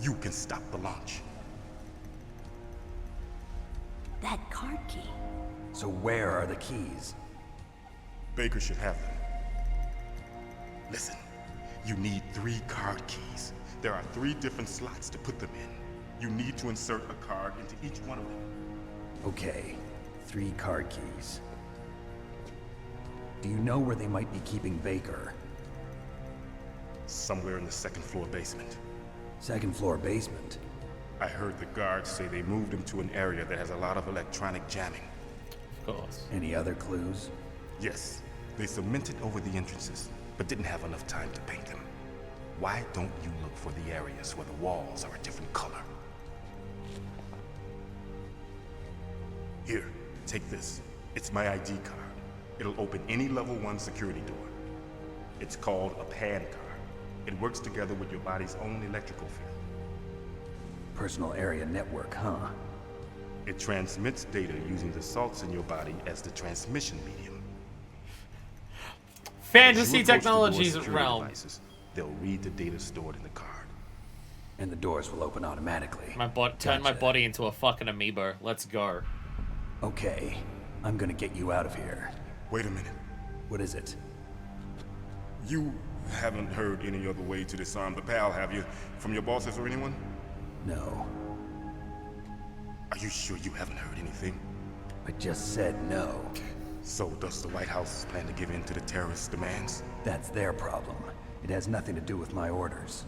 you can stop the launch. That card key. So where are the keys? Baker should have them. Listen, you need 3 card keys. There are 3 different slots to put them in. You need to insert a card into each one of them. Okay, 3 card keys. Do you know where they might be keeping Baker? Somewhere in the 2nd floor basement. 2nd floor basement? I heard the guards say they moved him to an area that has a lot of electronic jamming. Of course. Any other clues? Yes, they cemented over the entrances, but didn't have enough time to paint them. Why don't you look for the areas where the walls are a different color? Here, take this. It's my ID card. It'll open any level 1 security door. It's called a PAN card. It works together with your body's own electrical field. Personal area network, huh? It transmits data using the salts in your body as the transmission medium. Fantasy As you approach the door's technologies security realm. devices, they'll read the data stored in the card. And the doors will open automatically. Turn my Gotcha. body into a fucking amoeba. Let's go. Okay, I'm gonna get you out of here. Wait a minute. What is it? You haven't heard any other way to disarm the PAL, have you? From your bosses or anyone? No. Are you sure you haven't heard anything? I just said no. So does the White House plan to give in to the terrorists' demands? That's their problem. It has nothing to do with my orders.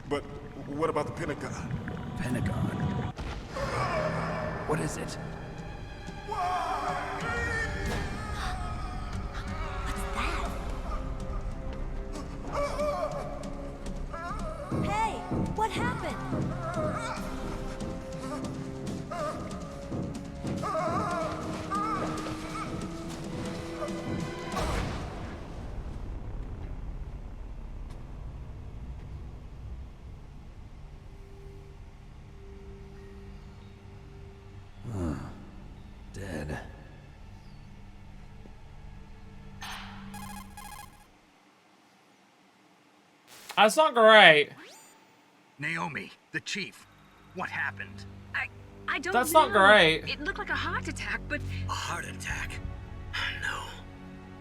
But what about the Pentagon? Pentagon? What is it? Hey, what happened? Dead. That's not great. Naomi, the chief. What happened? I don't That's know. not great. It looked like a heart attack, but A heart attack? No,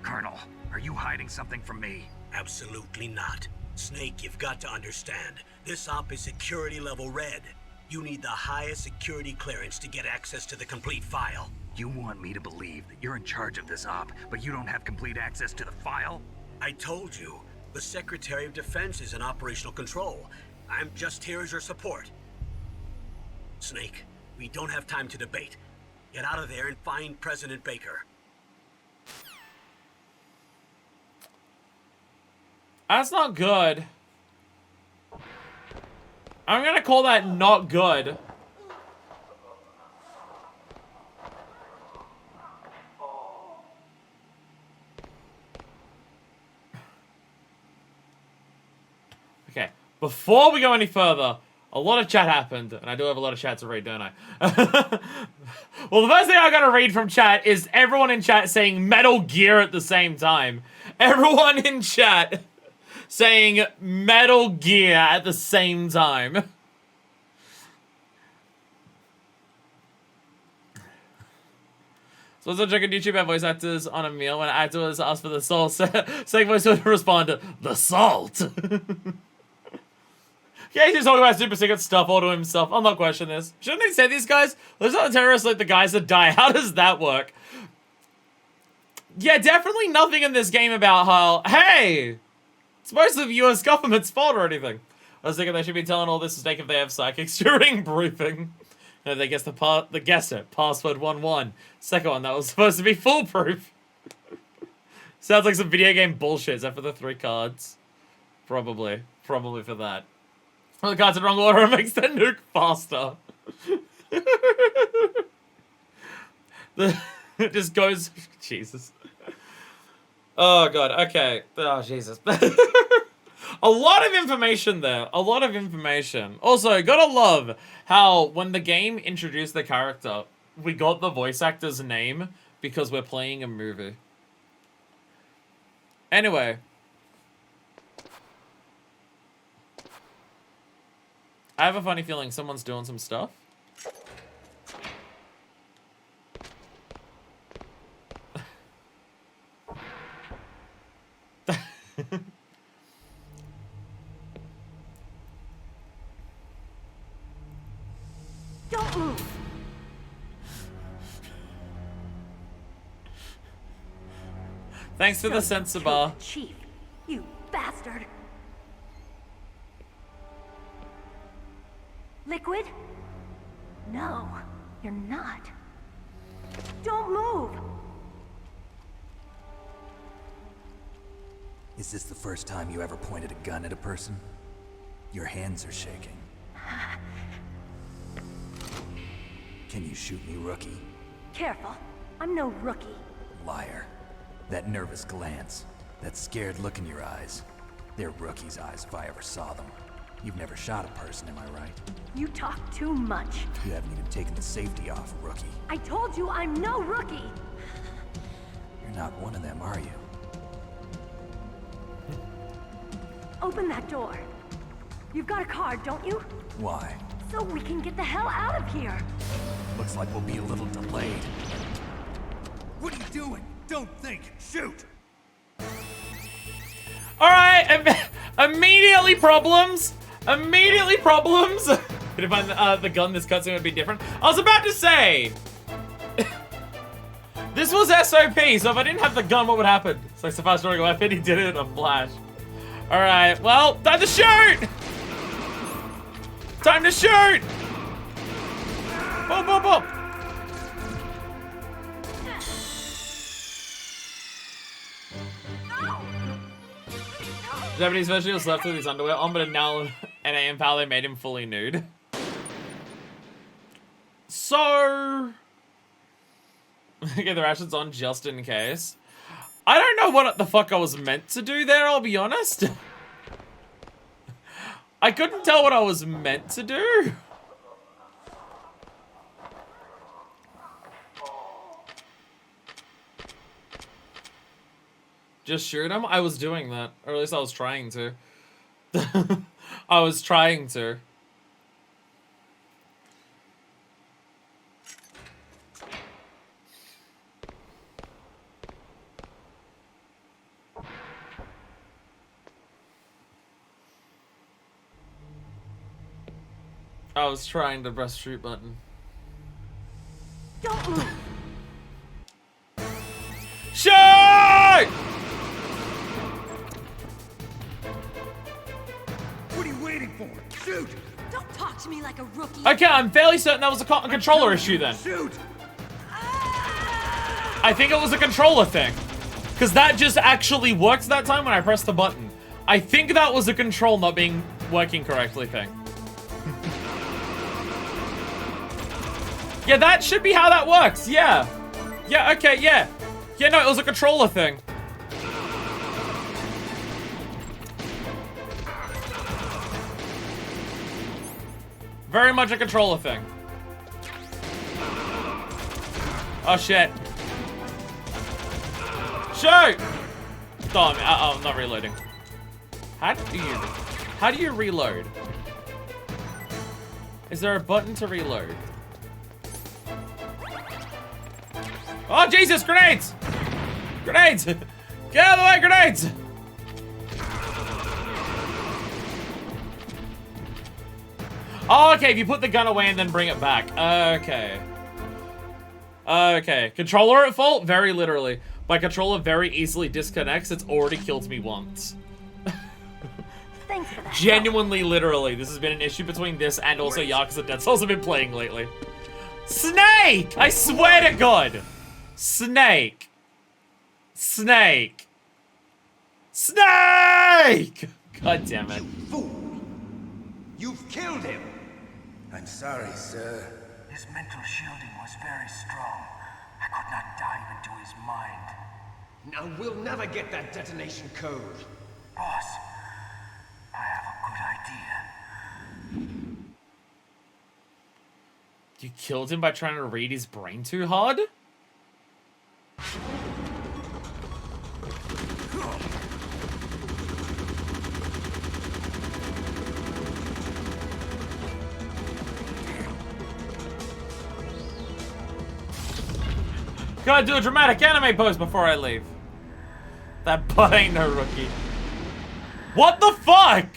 Colonel, are you hiding something from me? absolutely not. Snake, you've got to understand. This op is security level red. You need the highest security clearance to get access to the complete file. You want me to believe that you're in charge of this op, but you don't have complete access to the file? I told you, the Secretary of Defense is in operational control. I'm just here as your support. Snake, we don't have time to debate. Get out of there and find President Baker. That's not good. I'm gonna call that not good. Okay, before we go any further, a lot of chat happened, and I do have a lot of chat to read, don't I? Well, the first thing I gotta read from chat is everyone in chat saying Metal Gear at the same time. Everyone in chat saying Metal Gear at the same time. So also checking YouTube have voice actors on a meal when an actor was asked for the salt. Second voice would respond, the salt. Yeah, he's just talking about super secret stuff all to himself. I'll not question this. Shouldn't they say these guys? There's not terrorists like the guys that die. How does that work? Yeah, definitely nothing in this game about how, hey, it's most of the US government's fault or anything. I was thinking they should be telling all this mistake if they have psychics during briefing. And they guessed the guessed it. Password 11. Second one, that was supposed to be foolproof. Sounds like some video game bullshit. Is that for the 3 cards? Probably. Probably for that. Well, the cards in the wrong order, it makes the nuke faster. It just goes... Jesus. Oh, God. Okay. Oh, Jesus. A lot of information there. A lot of information. Also, gotta love how when the game introduced the character, we got the voice actor's name because we're playing a movie. Anyway. I have a funny feeling someone's doing some stuff. Don't move! Thanks for the sensor bar. Chief, you bastard! Liquid? No, you're not. Don't move! Is this the first time you ever pointed a gun at a person? Your hands are shaking. Can you shoot me, rookie? Careful, I'm no rookie. Liar. That nervous glance, that scared look in your eyes. They're rookie's eyes if I ever saw them. You've never shot a person, am I right? You talk too much. You haven't even taken the safety off, rookie. I told you I'm no rookie! You're not one of them, are you? Open that door. You've got a card, don't you? Why? So we can get the hell out of here. Looks like we'll be a little delayed. What are you doing? Don't think, shoot! Alright, immediately problems. Immediately problems. Could you find the gun this cutscene would be different? I was about to say. This was SOP, so if I didn't have the gun, what would happen? It's like so fast throwing a weapon, he did it in a flash. Alright, well, time to shoot! Time to shoot! Boom, boom, boom! Japanese version was left with his underwear on, but now in AM Power they made him fully nude. So... Get the rations on just in case. I don't know what the fuck I was meant to do there, I'll be honest. I couldn't tell what I was meant to do. Just shoot him? I was doing that. Or at least I was trying to. I was trying to. I was trying to press shoot button. Don't move! Shoot! What are you waiting for? Shoot! Don't talk to me like a rookie! Okay, I'm fairly certain that was a controller issue then. Shoot! I think it was a controller thing. Because that just actually worked that time when I pressed the button. I think that was a control not being working correctly thing. Yeah, that should be how that works. Yeah. Yeah, okay, yeah. Yeah, no, it was a controller thing. Very much a controller thing. Oh, shit. Shoot! Oh, I'm not reloading. How do you reload? Is there a button to reload? Oh, Jesus, grenades! Grenades! Get out of the way, grenades! Oh, okay, if you put the gun away and then bring it back. Okay. Okay. Controller at fault? Very literally. My controller very easily disconnects. It's already killed me once. Thanks for that. Genuinely, literally. This has been an issue between this and also Yakuza Dead Souls I've been playing lately. Snake! I swear to God! Snake! Snake! Snake! God damn it. You fool! You've killed him! I'm sorry, sir. His mental shielding was very strong. I could not dive into his mind. Now we'll never get that detonation code. Boss, I have a good idea. You killed him by trying to read his brain too hard? Gotta do a dramatic anime pose before I leave. That butt ain't no rookie. What the fuck?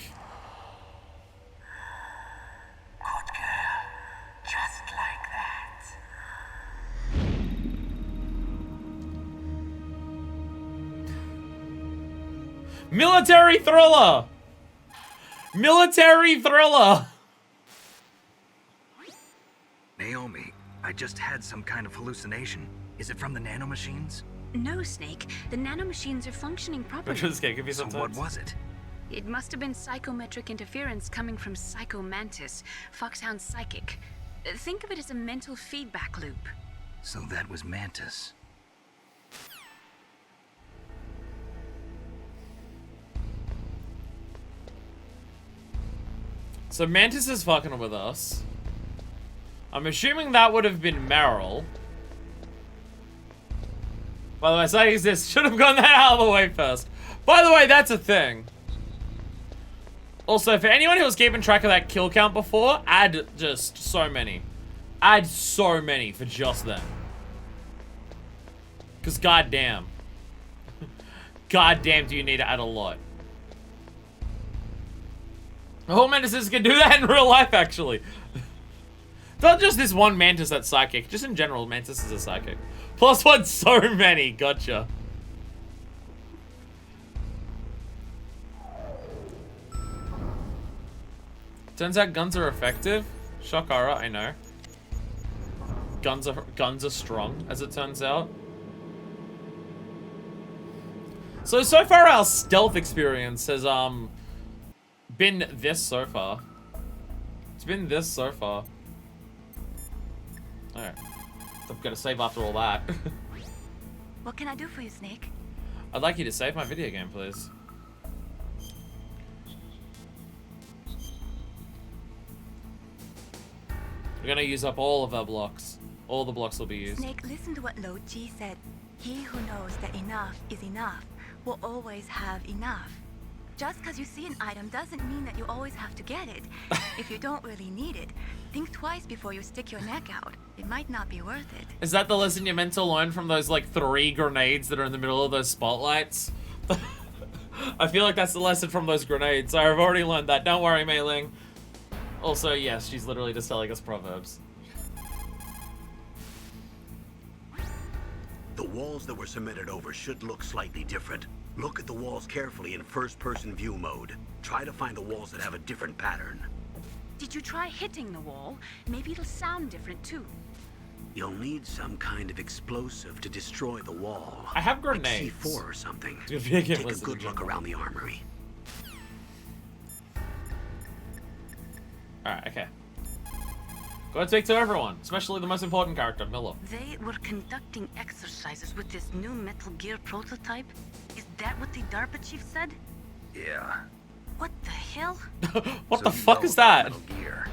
Good girl. Just like that. Military thriller! Military thriller! Naomi, I just had some kind of hallucination. Is it from the nanomachines? No, Snake. The nanomachines are functioning properly. So what was it? It must have been psychometric interference coming from Psycho Mantis, Foxhound's psychic. Think of it as a mental feedback loop. So that was Mantis. So Mantis is fucking with us. I'm assuming that would have been Meryl. By the way, saying this should have gone that out of the way first. By the way, that's a thing. Also, for anyone who was keeping track of that kill count before, add just so many. Add so many for just them. Because goddamn. Goddamn do you need to add a lot. whole mantises can do that in real life, actually. Not just this one mantis that's psychic. Just in general, mantises are psychic. +1, so many. Gotcha. Turns out guns are effective. Shockara, I know. Guns are strong, as it turns out. So far our stealth experience has been this so far. It's been this so far. Alright. I've got to save after all that. What can I do for you, Snake? I'd like you to save my video game, please. We're gonna use up all of our blocks. All the blocks will be used. Snake, listen to what Lo Ji said. He who knows that enough is enough will always have enough. Just because you see an item doesn't mean that you always have to get it. If you don't really need it, think twice before you stick your neck out. It might not be worth it. Is that the lesson you're meant to learn from those, like, 3 grenades that are in the middle of those spotlights? I feel like that's the lesson from those grenades. I've already learned that. Don't worry, Mei Ling. Also, yes, she's literally just telling us proverbs. The walls that were submitted over should look slightly different. Look at the walls carefully in first-person view mode. Try to find the walls that have a different pattern. Did you try hitting the wall? Maybe it'll sound different too. You'll need some kind of explosive to destroy the wall. I have like grenades. C4 or something. Take a good look around the armory. Alright, okay. Go and speak to everyone, especially the most important character, Miller. They were conducting exercises with this new Metal Gear prototype. Is that what the DARPA chief said? Yeah. What the hell? What the fuck is that? Metal Gear.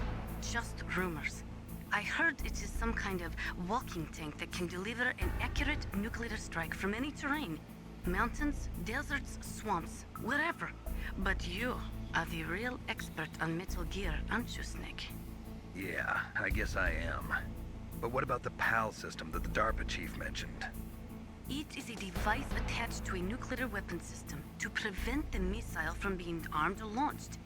Just rumors. I heard it is some kind of walking tank that can deliver an accurate nuclear strike from any terrain. Mountains, deserts, swamps, wherever. But you are the real expert on Metal Gear, aren't you, Snake? Yeah, I guess I am. But what about the PAL system that the DARPA chief mentioned? It is a device attached to a nuclear weapon system to prevent the missile from being armed or launched.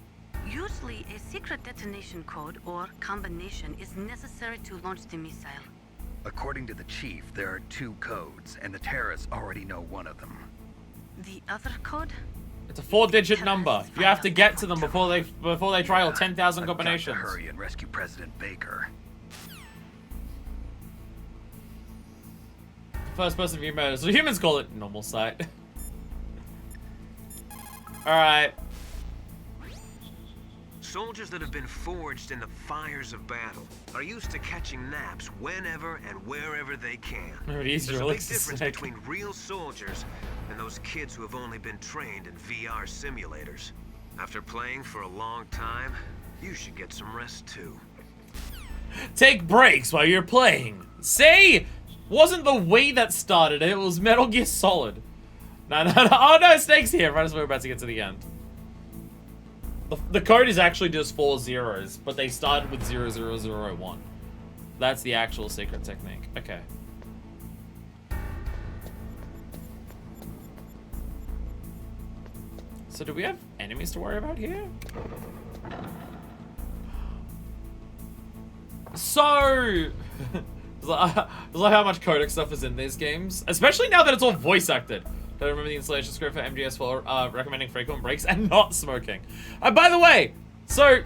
Usually, a secret detonation code or combination is necessary to launch the missile. According to the chief, there are 2 codes, and the terrorists already know one of them. The other code? It's a 4-digit number. You have to get to them before they try all 10,000 combinations. I've got to hurry and rescue President Baker. First person view mode. So humans call it normal sight. Alright. Soldiers that have been forged in the fires of battle are used to catching naps whenever and wherever they can. There's a big difference between real soldiers and those kids who have only been trained in VR simulators. After playing for a long time, you should get some rest too. Take breaks while you're playing. See? Wasn't the Wii that started it, it was Metal Gear Solid. No. Oh no, Snake's here. Right as we're about to get to the end. The code is actually just 4 zeros, but they started with 0001. That's the actual secret technique. Okay. So do we have enemies to worry about here? So... It's like how much codec stuff is in these games. Especially now that it's all voice acted. I remember the installation script for MGS for recommending frequent breaks and not smoking. By the way, so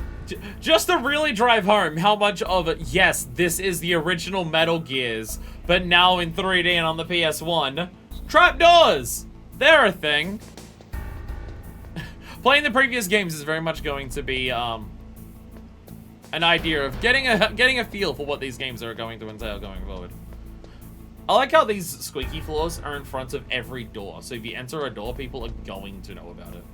just to really drive home how much of it, yes, this is the original Metal Gears, but now in 3D and on the PS1, trapdoors! They're a thing. Playing the previous games is very much going to be an idea of getting a feel for what these games are going to entail going forward. I like how these squeaky floors are in front of every door, so if you enter a door, people are going to know about it.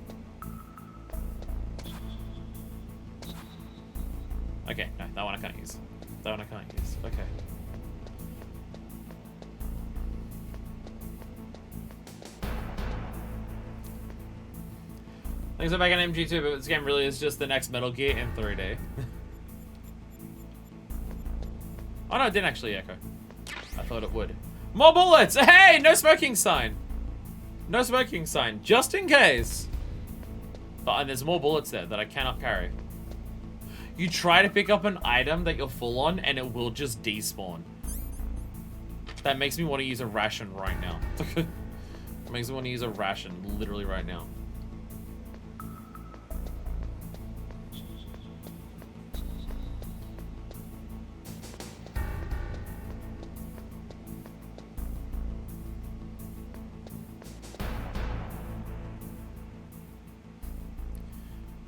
Okay, no, that one I can't use. That one I can't use. Okay. Things are back in MG2, but this game really is just the next Metal Gear in 3D. Oh no, it didn't actually echo. I thought it would. More bullets! Hey, no smoking sign. No smoking sign, just in case. Oh, and there's more bullets there that I cannot carry. You try to pick up an item that you're full on, and it will just despawn. That makes me want to use a ration right now. It makes me want to use a ration literally right now.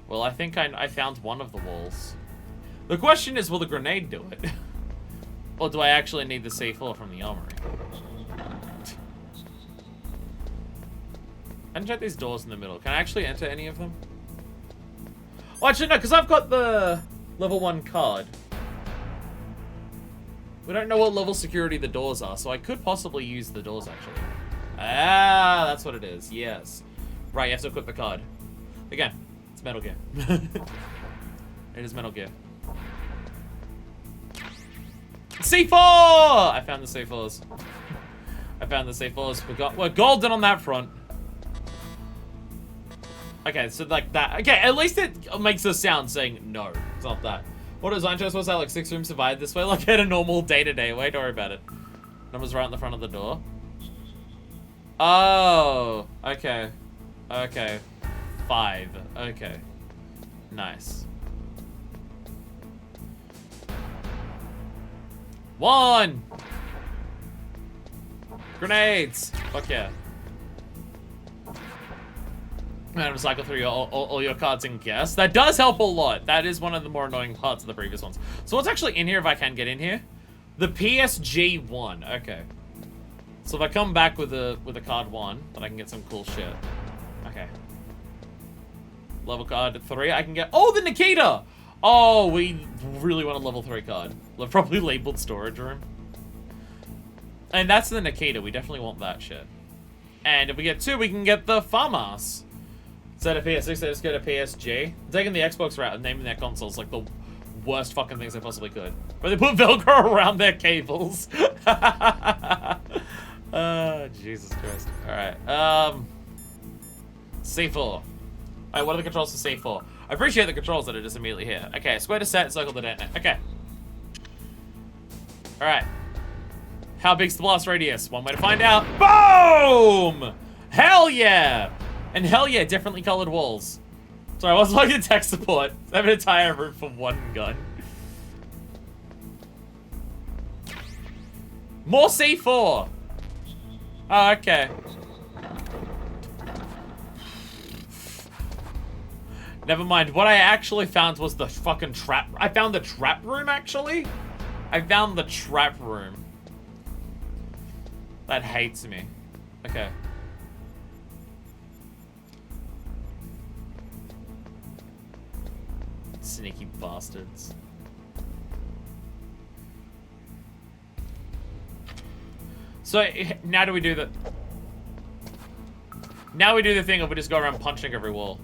Well, I think I found one of the walls. The question is, will the grenade do it? Or do I actually need the C4 from the armory? And check these doors in the middle. Can I actually enter any of them? Oh, actually, no, because I've got the level 1 card. We don't know what level security the doors are, so I could possibly use the doors, actually. Ah, that's what it is. Yes. Right, you have to equip the card. Again, it's Metal Gear. It is Metal Gear. C4! I found the C4s. I found the C4s. We're golden on that front. Okay, so like that. Okay, at least it makes a sound saying no. It's not that. What is Zancho supposed to have, like 6 rooms survive this way? Like at a normal day-to-day way? Don't worry about it. Number's right in the front of the door. Oh, okay. Okay. 5. Okay. Nice. 1! Grenades! Fuck yeah. And cycle through all your cards and guess. That does help a lot. That is one of the more annoying parts of the previous ones. So what's actually in here if I can get in here? The PSG 1. Okay. So if I come back with a card 1, then I can get some cool shit. Okay. Level card 3, I can get... Oh, the Nikita! Oh, we really want a level 3 card. Probably labeled storage room. And that's the Nikita. We definitely want that shit. And if we get 2, we can get the FAMAS. Instead of PS6, they just get a PSG. Taking the Xbox route and naming their consoles like the worst fucking things they possibly could. Where they put Velcro around their cables. Jesus Christ. Alright. C4. Alright, what are the controls for C4? I appreciate the controls that are just immediately here. Okay, square to set, circle to detonate. Okay. Alright. How big's the blast radius? One way to find out. Boom! Hell yeah! And hell yeah, differently colored walls. Sorry, I wasn't looking at tech support. I have an entire room for one gun. More C4! Oh, okay. Never mind. What I actually found was the fucking trap. I found the trap room, actually. I found the trap room. That hates me. Okay. Sneaky bastards. So, now do we do the... Now we do the thing of we just go around punching every wall.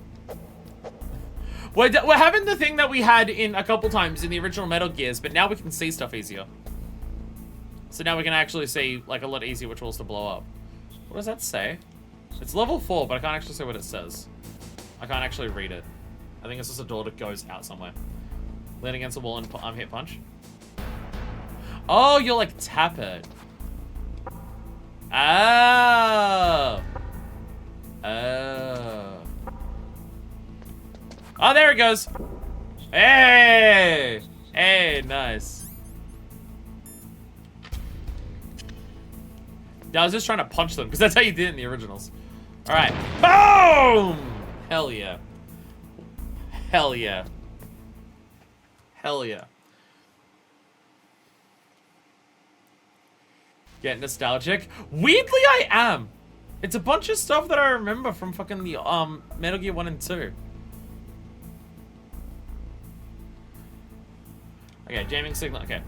We're having the thing that we had in a couple times in the original Metal Gears, but now we can see stuff easier. So now we can actually see, like, a lot easier which walls to blow up. What does that say? It's level 4, but I can't actually say what it says. I can't actually read it. I think it's just a door that goes out somewhere. Lean against the wall and hit punch. Oh, you'll, like, tap it. Oh. Oh. Oh, there it goes. Hey! Hey, nice. I was just trying to punch them, because that's how you did it in the originals. Alright. Boom! Hell yeah. Hell yeah. Hell yeah. Get nostalgic? Weirdly, I am. It's a bunch of stuff that I remember from fucking the Metal Gear 1 and 2. Okay, jamming signal. Okay.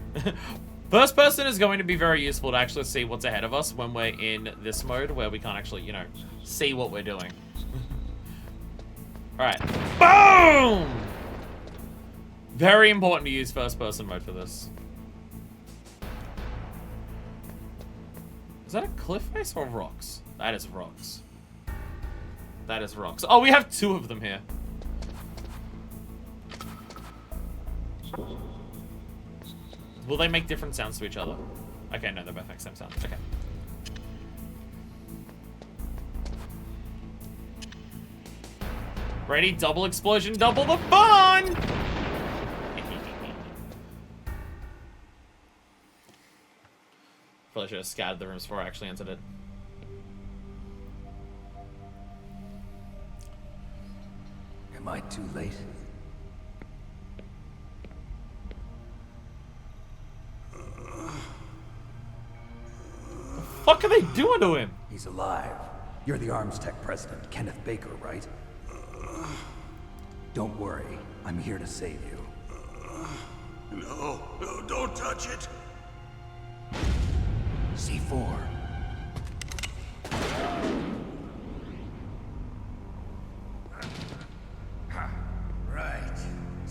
First person is going to be very useful to actually see what's ahead of us when we're in this mode where we can't actually, you know, see what we're doing. Alright. Boom! Very important to use first person mode for this. Is that a cliff face or rocks? That is rocks. That is rocks. Oh, we have 2 of them here. Will they make different sounds to each other? Okay, no, they both make the same sound. Okay. Ready? Double explosion, double the fun! Probably should have scattered the rooms before I actually entered it. Am I too late? The fuck are they doing to him? He's alive. You're the Arms Tech president, Kenneth Baker, right? Don't worry. I'm here to save you. No, don't touch it. C4. Right.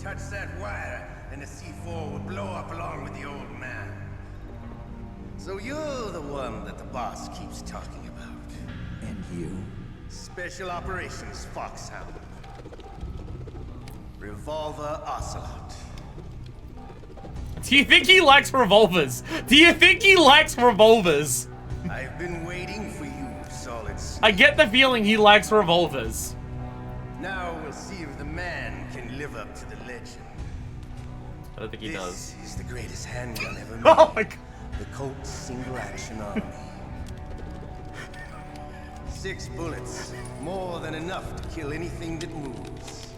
Touch that wire, and the C4 will blow up along with the old man. So you're the one that the boss keeps talking about. And you? Special Operations Foxhound. Revolver Ocelot. Do you think he likes revolvers? Do you think he likes revolvers? I've been waiting for you, Solid Snake. I get the feeling he likes revolvers. Now we'll see if the man can live up to the legend. I don't think he does. This is the greatest handgun ever made. Oh my god. The Colt Single Action Army. 6 bullets, more than enough to kill anything that moves.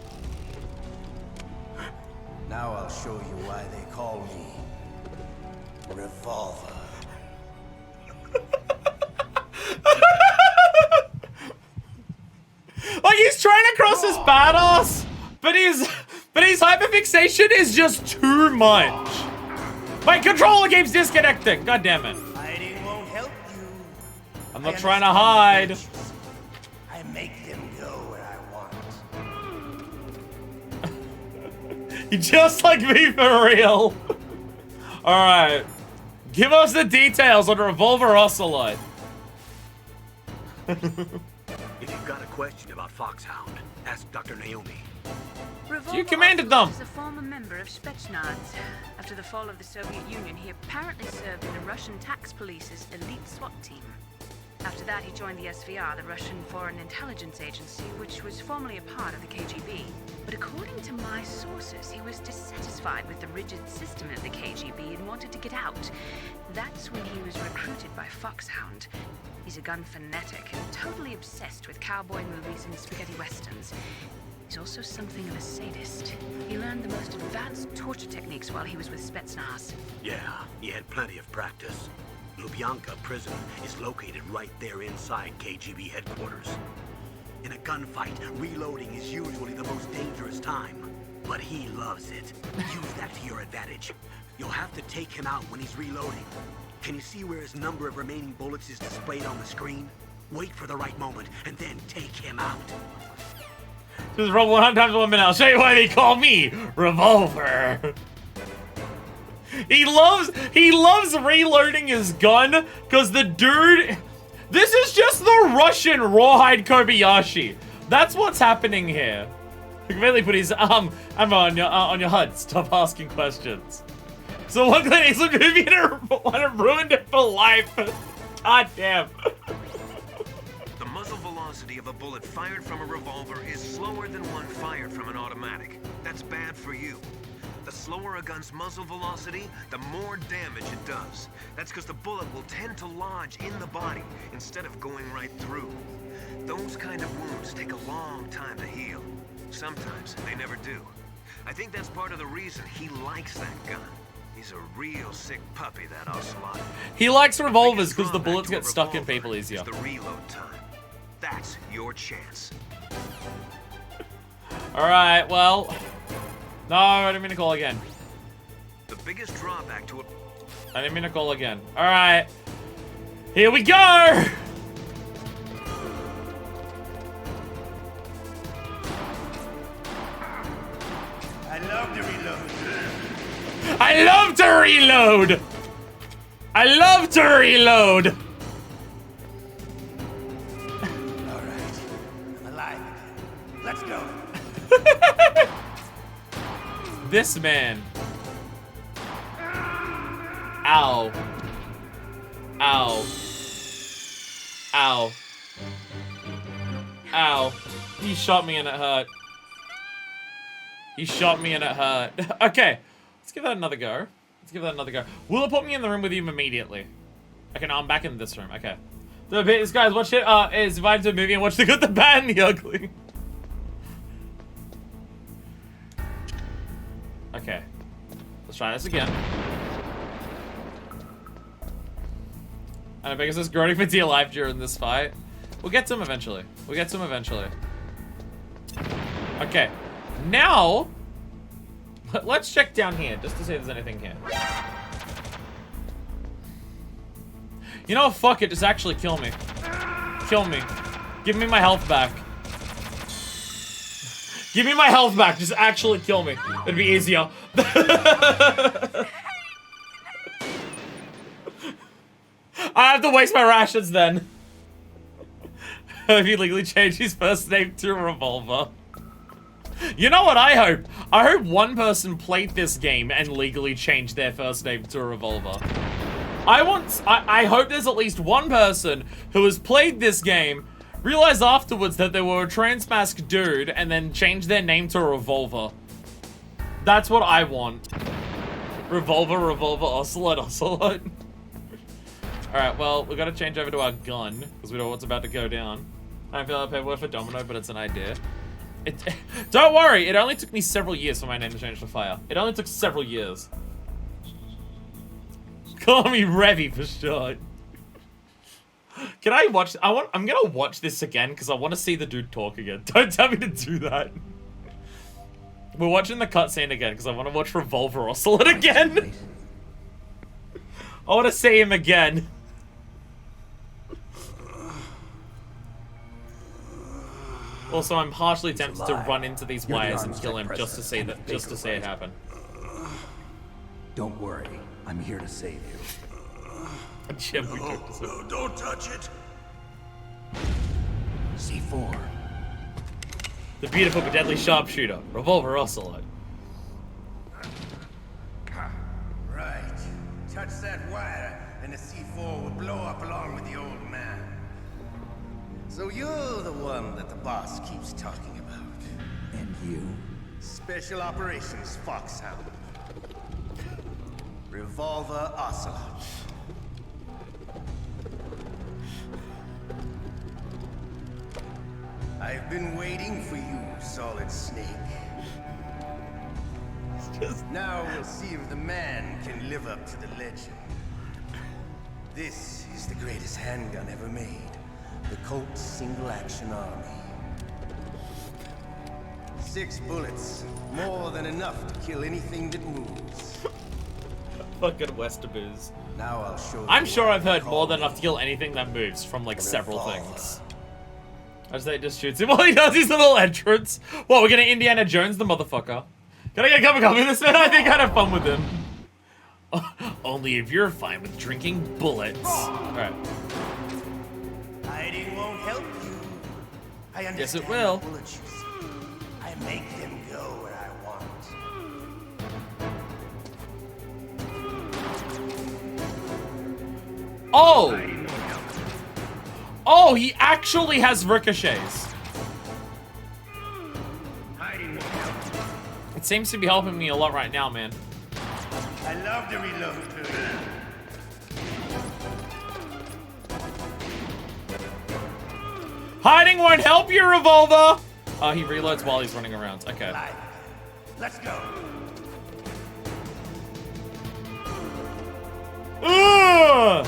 Now I'll show you why they call me Revolver. Like he's trying to cross his badass, but his hyperfixation is just too much. My controller keeps disconnecting. God damn it. Hiding won't help you. I'm not trying to hide. I make them go where I want. You just like me for real. Alright. Give us the details on Revolver Ocelot. If you've got a question about Foxhound, ask Dr. Naomi. You commanded them. Is a former member of Spetsnaz. After the fall of the Soviet Union, he apparently served in the Russian tax police's elite SWAT team. After that, he joined the SVR, the Russian Foreign Intelligence Agency, which was formerly a part of the KGB. But according to my sources, he was dissatisfied with the rigid system of the KGB and wanted to get out. That's when he was recruited by Foxhound. He's a gun fanatic and totally obsessed with cowboy movies and spaghetti westerns. He's also something of a sadist. He learned the most advanced torture techniques while he was with Spetsnaz. Yeah, he had plenty of practice. Lubyanka prison is located right there inside KGB headquarters. In a gunfight, reloading is usually the most dangerous time, but he loves it. Use that to your advantage. You'll have to take him out when he's reloading. Can you see where his number of remaining bullets is displayed on the screen? Wait for the right moment, and then take him out. Just roll 100 times 1 minute. I'll show you why they call me Revolver. He loves reloading his gun because the dude. This is just the Russian Rawhide Kobayashi. That's what's happening here. He really put his arm on your HUD. Stop asking questions. So look at he's looking at me and ruined it for life. God damn. The muzzle velocity of a bullet fired from a revolver is slower than one fired from an automatic. That's bad for you. The slower a gun's muzzle velocity, the more damage it does. That's because the bullet will tend to lodge in the body instead of going right through. Those kind of wounds take a long time to heal. Sometimes they never do. I think that's part of the reason he likes that gun. He's a real sick puppy, that Ocelot. He likes revolvers because the bullets get stuck in people easier. The reload time. That's your chance. Alright, well. No, I didn't mean to call again. The biggest drawback to it. I didn't mean to call again. Alright. Here we go! I love to reload. I love to reload! I love to reload! Alright. I'm alive again. Let's go. This man Ow. Ow. Ow. Ow. He shot me and it hurt. He shot me and it hurt. Okay. Let's give that another go. Let's give that another go. Will it put me in the room with you immediately? Okay, now I'm back in this room. Okay. So this guy's watched it, is invited to a movie and watched The Good, the Bad, and the Ugly. Okay. Let's try this again. And I think it's groaning for dear life during this fight. We'll get to him eventually. We'll get to him eventually. Okay. Now, let's check down here just to see if there's anything here. You know what? Fuck it. Just actually kill me. Kill me. Give me my health back. Give me my health back. Just actually kill me. It'd be easier. I have to waste my rations then. If he legally changed his first name to Revolver. You know what I hope? I hope one person played this game and legally changed their first name to Revolver. I hope there's at least one person who has played this game, realized afterwards that they were a trans-masked dude, and then changed their name to Revolver. That's what I want. Revolver, Revolver, Ocelot, Ocelot. Alright, well, we gotta change over to our gun, because we know what's about to go down. I don't feel like paperwork for Domino, but it's an idea. Don't worry, it only took me several years for my name to change to Fire. It only took several years. Call me Revy for short. Can I watch? I'm gonna watch this again because I want to see the dude talk again. Don't tell me to do that. We're watching the cutscene again because I want to watch Revolver Ocelot again. I want to see him again. Also, I'm partially tempted to run into these wires and kill him just to see that, just to see it happen. Don't worry, I'm here to save you. Jim, no, don't touch it. C4. The beautiful but deadly sharpshooter, Revolver Ocelot. Right. Touch that wire, and the C4 will blow up along with the old man. So you're the one that the boss keeps talking about. And you? Special Operations Foxhound. Revolver Ocelot. I've been waiting for you, Solid Snake. Now we'll see if the man can live up to the legend. This is the greatest handgun ever made. The Colt's single-action army. 6 bullets, more than enough to kill anything that moves. Fucking Westerbooze. Now I'll show you. I'm sure I've heard more than enough to kill anything that moves from like several things. As they just shoots him while he does his little entrance. What, we're gonna Indiana Jones the motherfucker? Can I get a cup of coffee with this man? I think I'd have fun with him. Only if you're fine with drinking bullets. Alright. Hiding won't help you. I understand. Yes, it will. The bullets you see. I make them go where I want. Oh! Oh, he actually has ricochets. It seems to be helping me a lot right now, man. I love to reload. Hiding won't help you, Revolver! Oh, he reloads while he's running around. Okay. Let's go. Ugh!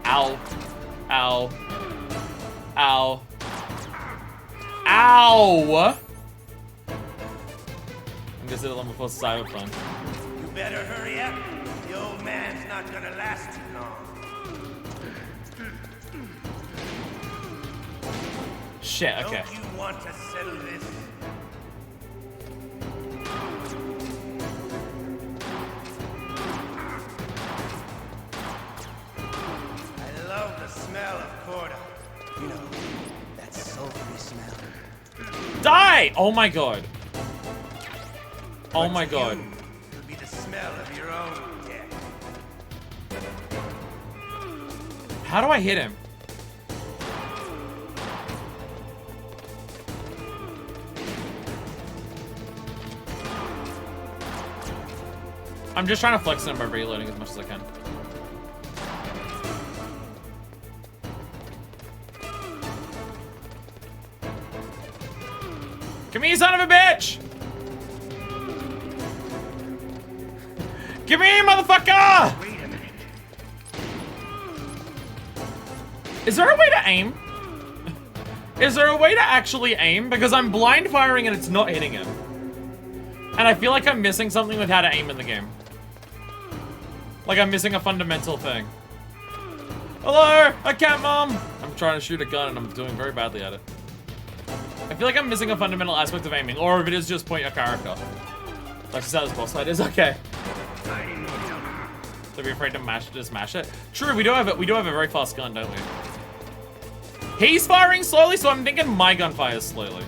Ow. Ow. Ow. Ow! I'm just a level 4 Cyberpunk. You better hurry up. The old man's not gonna last too long. Shit, okay. Don't you want to settle this? I love the smell of Corda. You know, that sulfury smell. Die! Oh my god. Oh my god. It'll be the smell of your own death. How do I hit him? I'm just trying to flex him by reloading as much as I can. Come here, son of a bitch! Come here, motherfucker! Wait a minute. Is there a way to aim? Is there a way to actually aim? Because I'm blind firing and it's not hitting him. And I feel like I'm missing something with how to aim in the game. Like I'm missing a fundamental thing. Hello, I can't, Mom. I'm trying to shoot a gun and I'm doing very badly at it. I feel like I'm missing a fundamental aspect of aiming, or if it is just point your character. Like how this boss fight is, okay. So be afraid to just mash it. True, we do have a very fast gun, don't we? He's firing slowly, so I'm thinking my gun fires slowly.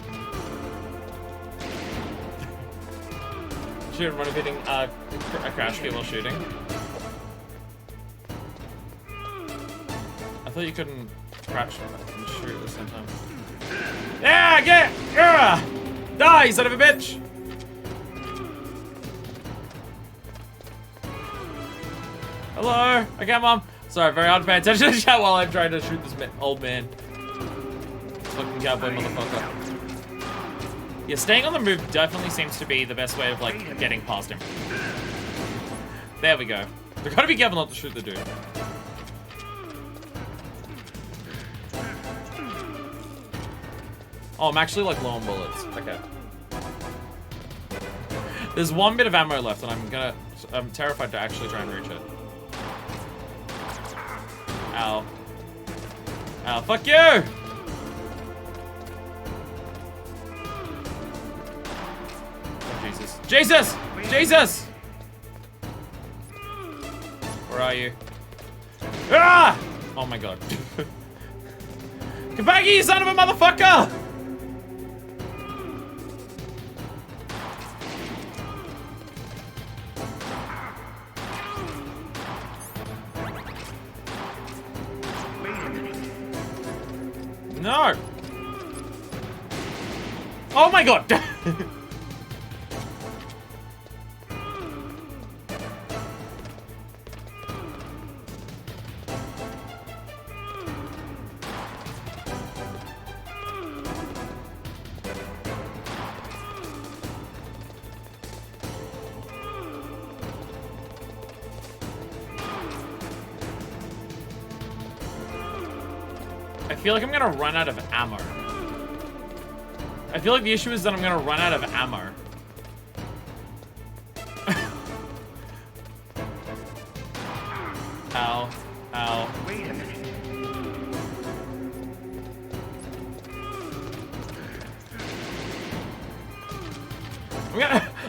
Shoot, run hitting a crash kit while shooting. I thought you couldn't crash and shoot at the same time. Yeah, get it! Yeah! Die, son of a bitch! Hello, okay, Mom. Sorry, very hard to pay attention to chat while I'm trying to shoot this old man. Fucking cowboy motherfucker. Yeah, staying on the move definitely seems to be the best way of, like, getting past him. There we go. We gotta be careful not to shoot the dude. Oh, I'm actually, like, low on bullets. Okay. There's one bit of ammo left, and I'm terrified to actually try and reach it. Ow. Ow, fuck you! Oh, Jesus. Jesus! Jesus! Where are you? Ah! Oh my god. Come back here, you son of a motherfucker! No! Oh my god! I feel like I'm gonna run out of ammo. I feel like the issue is that I'm gonna run out of ammo. Ow. Ow. Wait a minute.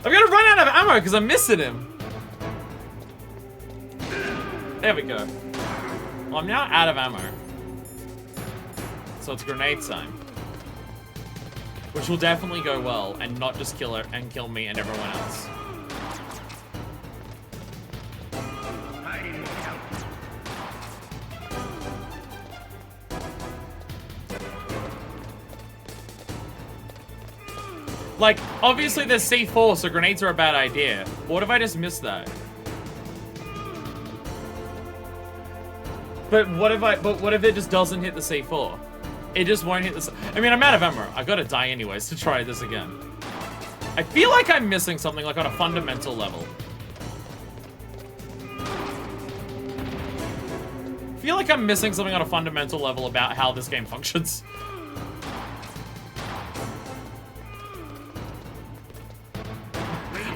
I'm gonna run out of ammo because I'm missing him. There we go. Well, I'm now out of ammo. So it's grenade time. Which will definitely go well and not just kill her and kill me and everyone else. Like, obviously there's C4, so grenades are a bad idea. But what if I just miss that? But what if it just doesn't hit the C4? It just won't hit the... I mean, I'm out of ammo. I gotta die anyways to try this again. I feel like I'm missing something, like, on a fundamental level. I feel like I'm missing something on a fundamental level about how this game functions.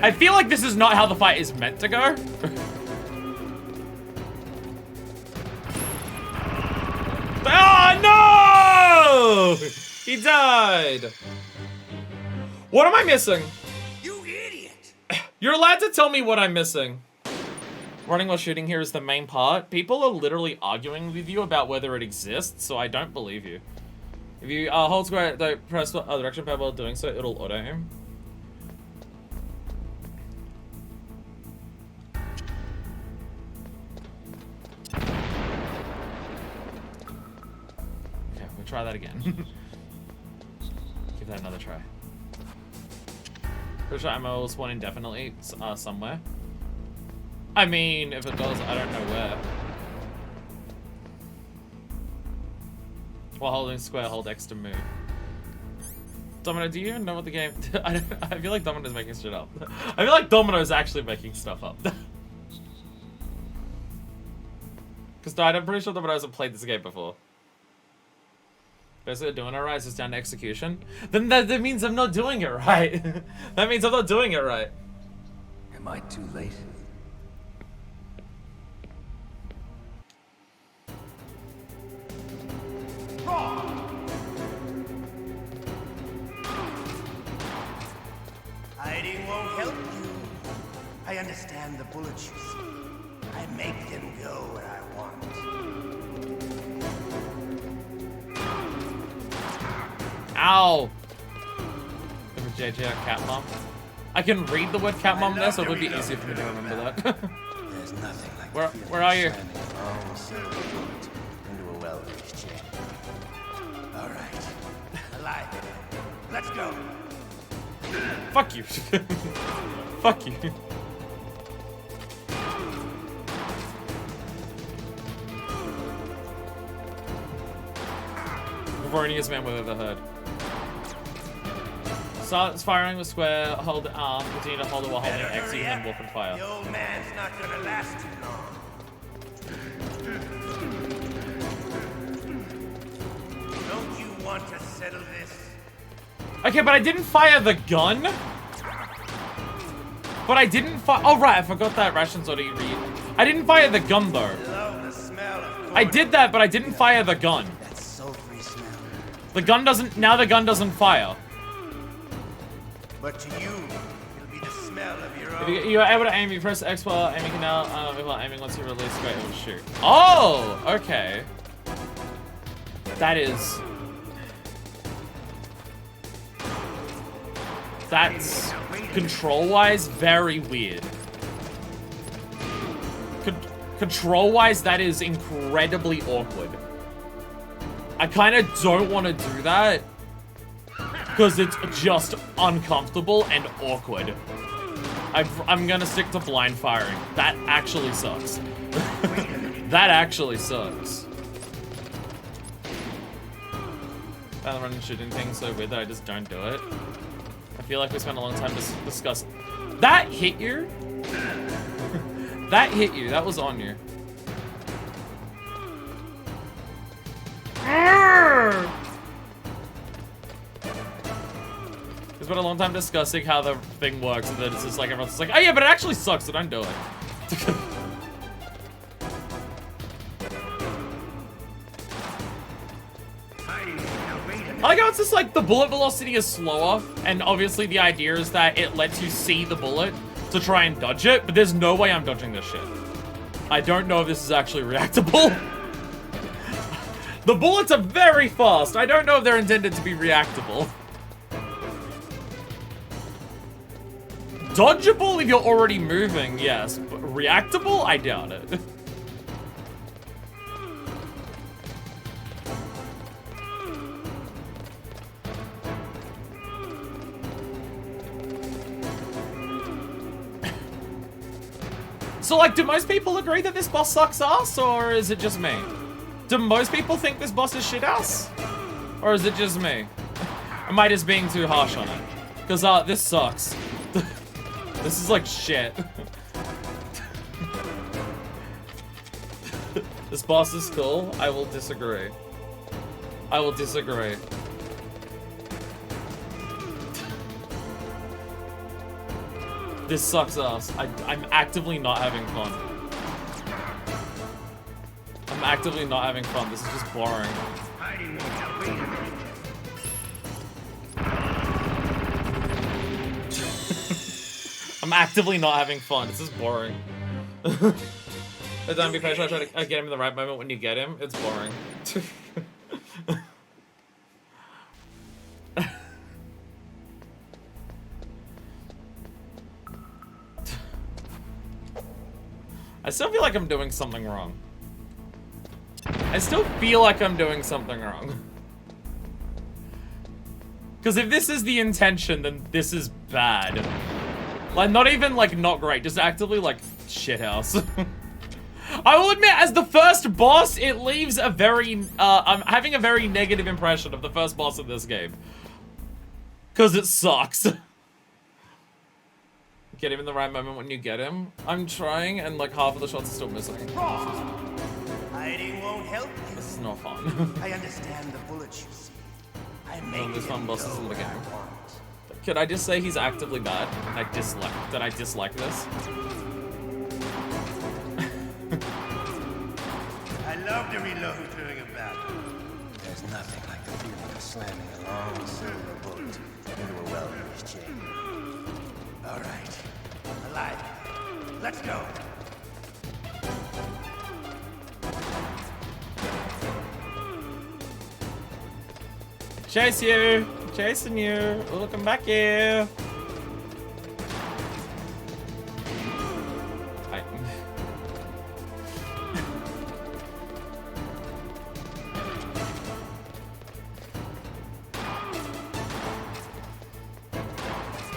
I feel like this is not how the fight is meant to go. Oh, no! He died. What am I missing? You idiot! You're allowed to tell me what I'm missing. Running while shooting here is the main part. People are literally arguing with you about whether it exists, so I don't believe you. If you hold square, press the direction pad while doing so, it'll auto aim. try that again. Give that another try. Pretty sure ammo will spawn indefinitely somewhere. I mean, if it does, I don't know where. While holding square, hold X to move. Domino, do you even know what the game... I feel like Domino's making shit up. I feel like Domino's actually making stuff up. Because I'm pretty sure Domino hasn't played this game before. Basically doing it right, it's just down to execution. Then that means I'm not doing it right. That means I'm not doing it right. Am I too late? Hiding won't help you. I understand the bullets you see. I make them go where I want. Ow! JJ cat mom. I can read the word cat mom there, so it would be easier for me to remember that. There's nothing like where are you? Into a well-aged chain. All right, alive. Let's go. Fuck you. Fuck you. The horniest man we've ever heard. Start firing with square, hold arm, continue to hold it while holding X, and then wolf and fire. The old man's not gonna last too long. Don't you want to settle this? Okay, but I didn't fire the gun. But I didn't fire. Oh right, I forgot that rations already read. I didn't fire the gun though. Love the smell of I did that, but I didn't fire the gun. that sulfury smell. The gun doesn't. Now the gun doesn't fire. But to you, it'll be the smell of your own. If you're able to aim, you press X while aiming now. While aiming, once you release square, it will shoot. Oh, okay. That is. That's control-wise very weird. Control-wise, that is incredibly awkward. I kind of don't want to do that because it's just uncomfortable and awkward. I'm gonna stick to blind firing. That actually sucks. That actually sucks. I'm running shooting things so weird that I just don't do it. I feel like we spent a long time discussing. That hit you? That hit you. That was on you. We spent a long time discussing how the thing works, and then it's just like everyone's just like, oh yeah, but it actually sucks, so don't do it. I like how it's just like the bullet velocity is slower, and obviously the idea is that it lets you see the bullet to try and dodge it, but there's no way I'm dodging this shit. I don't know if this is actually reactable. The bullets are very fast. I don't know if they're intended to be reactable. Dodgeable if you're already moving, yes, but reactable? I doubt it. So, like, do most people agree that this boss sucks ass, or is it just me? Do most people think this boss is shit ass? Or is it just me? Am I just being too harsh on it? Because, this sucks. This is like shit. This boss is cool. I will disagree. I will disagree. This sucks ass. I'm actively not having fun. I'm actively not having fun. This is just boring. I'm actively not having fun. This is boring. Don't be patient. I try to get him in the right moment. When you get him, it's boring. I still feel like I'm doing something wrong. I still feel like I'm doing something wrong. Because if this is the intention, then this is bad. Like, not even, like, not great. Just actively, like, shithouse. I will admit, as the first boss, it leaves a very, I'm having a very negative impression of the first boss of this game. Because it sucks. Get him in the right moment when you get him. I'm trying, and, like, half of the shots are still missing. Hiding won't help you. This is not fun. I understand the bullets you see. There's fun bosses in the game. Could I just say he's actively bad? That I dislike this? I love to reload during a battle. There's nothing like the feeling of slamming a long silver bullet into a well-used chain. All right, alive. Let's go. Chase you! Chasing you! Oh, come back here!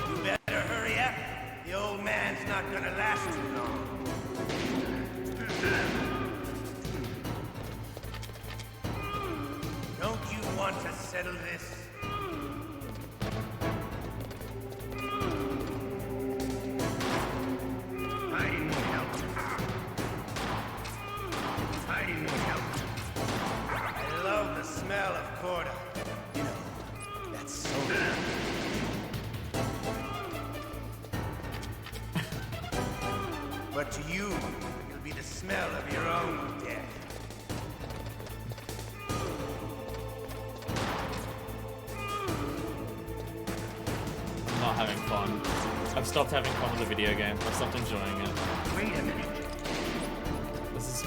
You better hurry up. The old man's not gonna last too long. Don't you want to settle this? Hiding won't help. Hiding won't help. I love the smell of Corda. You know, that's so good. But to you, it'll be the smell of your own death. I'm not having fun. I've stopped having fun with the video game. I've stopped enjoying it. Wait a minute. This is...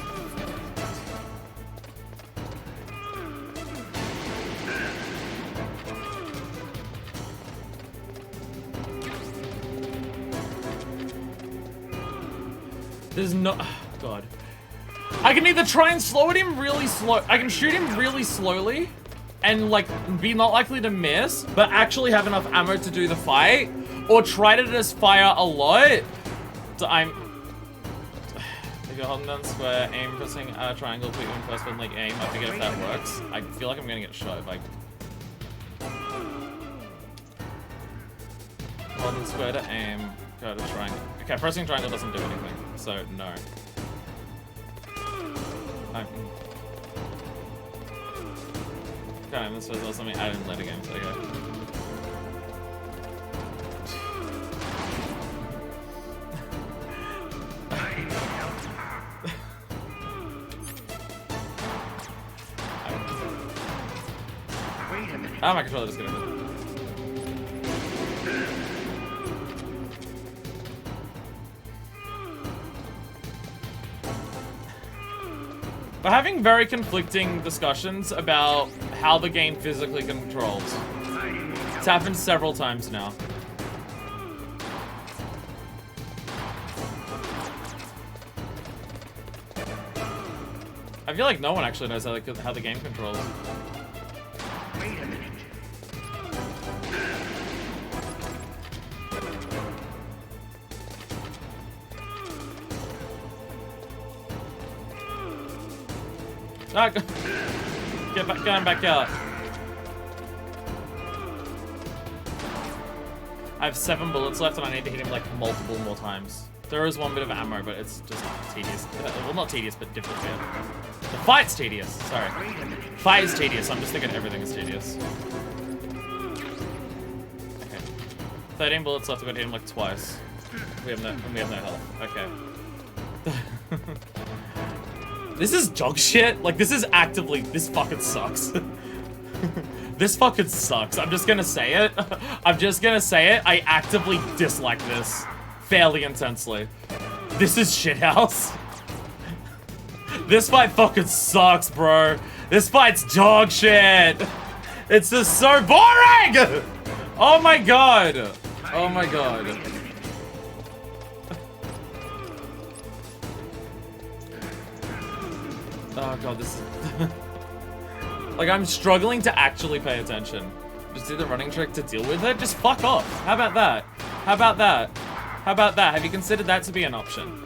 There's no... Oh, God. I can either try and slow at him really slow... I can shoot him really slowly and, like, be not likely to miss, but actually have enough ammo to do the fight, or try to just fire a lot. So I'm... If you're holding down square, aim, pressing triangle, put you in first one, like, aim. I forget if that works. I feel like I'm gonna get shot if I... Holding square to aim, go to triangle. Okay, pressing triangle doesn't do anything, so no. Okay, this was something I didn't let again, so okay. Oh, my controller just gonna... We're having very conflicting discussions about how the game physically controls. It's happened several times now. I feel like no one actually knows how the game controls. Wait a minute. Ah, get back, going back out. I have 7 bullets left and I need to hit him like multiple more times. There is one bit of ammo, but it's just tedious. Well, not tedious, but difficult. The fight's tedious. Sorry. Fight is tedious. I'm just thinking everything is tedious. Okay. 13 bullets left. I've got to hit him like twice. We have no health. Okay. This is dog shit. Like, this is actively... This fucking sucks. This fucking sucks. I'm just gonna say it. I'm just gonna say it. I actively dislike this. Fairly intensely. This is shithouse. This fight fucking sucks, bro. This fight's dog shit. It's just so boring! Oh my god. Oh my god. Oh god, this is... Like, I'm struggling to actually pay attention. Just do the running trick to deal with it? Just fuck off. How about that? How about that? How about that? Have you considered that to be an option?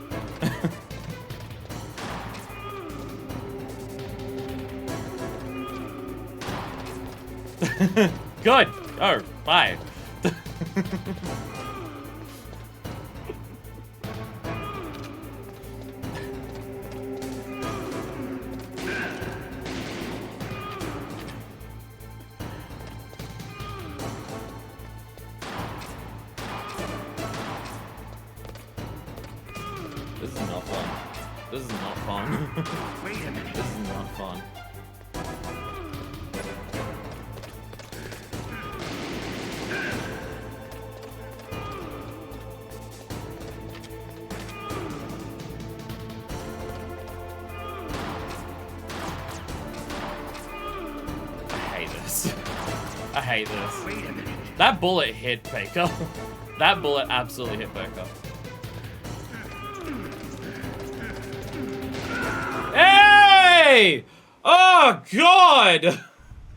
Good. Oh, bye. This is not fun. This is not fun. Wait a minute. This is not fun. I hate this. Wait a minute. That bullet hit Baker. That bullet absolutely hit Baker. Hey! Oh god!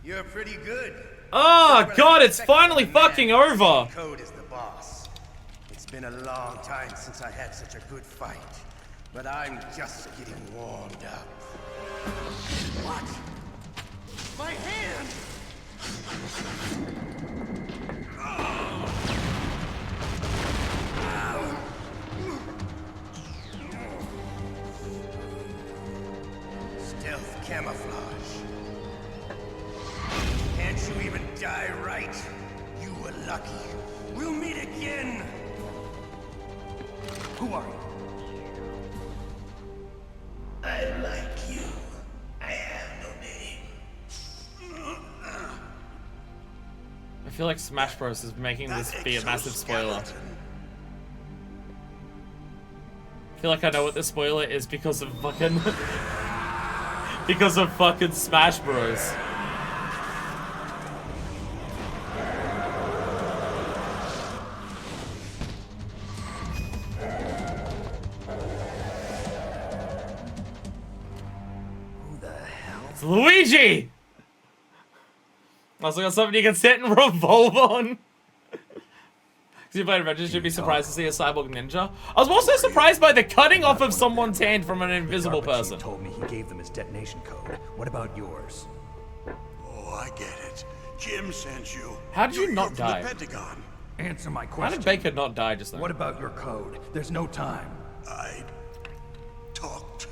You're pretty good. Oh god, it's finally fucking over. Code is the boss. It's been a long time since I had such a good fight, but I'm just getting warmed up. What? My hand! Stealth camouflage. Can't you even die right? You were lucky. We'll meet again. Who are you? I like you. I have no name. I feel like Smash Bros is making this be a massive spoiler. I feel like I know what the spoiler is because of fucking because of fucking Smash Bros. Who the hell? It's Luigi! Also got something you can sit and revolve on. Because you played Avengers, you'd be surprised to see a cyborg ninja. I was also surprised by the cutting off of someone's hand from an invisible person. He told me he gave them his detonation code. What about yours? Oh, I get it. Jim sent you. How did you not You're die? from the Pentagon. Answer my How question. did Baker not die just then? What about your code? There's no time. I talked.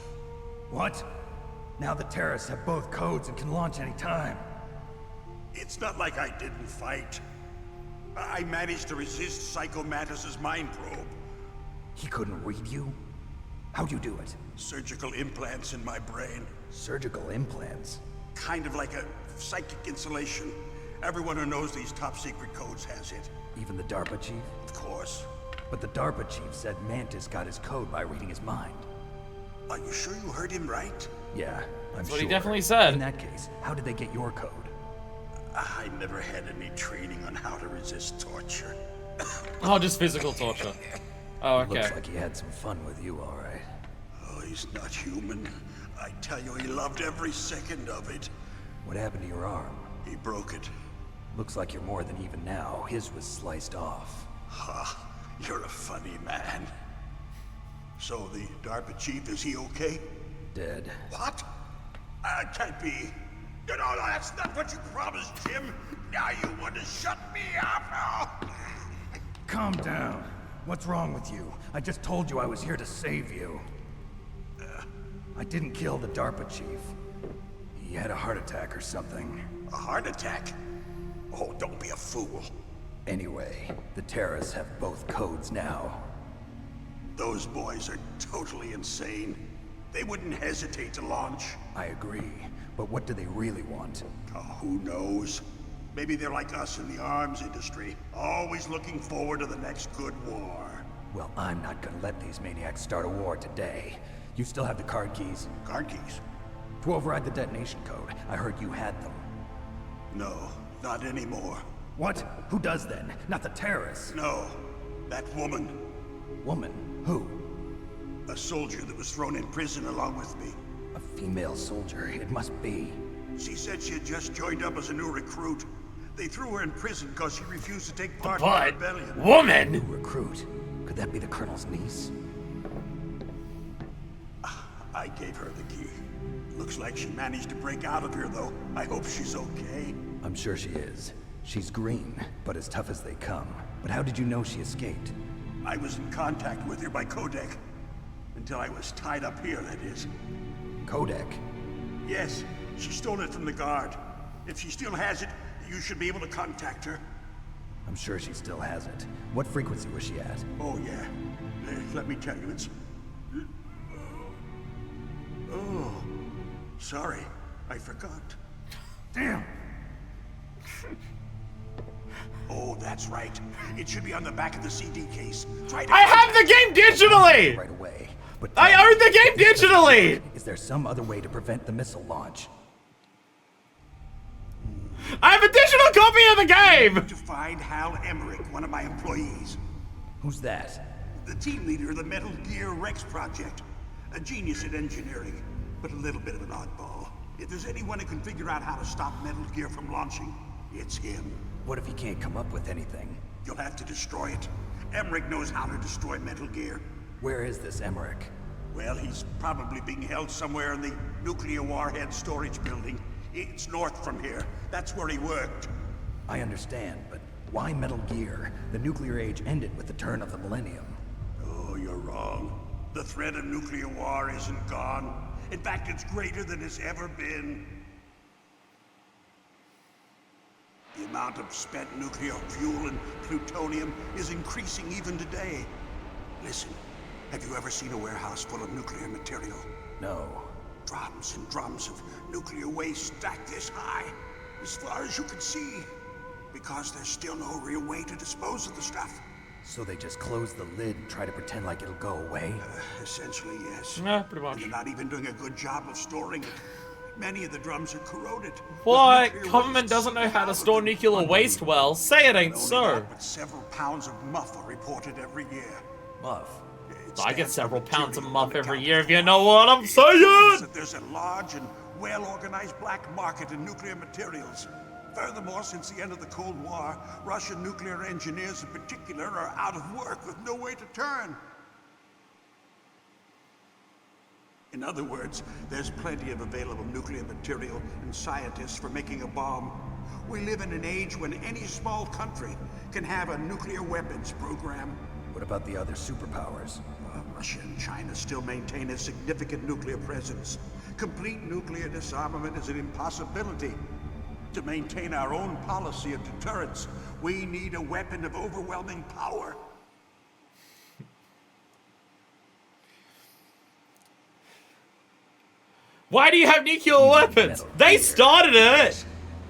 What? Now the terrorists have both codes and can launch any time. It's not like I didn't fight. I managed to resist Psycho Mantis's mind probe. He couldn't read you? How'd you do it? Surgical implants in my brain. Surgical implants? Kind of like a psychic insulation. Everyone who knows these top secret codes has it. Even the DARPA chief? Of course. But the DARPA chief said Mantis got his code by reading his mind. Are you sure you heard him right? Yeah, I'm That's sure. what he definitely said. In that case, how did they get your code? I never had any training on how to resist torture. Oh, just physical torture. Oh, okay. Looks like he had some fun with you, all right. Oh, he's not human. I tell you, he loved every second of it. What happened to your arm? He broke it. Looks like you're more than even now. His was sliced off. Ha, you're a funny man. So the DARPA chief, is he okay? Dead. What? Can't be. No, that's not what you promised, Jim. Now you want to shut me up? Calm down. What's wrong with you? I just told you I was here to save you. I didn't kill the DARPA chief. He had a heart attack or something. A heart attack? Oh, don't be a fool. Anyway, the terrorists have both codes now. Those boys are totally insane. They wouldn't hesitate to launch. I agree, but what do they really want? Oh, who knows? Maybe they're like us in the arms industry, always looking forward to the next good war. Well, I'm not gonna let these maniacs start a war today. You still have the card keys? Card keys? To override the detonation code. I heard you had them. No, not anymore. What? Who does then? Not the terrorists. No, that woman. Woman? Who? A soldier that was thrown in prison along with me. A female soldier. It must be. She said she had just joined up as a new recruit. They threw her in prison because she refused to take part But, in the rebellion. woman! New recruit. Could that be the Colonel's niece? I gave her the key. Looks like she managed to break out of here, though. I hope she's okay. I'm sure she is. She's green, but as tough as they come. But how did you know she escaped? I was in contact with her by codec. Until I was tied up here, that is. Codec? Yes, she stole it from the guard. If she still has it, you should be able to contact her. I'm sure she still has it. What frequency was she at? Oh, yeah. Let me tell you, it's... Oh, sorry. I forgot. Damn! Oh, that's right. It should be on the back of the CD case. Try to I have the game digitally! Right away. But I own the game digitally! Is there some other way to prevent the missile launch? I have a digital copy of the game! To find Hal Emmerich, one of my employees. Who's that? The team leader of the Metal Gear Rex project. A genius at engineering, but a little bit of an oddball. If there's anyone who can figure out how to stop Metal Gear from launching, it's him. What if he can't come up with anything? You'll have to destroy it. Emmerich knows how to destroy Metal Gear. Where is this Emmerich? Well, he's probably being held somewhere in the nuclear warhead storage building. It's north from here. That's where he worked. I understand, but why Metal Gear? The nuclear age ended with the turn of the millennium. Oh, you're wrong. The threat of nuclear war isn't gone. In fact, it's greater than it's ever been. The amount of spent nuclear fuel and plutonium is increasing even today. Listen, have you ever seen a warehouse full of nuclear material? No. Drums and drums of nuclear waste stacked this high, as far as you can see, because there's still no real way to dispose of the stuff. So they just close the lid and try to pretend like it'll go away? Essentially, yes. Yeah, pretty much. And they're not even doing a good job of storing it. Many of the drums are corroded. What? Government doesn't know how to store nuclear waste well. Say it ain't so. But several pounds of muff are reported every year. Muff? I get several pounds of muff every year, if you know what I'm saying! There's a large and well-organized black market in nuclear materials. Furthermore, since the end of the Cold War, Russian nuclear engineers in particular are out of work with no way to turn. In other words, there's plenty of available nuclear material and scientists for making a bomb. We live in an age when any small country can have a nuclear weapons program. What about the other superpowers? Russia and China still maintain a significant nuclear presence. Complete nuclear disarmament is an impossibility. To maintain our own policy of deterrence, we need a weapon of overwhelming power. Why do you have nuclear weapons? They started it!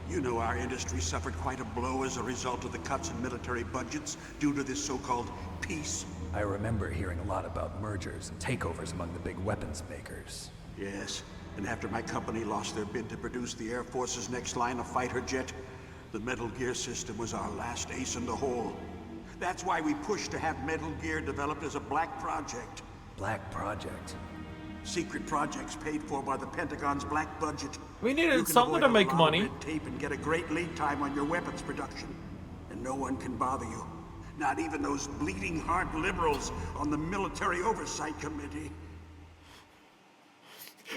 You know our industry suffered quite a blow as a result of the cuts in military budgets due to this so-called peace. I remember hearing a lot about mergers and takeovers among the big weapons makers. Yes, and after my company lost their bid to produce the Air Force's next line of fighter jet, the Metal Gear system was our last ace in the hole. That's why we pushed to have Metal Gear developed as a black project. Black project? Secret projects paid for by the Pentagon's black budget. We needed something to make money. Red tape and get a great lead time on your weapons production. And no one can bother you. Not even those bleeding heart liberals on the Military Oversight Committee.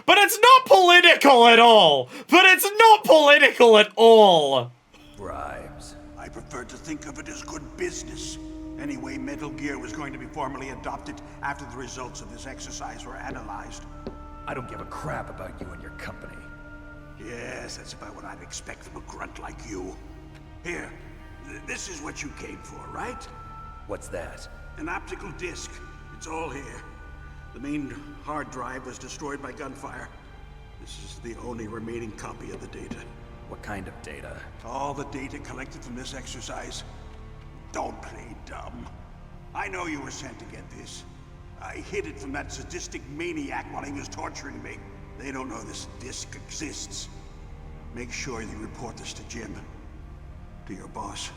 But it's not political at all! But it's not political at all! Bribes. I prefer to think of it as good business. Anyway, Metal Gear was going to be formally adopted after the results of this exercise were analyzed. I don't give a crap about you and your company. Yes, that's about what I'd expect from a grunt like you. Here, this is what you came for, right? What's that? An optical disc. It's all here. The main hard drive was destroyed by gunfire. This is the only remaining copy of the data. What kind of data? All the data collected from this exercise. Don't play dumb. I know you were sent to get this. I hid it from that sadistic maniac while he was torturing me. They don't know this disc exists. Make sure you report this to Jim. To your boss.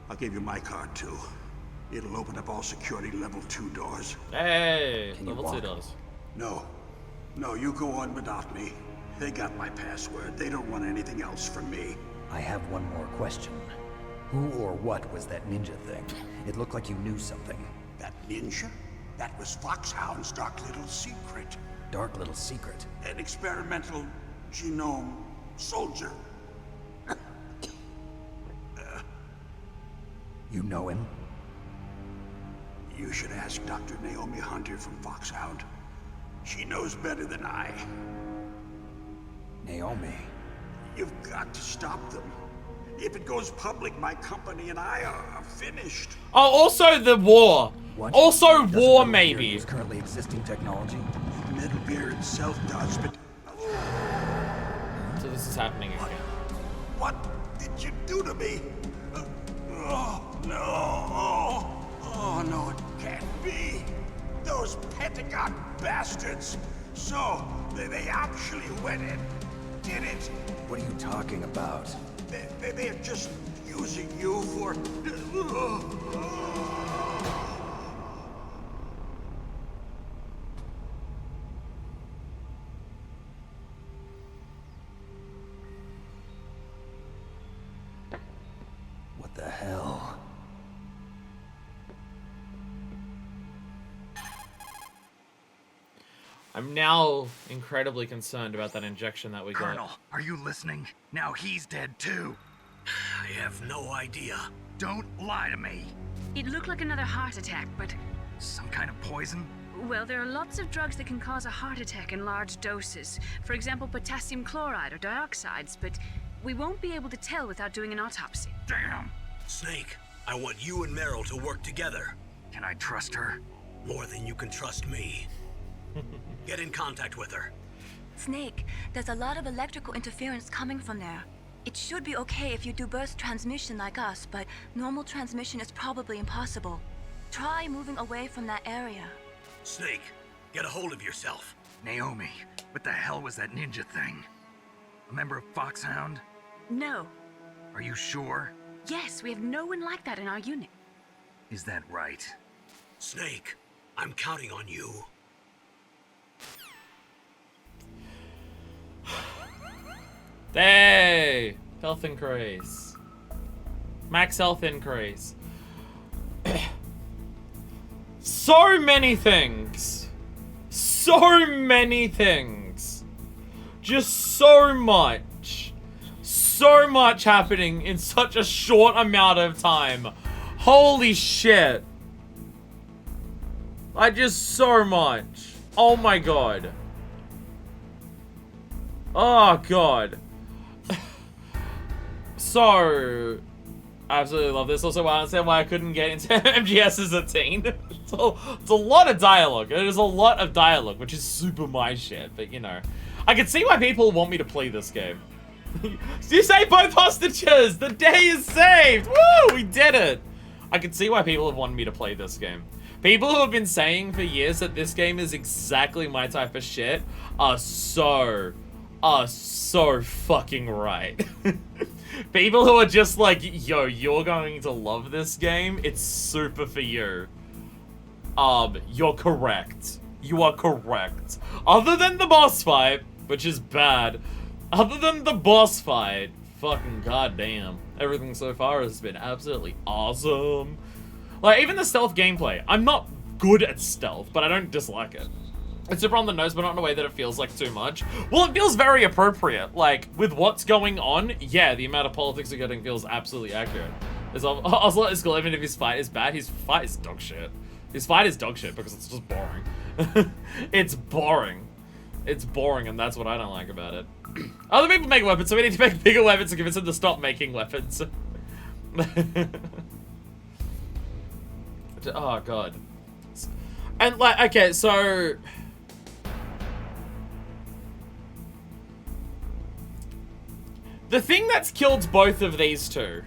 I'll give you my card too. It'll open up all security level 2 doors. Hey, Can you level 2 walk? doors. No. No, you go on without me. They got my password. They don't want anything else from me. I have one more question. Who or what was that ninja thing? It looked like you knew something. That ninja? That was Foxhound's dark little secret. Dark little secret? An experimental genome soldier. You know him? You should ask Dr. Naomi Hunter from Foxhound. She knows better than I. Naomi? You've got to stop them. If it goes public, my company and I are finished. Oh, also the war. What? Also Does war, Metal Gear maybe. use currently existing technology? Metal Gear itself does, but... So this is happening again. What did you do to me? Oh, no. Oh, no, it can't be. Those Pentagon bastards. So, they actually went and did it. What are you talking about? They're just using you for... What the hell? I'm now incredibly concerned about that injection that we got. Colonel, are you listening? Now he's dead too. I have no idea. Don't lie to me. It looked like another heart attack, but... Some kind of poison? Well, there are lots of drugs that can cause a heart attack in large doses. For example, potassium chloride or dioxides, but we won't be able to tell without doing an autopsy. Damn! Snake, I want you and Meryl to work together. Can I trust her? More than you can trust me. Get in contact with her. Snake, there's a lot of electrical interference coming from there. It should be okay if you do burst transmission like us, but normal transmission is probably impossible. Try moving away from that area. Snake, get a hold of yourself. Naomi, what the hell was that ninja thing? A member of Foxhound? No. Are you sure? Yes, we have no one like that in our unit. Is that right? Snake, I'm counting on you. Hey! Health increase. Max health increase. So many things. So many things. Just so much. So much happening in such a short amount of time. Holy shit. So much. Oh my god. Oh god. So, I absolutely love this. Also, I understand why I couldn't get into MGS as a teen. It's a lot of dialogue. It is a lot of dialogue, which is super my shit. But, you know, I can see why people want me to play this game. You saved both hostages! The day is saved! Woo! We did it! I can see why people have wanted me to play this game. People who have been saying for years that this game is exactly my type of shit are so fucking right. People who are just like, yo, you're going to love this game. It's super for you. You're correct. You are correct. Other than the boss fight, which is bad. Other than the boss fight, fucking goddamn. Everything so far has been absolutely awesome. Like, even the stealth gameplay. I'm not good at stealth, but I don't dislike it. It's super on the nose, but not in a way that it feels like too much. Well, it feels very appropriate. Like, with what's going on, yeah, the amount of politics you're getting feels absolutely accurate. Ocelot is cool, even if his fight is bad, his fight is dog shit. His fight is dog shit because it's just boring. It's boring. It's boring, and that's what I don't like about it. Other people make weapons, so we need to make bigger weapons to convince them to stop making weapons. Oh, God. And, like, okay, so... The thing that's killed both of these two,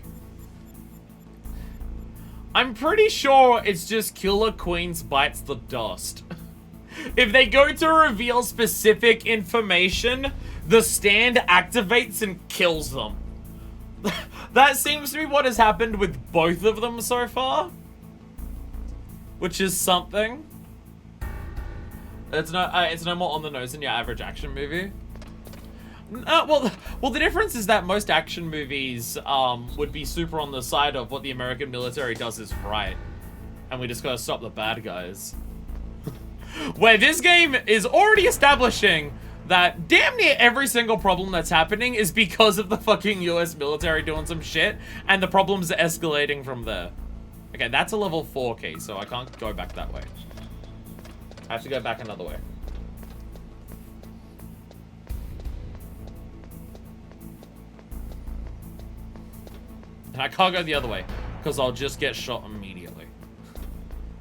I'm pretty sure it's just Killer Queens bites the dust. If they go to reveal specific information, the stand activates and kills them. That seems to be what has happened with both of them so far. Which is something. It's no more on the nose than your average action movie. Well, the difference is that most action movies would be super on the side of what the American military does is right, and we just gotta stop the bad guys. Where this game is already establishing that damn near every single problem that's happening is because of the fucking US military doing some shit, and the problems are escalating from there. Okay, that's a level 4 key, so I can't go back that way. I have to go back another way. And I can't go the other way, because I'll just get shot immediately.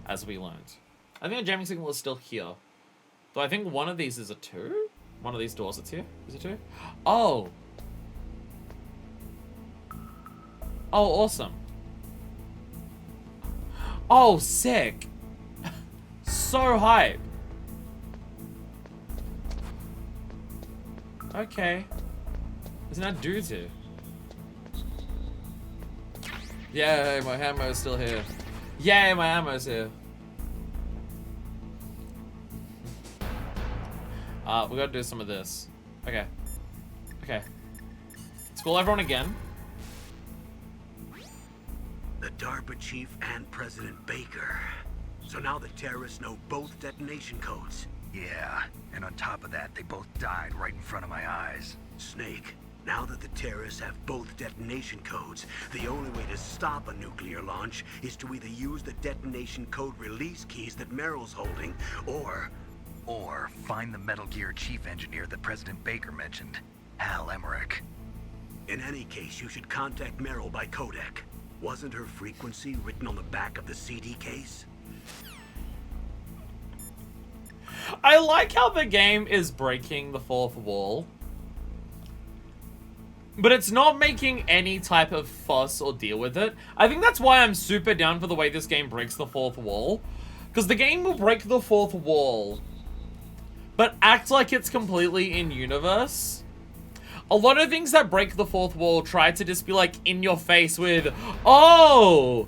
As we learned. I think the jamming signal is still here. Though I think one of these is a 2? One of these doors that's here? Is it 2? Oh! Oh, awesome. Oh, sick. So hype. Okay. Isn't that dudes here? Yay, my ammo's still here. Yay, my ammo's here. We gotta do some of this. Okay. Okay. Let's call everyone again. The DARPA chief and President Baker. So now the terrorists know both detonation codes. Yeah, and on top of that, they both died right in front of my eyes. Snake, now that the terrorists have both detonation codes, the only way to stop a nuclear launch is to either use the detonation code release keys that Meryl's holding, or find the Metal Gear chief engineer that President Baker mentioned, Hal Emmerich. In any case, you should contact Meryl by codec. Wasn't her frequency written on the back of the CD case? I like how the game is breaking the fourth wall. But it's not making any type of fuss or deal with it. I think that's why I'm super down for the way this game breaks the fourth wall. Because the game will break the fourth wall, but act like it's completely in-universe. A lot of things that break the fourth wall try to just be like in your face with, oh,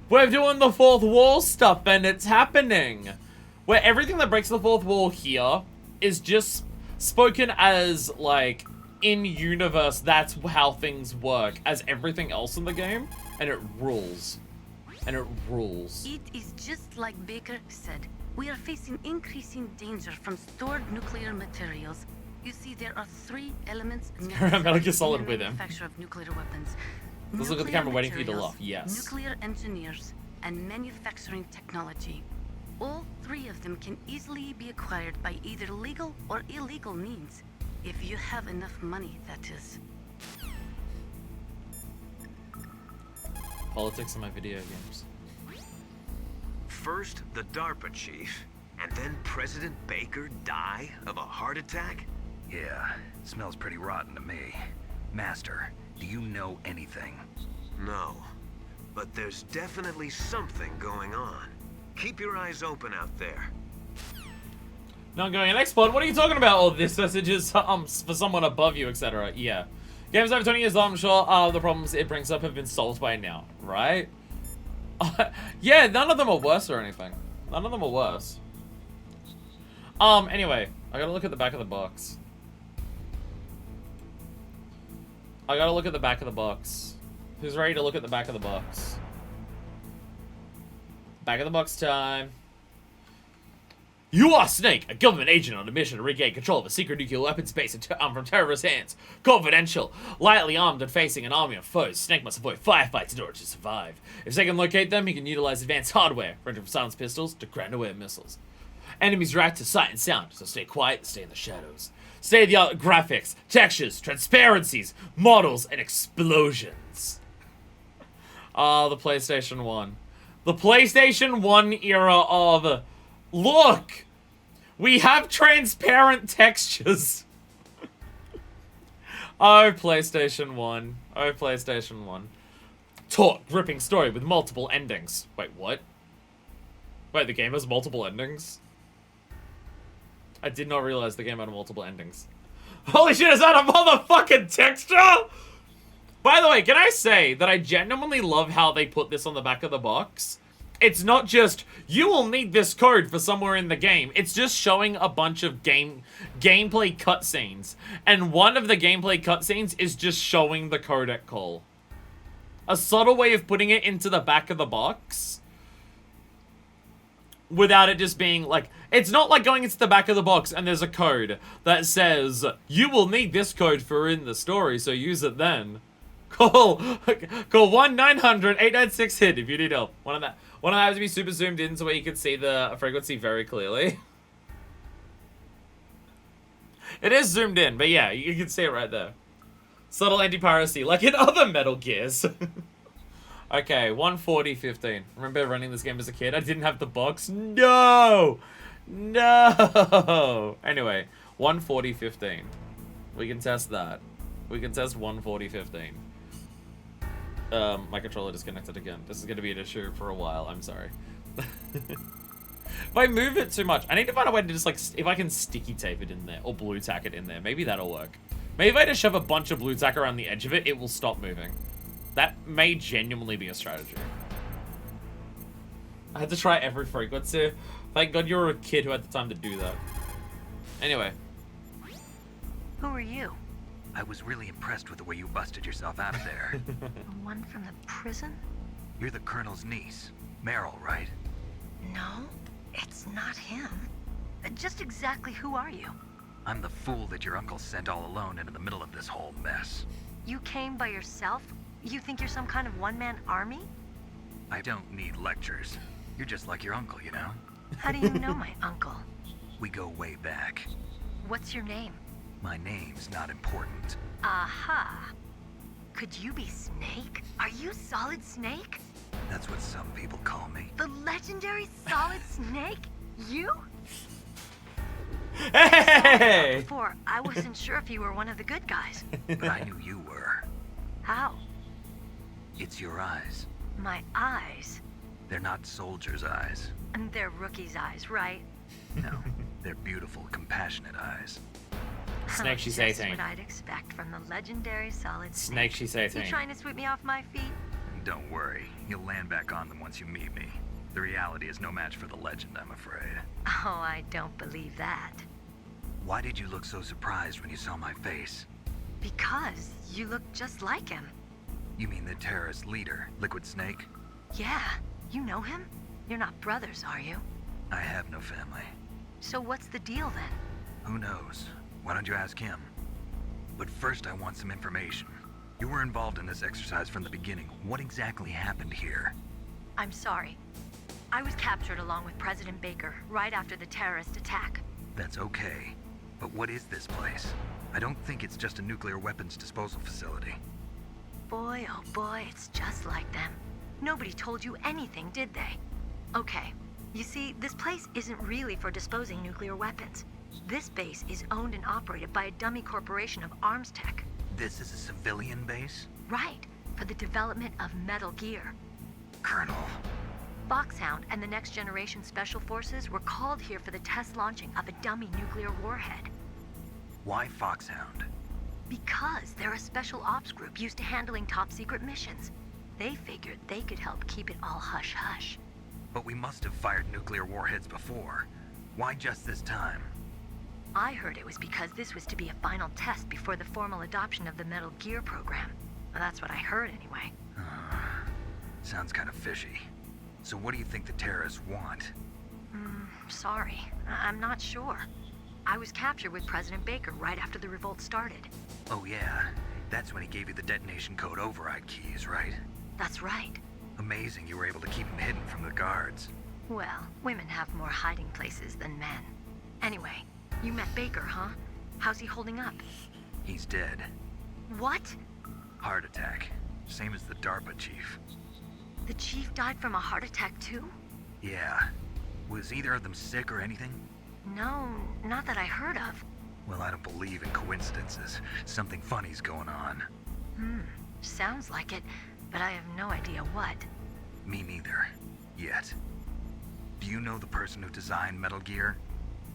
we're doing the fourth wall stuff and it's happening. Where everything that breaks the fourth wall here is just spoken as like in-universe, that's how things work, as everything else in the game, and it rules. And it rules. It is just like Baker said. We are facing increasing danger from stored nuclear materials. You see, there are 3 elements Metal Gear Solid in the with him. manufacture of nuclear weapons. Let's look at the camera waiting for you to laugh. Yes. Nuclear engineers and manufacturing technology. All 3 of them can easily be acquired by either legal or illegal means. If you have enough money, that is. Politics in my video games. First, the DARPA chief, and then President Baker die of a heart attack? Yeah, smells pretty rotten to me. Master, do you know anything? No, but there's definitely something going on. Keep your eyes open out there. Not going an export. What are you talking about? Oh, this message is for someone above you, etc. Yeah. Game's over 20 years old, I'm sure the problems it brings up have been solved by now, right? Yeah, none of them are worse or anything. None of them are worse. Anyway, I gotta look at the back of the box. I gotta look at the back of the box. Who's ready to look at the back of the box? Back of the box time. You are Snake, a government agent on a mission to regain control of a secret nuclear weapons base from terrorist hands. Confidential. Lightly armed and facing an army of foes, Snake must avoid firefights in order to survive. If Snake can locate them, he can utilize advanced hardware, ranging from silenced pistols to ground-aware missiles. Enemies react to sight and sound, so stay quiet and stay in the shadows. State-of-the-art graphics, textures, transparencies, models, and explosions. The PlayStation 1. The PlayStation 1 era of... Look! We have transparent textures. Oh, PlayStation 1. Oh, PlayStation 1. Taut, gripping story with multiple endings. Wait, what? Wait, the game has multiple endings? I did not realize the game had multiple endings. Holy shit, is that a motherfucking texture? By the way, can I say that I genuinely love how they put this on the back of the box? it's not just, you will need this code for somewhere in the game. It's just showing a bunch of gameplay cutscenes. And one of the gameplay cutscenes is just showing the codec call. A subtle way of putting it into the back of the box. Without it just being like, it's not like going into the back of the box and there's a code that says, you will need this code for in the story, so use it then. Call 1-900-896-HIT if you need help. One of them has to be super zoomed in so where you can see the frequency very clearly. It is zoomed in, but yeah, you can see it right there. Subtle anti-piracy, like in other Metal Gears. Okay, 140-15. Remember running this game as a kid? I didn't have the box. No! No! Anyway, 140-15. We can test that. We can test 140-15. My controller disconnected again. This is going to be an issue for a while. I'm sorry. If I move it too much, I need to find a way to just, like, if I can sticky tape it in there, or blue tack it in there. Maybe that'll work. Maybe if I just shove a bunch of blue tack around the edge of it, it will stop moving. That may genuinely be a strategy. I had to try every frequency. Thank God you were a kid who had the time to do that. Anyway. Who are you? I was really impressed with the way you busted yourself out of there. The one from the prison? You're the Colonel's niece, Meryl, right? No, it's not him. Just exactly who are you? I'm the fool that your uncle sent all alone into the middle of this whole mess. You came by yourself? You think you're some kind of one-man army? I don't need lectures. You're just like your uncle, you know? How do you know my uncle? We go way back. What's your name? My name's not important. Aha. Could you be Snake? Are you Solid Snake? That's what some people call me. The legendary Solid Snake? You? Hey! Before, I wasn't sure if you were one of the good guys. But I knew you were. How? It's your eyes. My eyes? They're not soldiers' eyes. And they're rookies' eyes, right? No, they're beautiful, compassionate eyes. Snake, she's Just 18. what I'd expect from the legendary Solid Snake, she's 18. You trying to sweep me off my feet? Don't worry, you'll land back on them once you meet me. The reality is no match for the legend, I'm afraid. Oh, I don't believe that. Why did you look so surprised when you saw my face? Because you look just like him. You mean the terrorist leader, Liquid Snake? Yeah, you know him? You're not brothers, are you? I have no family. So what's the deal then? Who knows? Why don't you ask him? But first I want some information. You were involved in this exercise from the beginning. What exactly happened here? I'm sorry. I was captured along with President Baker right after the terrorist attack. That's okay. But what is this place? I don't think it's just a nuclear weapons disposal facility. Boy, oh boy, it's just like them. Nobody told you anything, did they? Okay, you see, this place isn't really for disposing nuclear weapons. This base is owned and operated by a dummy corporation of arms tech. This is a civilian base? Right, for the development of Metal Gear. Colonel. Foxhound and the Next Generation Special Forces were called here for the test launching of a dummy nuclear warhead. Why Foxhound? Because they're a special ops group used to handling top secret missions. They figured they could help keep it all hush-hush. But we must have fired nuclear warheads before. Why just this time? I heard it was because this was to be a final test before the formal adoption of the Metal Gear program. Well, that's what I heard anyway. Sounds kind of fishy. So what do you think the terrorists want? Sorry. I'm not sure. I was captured with President Baker right after the revolt started. Oh yeah, that's when he gave you the detonation code override keys, right? That's right. Amazing you were able to keep him hidden from the guards. Well, women have more hiding places than men. Anyway, you met Baker, huh? How's he holding up? He's dead. What? Heart attack. Same as the DARPA chief. The chief died from a heart attack too? Yeah. Was either of them sick or anything? No, not that I heard of. Well, I don't believe in coincidences. Something funny's going on. Sounds like it, but I have no idea what. Me neither. Yet. Do you know the person who designed Metal Gear?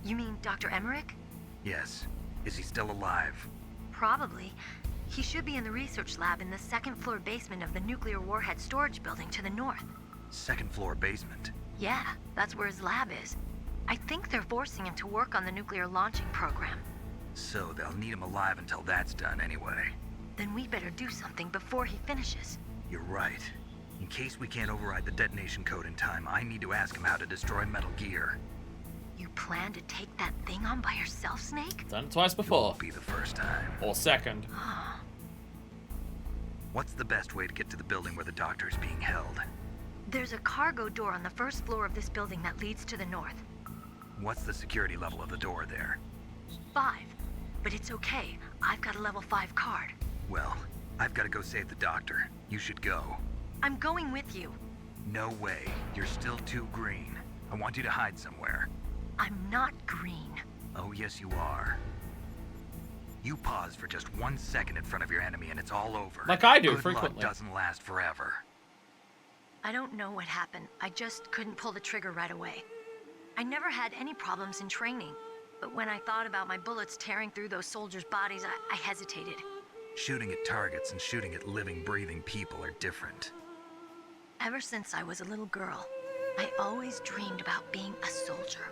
You mean Dr. Emmerich? Yes. Is he still alive? Probably. He should be in the research lab in the second floor basement of the nuclear warhead storage building to the north. Second floor basement. Yeah, that's where his lab is. I think they're forcing him to work on the nuclear launching program. So they'll need him alive until that's done anyway. Then we better do something before he finishes. You're right. In case we can't override the detonation code in time, I need to ask him how to destroy Metal Gear. You plan to take that thing on by yourself, Snake? Done it twice before. Won't be the first time. Or second. What's the best way to get to the building where the doctor is being held? There's a cargo door on the first floor of this building that leads to the north. What's the security level of the door there? 5. But it's okay. I've got a level 5 card. Well, I've got to go save the doctor. You should go. I'm going with you. No way. You're still too green. I want you to hide somewhere. I'm not green. Oh, yes, you are. You pause for just 1 second in front of your enemy and it's all over. Like I do Good frequently. luck doesn't last forever. I don't know what happened. I just couldn't pull the trigger right away. I never had any problems in training. But when I thought about my bullets tearing through those soldiers' bodies, I hesitated. Shooting at targets and shooting at living, breathing people are different. Ever since I was a little girl, I always dreamed about being a soldier.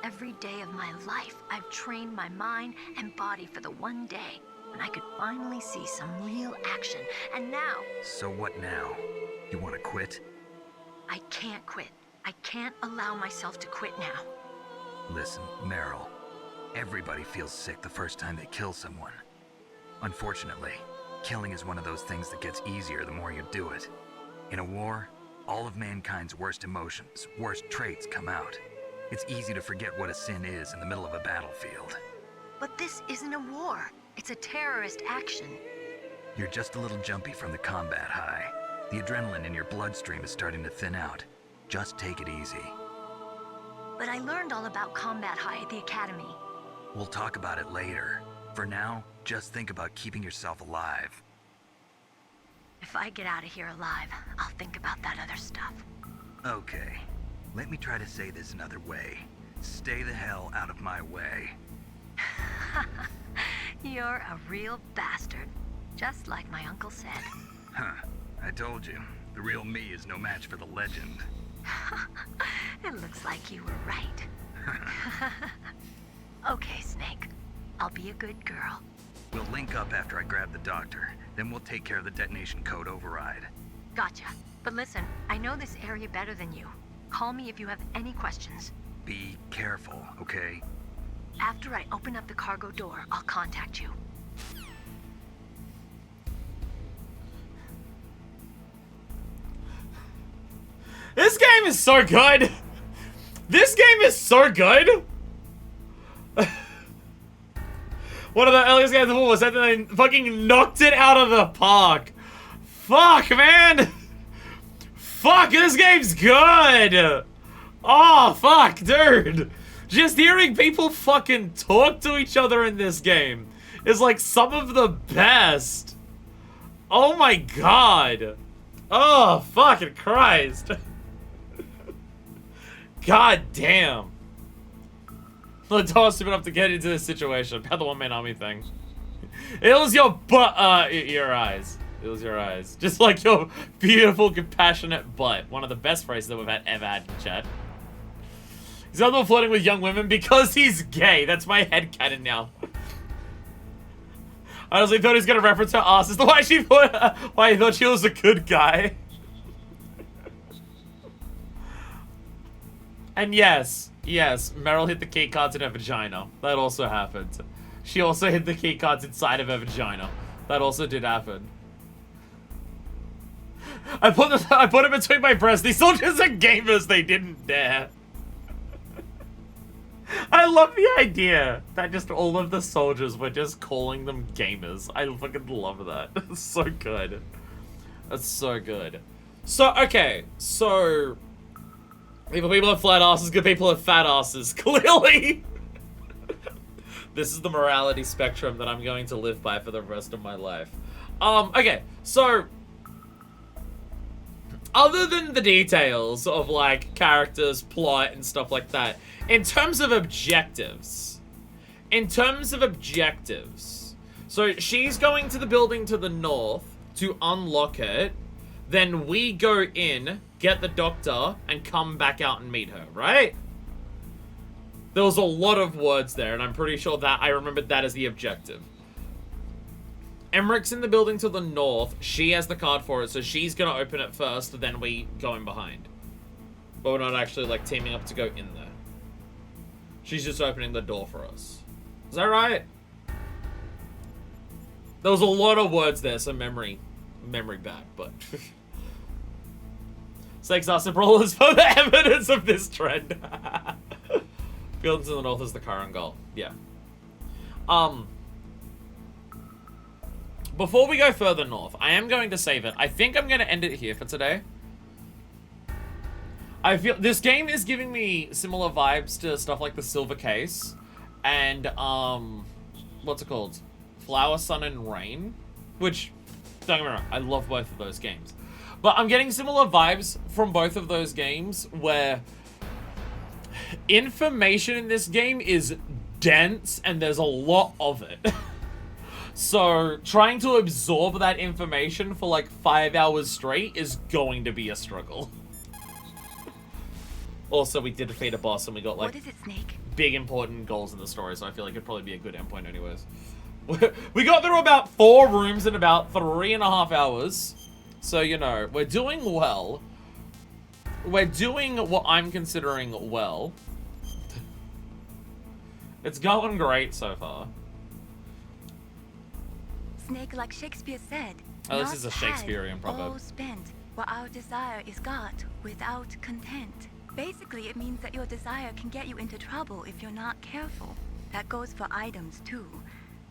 Every day of my life, I've trained my mind and body for the one day when I could finally see some real action. And now... So what now? You want to quit? I can't quit. I can't allow myself to quit now. Listen, Meryl. Everybody feels sick the first time they kill someone. Unfortunately, killing is one of those things that gets easier the more you do it. In a war, all of mankind's worst emotions, worst traits come out. It's easy to forget what a sin is in the middle of a battlefield. But this isn't a war. It's a terrorist action. You're just a little jumpy from the combat high. The adrenaline in your bloodstream is starting to thin out. Just take it easy. But I learned all about combat high at the academy. We'll talk about it later. For now, just think about keeping yourself alive. If I get out of here alive, I'll think about that other stuff. Okay. Let me try to say this another way. Stay the hell out of my way. You're a real bastard. Just like my uncle said. Huh. I told you. The real me is no match for the legend. It looks like you were right. Okay, Snake. I'll be a good girl. We'll link up after I grab the doctor. Then we'll take care of the detonation code override. Gotcha. But listen, I know this area better than you. Call me if you have any questions. Be careful, okay? After I open up the cargo door, I'll contact you. This game is so good. This game is so good. One of the earliest games of all was that they fucking knocked it out of the park. Fuck, man. Fuck, this game's good. Oh, fuck, dude. Just hearing people fucking talk to each other in this game is like some of the best. Oh my god. Oh, fucking Christ. God damn. Look, I was stupid enough to get into this situation. About the one-man army thing. It was your butt, your eyes. It was your eyes. Just like your beautiful, compassionate butt. One of the best phrases that we've ever had in chat. He's not flirting with young women because he's gay. That's my headcanon now. I honestly thought he was gonna reference her ass as to why she thought, why he thought she was a good guy. And yes, Meryl hit the key cards in her vagina. That also happened. She also hit the key cards inside of her vagina. That also did happen. I put it between my breasts. These soldiers are gamers. They didn't dare. I love the idea that just all of the soldiers were just calling them gamers. I fucking love that. It's so good. That's so good. So, okay. So, evil people have flat asses, good people have fat asses. Clearly. This is the morality spectrum that I'm going to live by for the rest of my life. Okay. So, other than the details of, like, characters, plot, and stuff like that, in terms of objectives, so she's going to the building to the north to unlock it, then we go in get the doctor, and come back out and meet her, right? There was a lot of words there, and I'm pretty sure that I remembered that as the objective. Emmerich's in the building to the north. She has the card for it, so she's going to open it first, then we go in behind. But we're not actually, like, teaming up to go in there. She's just opening the door for us. Is that right? There was a lot of words there, so memory bad, but... Snakes are brawlers for the evidence of this trend. Buildings to the north is the current goal. Yeah. Before we go further north, I am going to save it. I think I'm going to end it here for today. I feel this game is giving me similar vibes to stuff like the Silver Case and what's it called? Flower, Sun, and Rain, which, don't get me wrong, I love both of those games. But I'm getting similar vibes from both of those games where information in this game is dense and there's a lot of it. So trying to absorb that information for like 5 hours straight is going to be a struggle. Also, we did defeat a boss and we got like what is it, Snake? Big important goals in the story, so I feel like it'd probably be a good endpoint anyways. We got through about 4 rooms in about 3.5 hours. So, you know, we're doing well. We're doing what I'm considering well. It's going great so far. Snake, like Shakespeare said. Oh, this is a Shakespearean proverb. All spent, what our desire is got without content. Basically, it means that your desire can get you into trouble if you're not careful. That goes for items, too.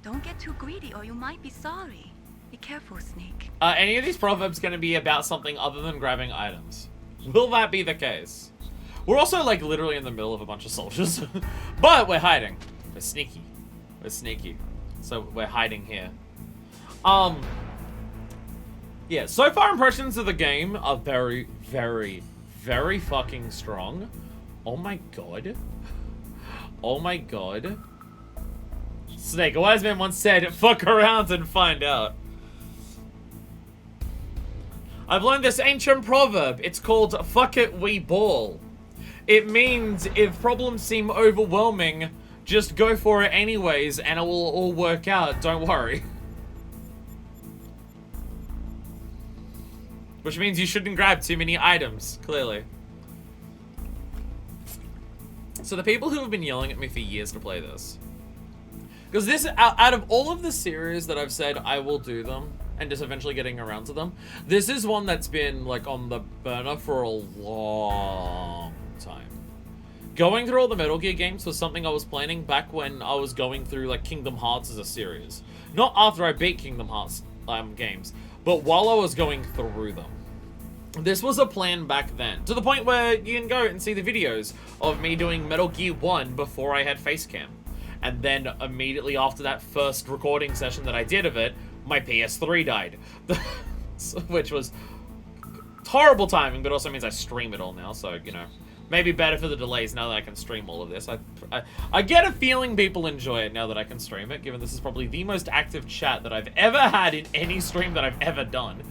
Don't get too greedy or you might be sorry. Be careful, Snake. Any of these proverbs going to be about something other than grabbing items? Will that be the case? We're also, like, literally in the middle of a bunch of soldiers. But we're hiding. We're sneaky. We're sneaky. So we're hiding here. Yeah, so far impressions of the game are very, very, very fucking strong. Oh my god. Oh my god. Snake, a wise man once said, fuck around and find out. I've learned this ancient proverb. It's called, fuck it, we ball. It means if problems seem overwhelming, just go for it anyways and it will all work out, don't worry. Which means you shouldn't grab too many items, clearly. So the people who have been yelling at me for years to play this. Because this, out of all of the series that I've said I will do them, and just eventually getting around to them, this is one that's been, like, on the burner for a long time. Going through all the Metal Gear games was something I was planning back when I was going through, like, Kingdom Hearts as a series. Not after I beat Kingdom Hearts games, but while I was going through them. This was a plan back then, to the point where you can go and see the videos of me doing Metal Gear 1 before I had Facecam. And then immediately after that first recording session that I did of it, my PS3 died. Which was horrible timing, but also means I stream it all now, so, you know, maybe better for the delays now that I can stream all of this. I get a feeling people enjoy it now that I can stream it, given this is probably the most active chat that I've ever had in any stream that I've ever done.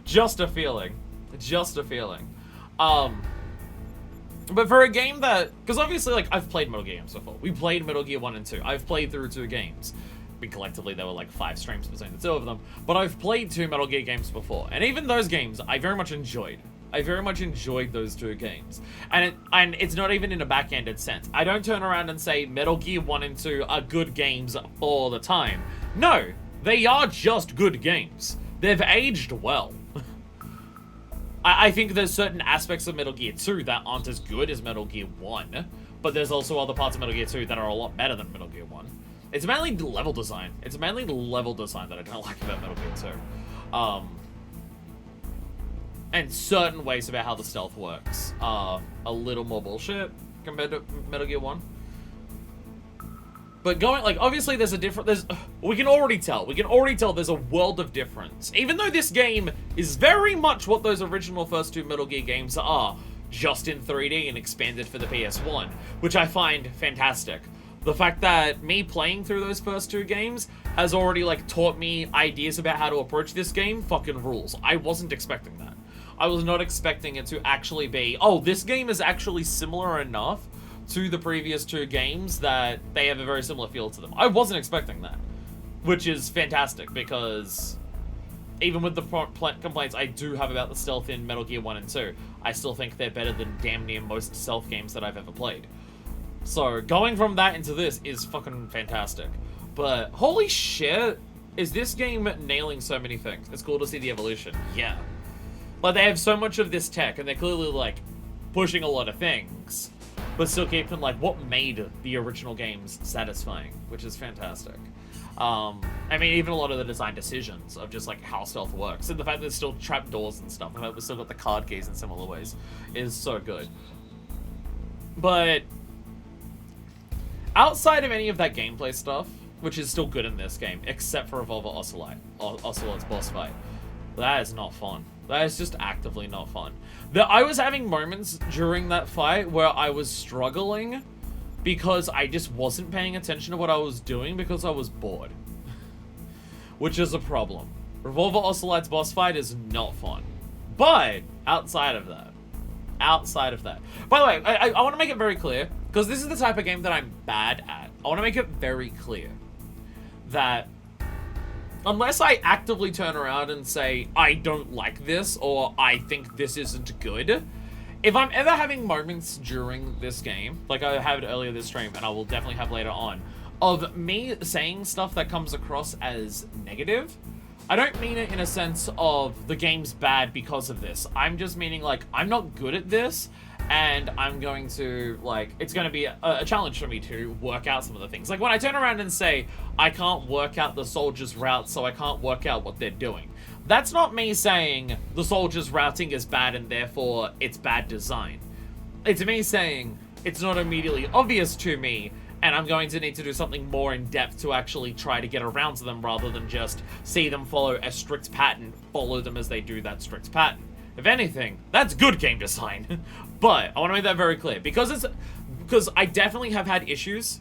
Just a feeling. Just a feeling. But for a game that... Because obviously, like, I've played Metal Gear games before. We played Metal Gear 1 and 2. I've played through 2 games. I mean, collectively, there were, like, 5 streams between the 2 of them. But I've played 2 Metal Gear games before. And even those games, I very much enjoyed. I very much enjoyed those 2 games. And it's not even in a backhanded sense. I don't turn around and say Metal Gear 1 and 2 are good games all the time. No, they are just good games. They've aged well. I think there's certain aspects of Metal Gear 2 that aren't as good as Metal Gear 1, but there's also other parts of Metal Gear 2 that are a lot better than Metal Gear 1. It's mainly the level design. It's mainly the level design that I don't like about Metal Gear 2. And certain ways about how the stealth works are a little more bullshit compared to Metal Gear 1. But going, like, obviously there's a different, we can already tell there's a world of difference. Even though this game is very much what those original first 2 Metal Gear games are, just in 3D and expanded for the PS1, which I find fantastic. The fact that me playing through those first 2 games has already, like, taught me ideas about how to approach this game fucking rules. I wasn't expecting that. I was not expecting it to actually be, oh, this game is actually similar enough to the previous 2 games that they have a very similar feel to them. I wasn't expecting that, which is fantastic, because even with the complaints I do have about the stealth in Metal Gear 1 and 2, I still think they're better than damn near most stealth games that I've ever played. So going from that into this is fucking fantastic. But holy shit, is this game nailing so many things. It's cool to see the evolution. Yeah. Like, they have so much of this tech, and they're clearly, like, pushing a lot of things, but still keeping, like, what made the original games satisfying, which is fantastic. I mean, even a lot of the design decisions of just, like, how stealth works, and the fact that there's still trapdoors and stuff, and that we've still got the card keys in similar ways, is so good. But outside of any of that gameplay stuff, which is still good in this game, except for Revolver Ocelot's boss fight, that is not fun. That is just actively not fun. I was having moments during that fight where I was struggling because I just wasn't paying attention to what I was doing because I was bored. Which is a problem. Revolver Ocelot's boss fight is not fun. But outside of that. By the way, I want to make it very clear, because this is the type of game that I'm bad at. I want to make it very clear that unless I actively turn around and say, I don't like this, or I think this isn't good, if I'm ever having moments during this game, like I had earlier this stream, and I will definitely have later on, of me saying stuff that comes across as negative, I don't mean it in a sense of the game's bad because of this. I'm just meaning, like, I'm not good at this, and I'm going to, like, it's going to be a challenge for me to work out some of the things. Like, when I turn around and say, I can't work out the soldiers' routes, so I can't work out what they're doing. That's not me saying the soldiers' routing is bad and therefore it's bad design. It's me saying it's not immediately obvious to me, and I'm going to need to do something more in depth to actually try to get around to them rather than just see them follow a strict pattern, follow them as they do that strict pattern. If anything, that's good game design. But I want to make that very clear, because I definitely have had issues.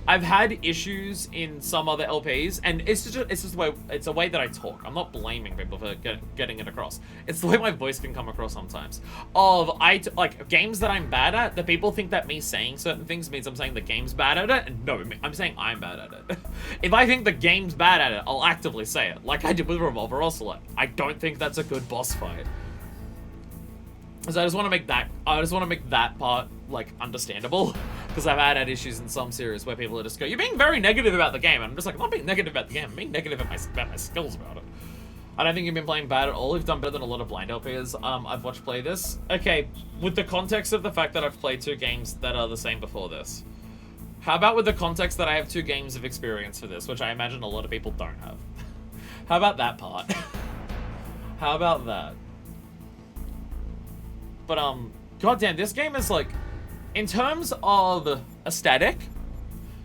I've had issues in some other LPs, and it's just the way, it's a way that I talk. I'm not blaming people for getting it across. It's the way my voice can come across sometimes. Like, games that I'm bad at, the people think that me saying certain things means I'm saying the game's bad at it, and no, I'm saying I'm bad at it. If I think the game's bad at it, I'll actively say it, like I did with Revolver Ocelot. I don't think that's a good boss fight. So I just want to make that part, like, understandable, because I've had issues in some series where people just go, you're being very negative about the game, and I'm just like, I'm not being negative about the game, I'm being negative about my skills about it. I don't think you've been playing bad at all. You've done better than a lot of blind LPs I've watched play this. Okay, with the context of the fact that I've played 2 games that are the same before this, how about with the context that I have 2 games of experience for this, which I imagine a lot of people don't have? How about that part? How about that? But, goddamn, this game is, like, in terms of aesthetic,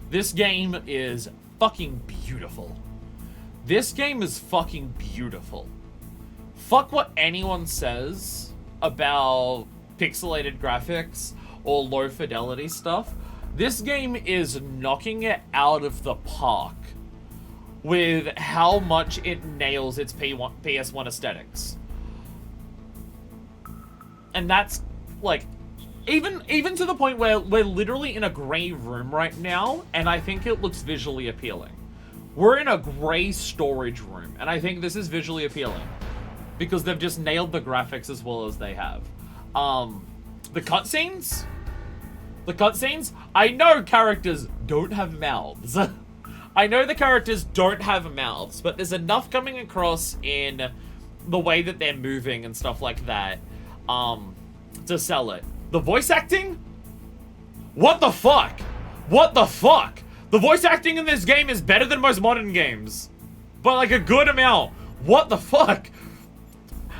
this game is fucking beautiful. This game is fucking beautiful. Fuck what anyone says about pixelated graphics or low fidelity stuff. This game is knocking it out of the park with how much it nails its PS1 aesthetics. And that's, like, even to the point where we're literally in a grey room right now, and I think it looks visually appealing. We're in a grey storage room, and I think this is visually appealing, because they've just nailed the graphics as well as they have. The cutscenes, I know characters don't have mouths. I know the characters don't have mouths, but there's enough coming across in the way that they're moving and stuff like that, to sell it. The voice acting? What the fuck? What the fuck? The voice acting in this game is better than most modern games. But, like, a good amount. What the fuck?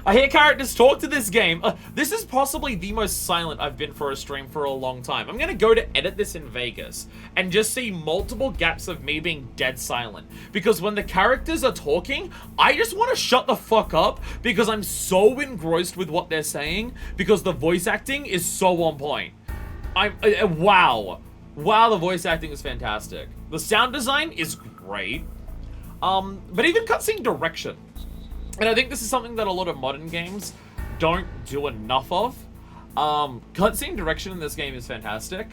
I hear characters talk to this game. This is possibly the most silent I've been for a stream for a long time. I'm gonna go to edit this in Vegas and just see multiple gaps of me being dead silent. Because when the characters are talking, I just want to shut the fuck up because I'm so engrossed with what they're saying because the voice acting is so on point. Wow. Wow, the voice acting is fantastic. The sound design is great. But even cutscene direction. And I think this is something that a lot of modern games don't do enough of. Cutscene direction in this game is fantastic.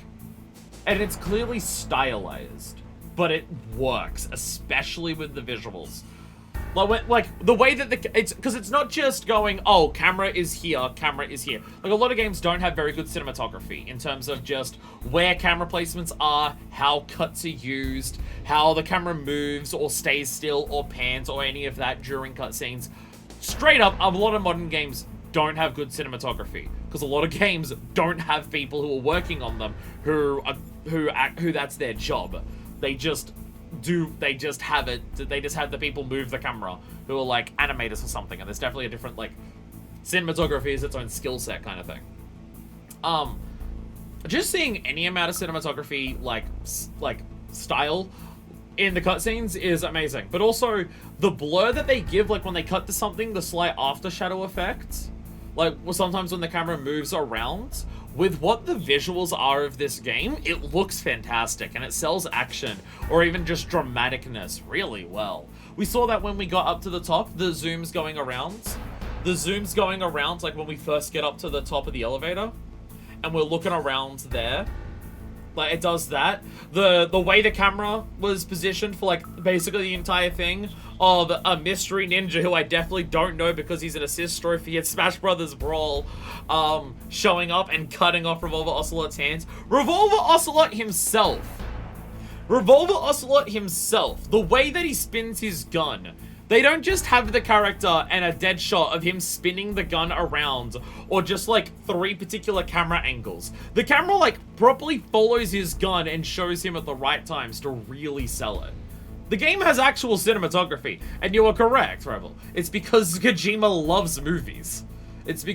And it's clearly stylized. But it works, especially with the visuals. Like the way that because it's not just going, oh, camera is here, camera is here. Like, a lot of games don't have very good cinematography in terms of just where camera placements are, how cuts are used, how the camera moves or stays still or pans or any of that during cutscenes. Straight up, a lot of modern games don't have good cinematography because a lot of games don't have people who are working on them who that's their job. They just have the people move the camera who are like animators or something, and there's definitely a different, like, cinematography is its own skill set kind of thing. Just seeing any amount of cinematography like style in the cutscenes is amazing, but also the blur that they give, like when they cut to something, the slight after shadow effect, like sometimes when the camera moves around. With what the visuals are of this game, it looks fantastic, and it sells action, or even just dramaticness, really well. We saw that when we got up to the top, the zooms going around, like when we first get up to the top of the elevator, and we're looking around there, like, it does that. The way the camera was positioned for, like, basically the entire thing of a mystery ninja who I definitely don't know because he's an assist trophy at Smash Brothers Brawl, showing up and cutting off Revolver Ocelot's hands. Revolver Ocelot himself, the way that he spins his gun, they don't just have the character and a dead shot of him spinning the gun around, or just, like, 3 particular camera angles. The camera, like, properly follows his gun and shows him at the right times to really sell it. The game has actual cinematography, and you are correct, Rebel. It's because Kojima loves movies. As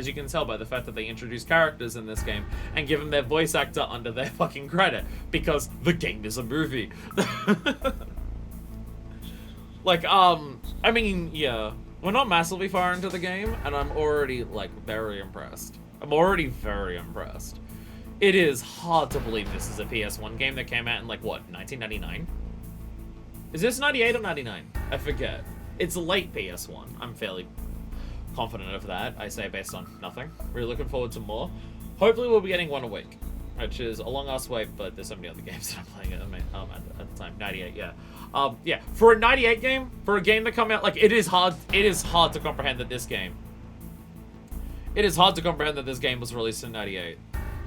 you can tell by the fact that they introduce characters in this game and give them their voice actor under their fucking credit, because the game is a movie. Like, I mean, yeah, we're not massively far into the game, and I'm already, like, very impressed. It is hard to believe this is a PS1 game that came out in, like, what, 1999? Is this 98 or 99? I forget. It's late PS1. I'm fairly confident of that, I say, based on nothing. Really looking forward to more. Hopefully we'll be getting one a week, which is a long-ass wait, but there's so many other games that I'm playing at the time. 98, yeah. Yeah, for a 98 game, for a game that come out, like, it is hard to comprehend that this game was released in 98.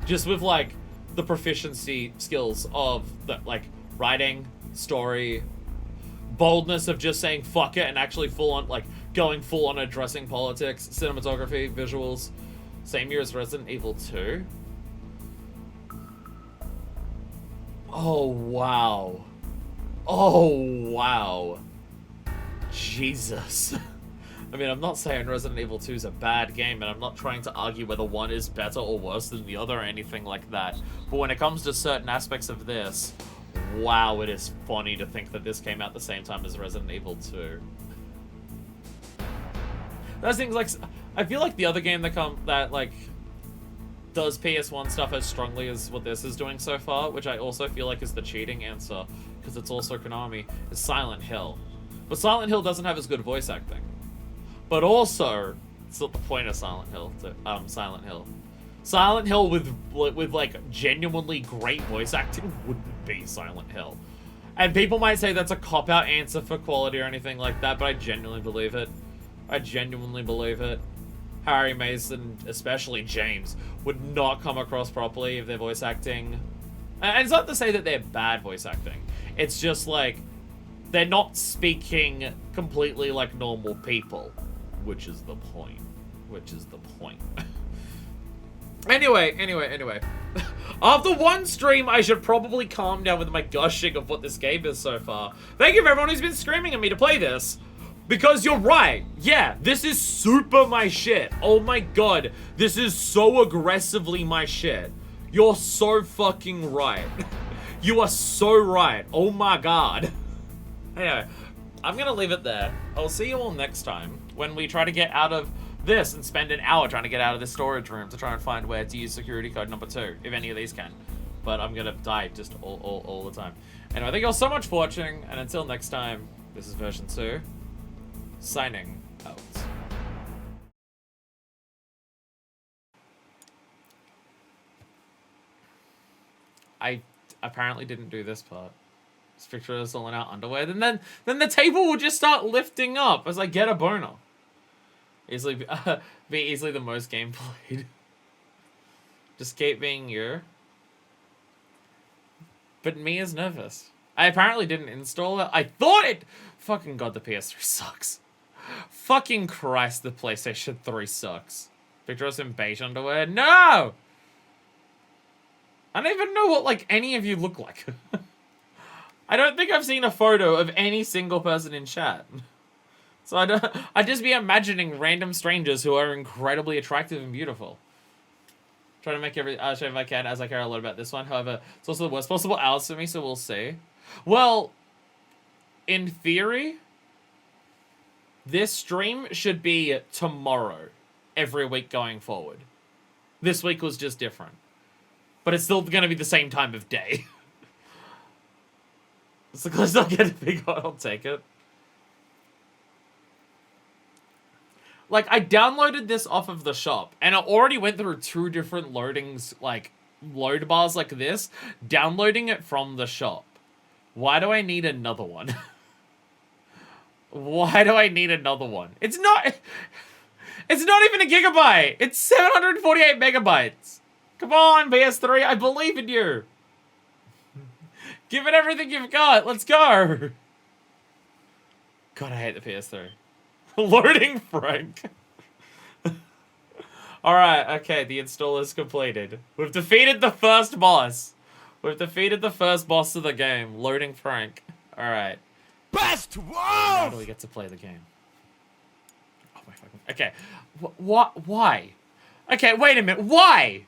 Just with, like, the proficiency skills of the, like, writing, story, boldness of just saying fuck it and actually going full on addressing politics, cinematography, visuals. Same year as Resident Evil 2. Oh, wow. Jesus. I mean, I'm not saying Resident Evil 2 is a bad game, and I'm not trying to argue whether one is better or worse than the other or anything like that. But when it comes to certain aspects of this, wow, it is funny to think that this came out the same time as Resident Evil 2. Those things, like, I feel like the other game that does PS1 stuff as strongly as what this is doing so far, which I also feel like is the cheating answer, because it's also Konami, is Silent Hill. But Silent Hill doesn't have as good voice acting. But also, it's not the point of Silent Hill. Silent Hill with like genuinely great voice acting wouldn't be Silent Hill. And people might say that's a cop-out answer for quality or anything like that, but I genuinely believe it. Harry Mason, especially James, would not come across properly if their voice acting... And it's not to say that they're bad voice acting. It's just like, they're not speaking completely like normal people. Which is the point. Anyway. After one stream, I should probably calm down with my gushing of what this game is so far. Thank you for everyone who's been screaming at me to play this. Because you're right. Yeah, this is super my shit. Oh my god. This is so aggressively my shit. You're so fucking right. You are so right. Oh my god. Anyway, I'm gonna leave it there. I'll see you all next time when we try to get out of this and spend an hour trying to get out of this storage room to try and find where to use security code number 2, if any of these can. But I'm gonna die just all the time. Anyway, thank you all so much for watching, and until next time, this is version 2, signing out. I apparently didn't do this part. Just picture us all in our underwear. Then the table will just start lifting up as I get a boner. Easily be easily the most game played. Just keep being you. But Mia's nervous. I apparently didn't install it. I thought it... Fucking god, the PS3 sucks. Fucking Christ, the PlayStation 3 sucks. Picture us in beige underwear. No! I don't even know what, like, any of you look like. I don't think I've seen a photo of any single person in chat. So I'd just be imagining random strangers who are incredibly attractive and beautiful. Trying to make show if I can, as I care a lot about this one. However, it's also the worst possible hours for me, so we'll see. Well, in theory, this stream should be tomorrow, every week going forward. This week was just different. But it's still going to be the same time of day. So let's not get a big one, I'll take it. Like, I downloaded this off of the shop, and I already went through 2 different loadings, like, load bars like this, downloading it from the shop. Why do I need another one? Why do I need another one? It's not even a gigabyte! It's 748 megabytes! Come on, PS3, I believe in you! Give it everything you've got, let's go! God, I hate the PS3. Loading Frank. Alright, okay, the install is completed. We've defeated the first boss. We've defeated the first boss of the game. Loading Frank. Alright. Best wolf! Now do we get to play the game? Oh my fucking... Okay. What? Why? Okay, wait a minute. Why?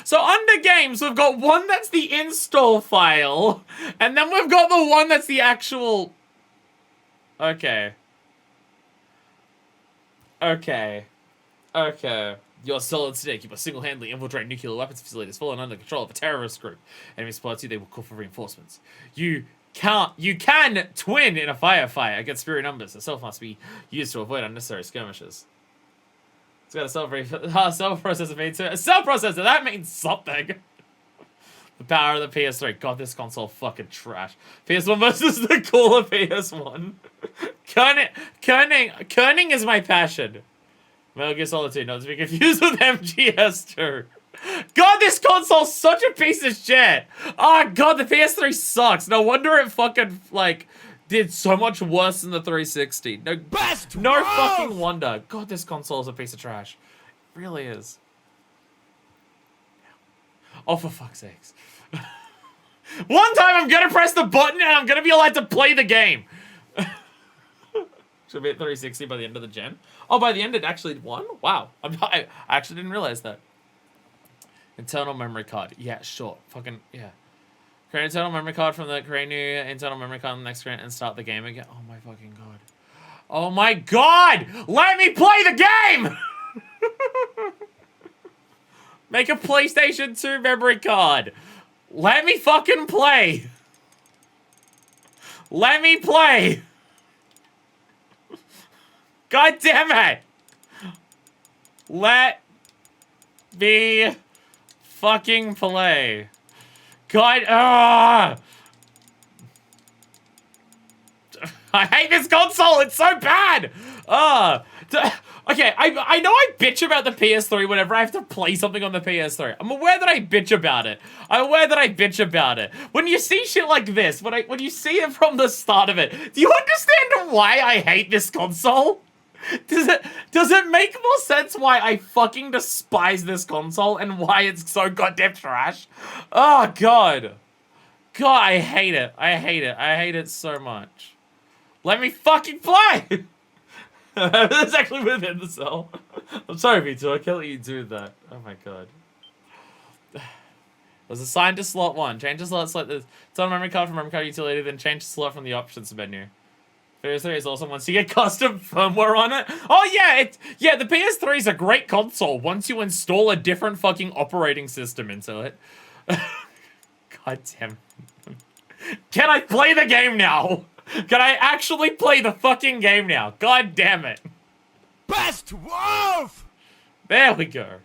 So under games, we've got one that's the install file, and then we've got the one that's the actual... Okay. Okay. Okay. You're Solid Snake. You must single-handedly infiltrate nuclear weapons facilities fallen under control of a terrorist group. Enemy supports you, they will call for reinforcements. You can twin in a firefight against superior numbers. The self must be used to avoid unnecessary skirmishes. It's got a cell processor feed to it. A cell processor, that means something. The power of the PS3. God, this console fucking trash. PS1 versus the cooler PS1. Kerning is my passion. Metal Gear Solid 2, not to be confused with MGS2. God, this console's such a piece of shit. Oh god, the PS3 sucks. No wonder it fucking, like, did so much worse than the 360. No fucking wonder. God, this console is a piece of trash. It really is. Oh, for fuck's sakes. One time I'm gonna press the button and I'm gonna be allowed to play the game. Should be at 360 by the end of the gen. Oh, by the end it actually won? Wow. I actually didn't realize that. Internal memory card. Yeah, sure. Fucking, yeah. Create internal memory card from the... Create new internal memory card on the next screen and start the game again. Oh my fucking god. Oh my god! Let me play the game! Make a PlayStation 2 memory card. Let me fucking play. Let me play. God damn it. Let me fucking play. God, I hate this console, it's so bad! Okay, I know I bitch about the PS3 whenever I have to play something on the PS3. I'm aware that I bitch about it. When you see shit like this, when you see it from the start of it, do you understand why I hate this console? Does it make more sense why I fucking despise this console and why it's so goddamn trash? Oh, God. God, I hate it. I hate it so much. Let me fucking play! That's actually within the cell. I'm sorry, V2. I can't let you do that. Oh, my God. It was assigned to slot 1. Change the slot, select the total memory card from memory card utility, then change the slot from the options menu. PS3 is also once you get custom firmware on it. Oh yeah, the PS3 is a great console once you install a different fucking operating system into it. God damn. Can I play the game now? Can I actually play the fucking game now? God damn it. Best wolf! There we go.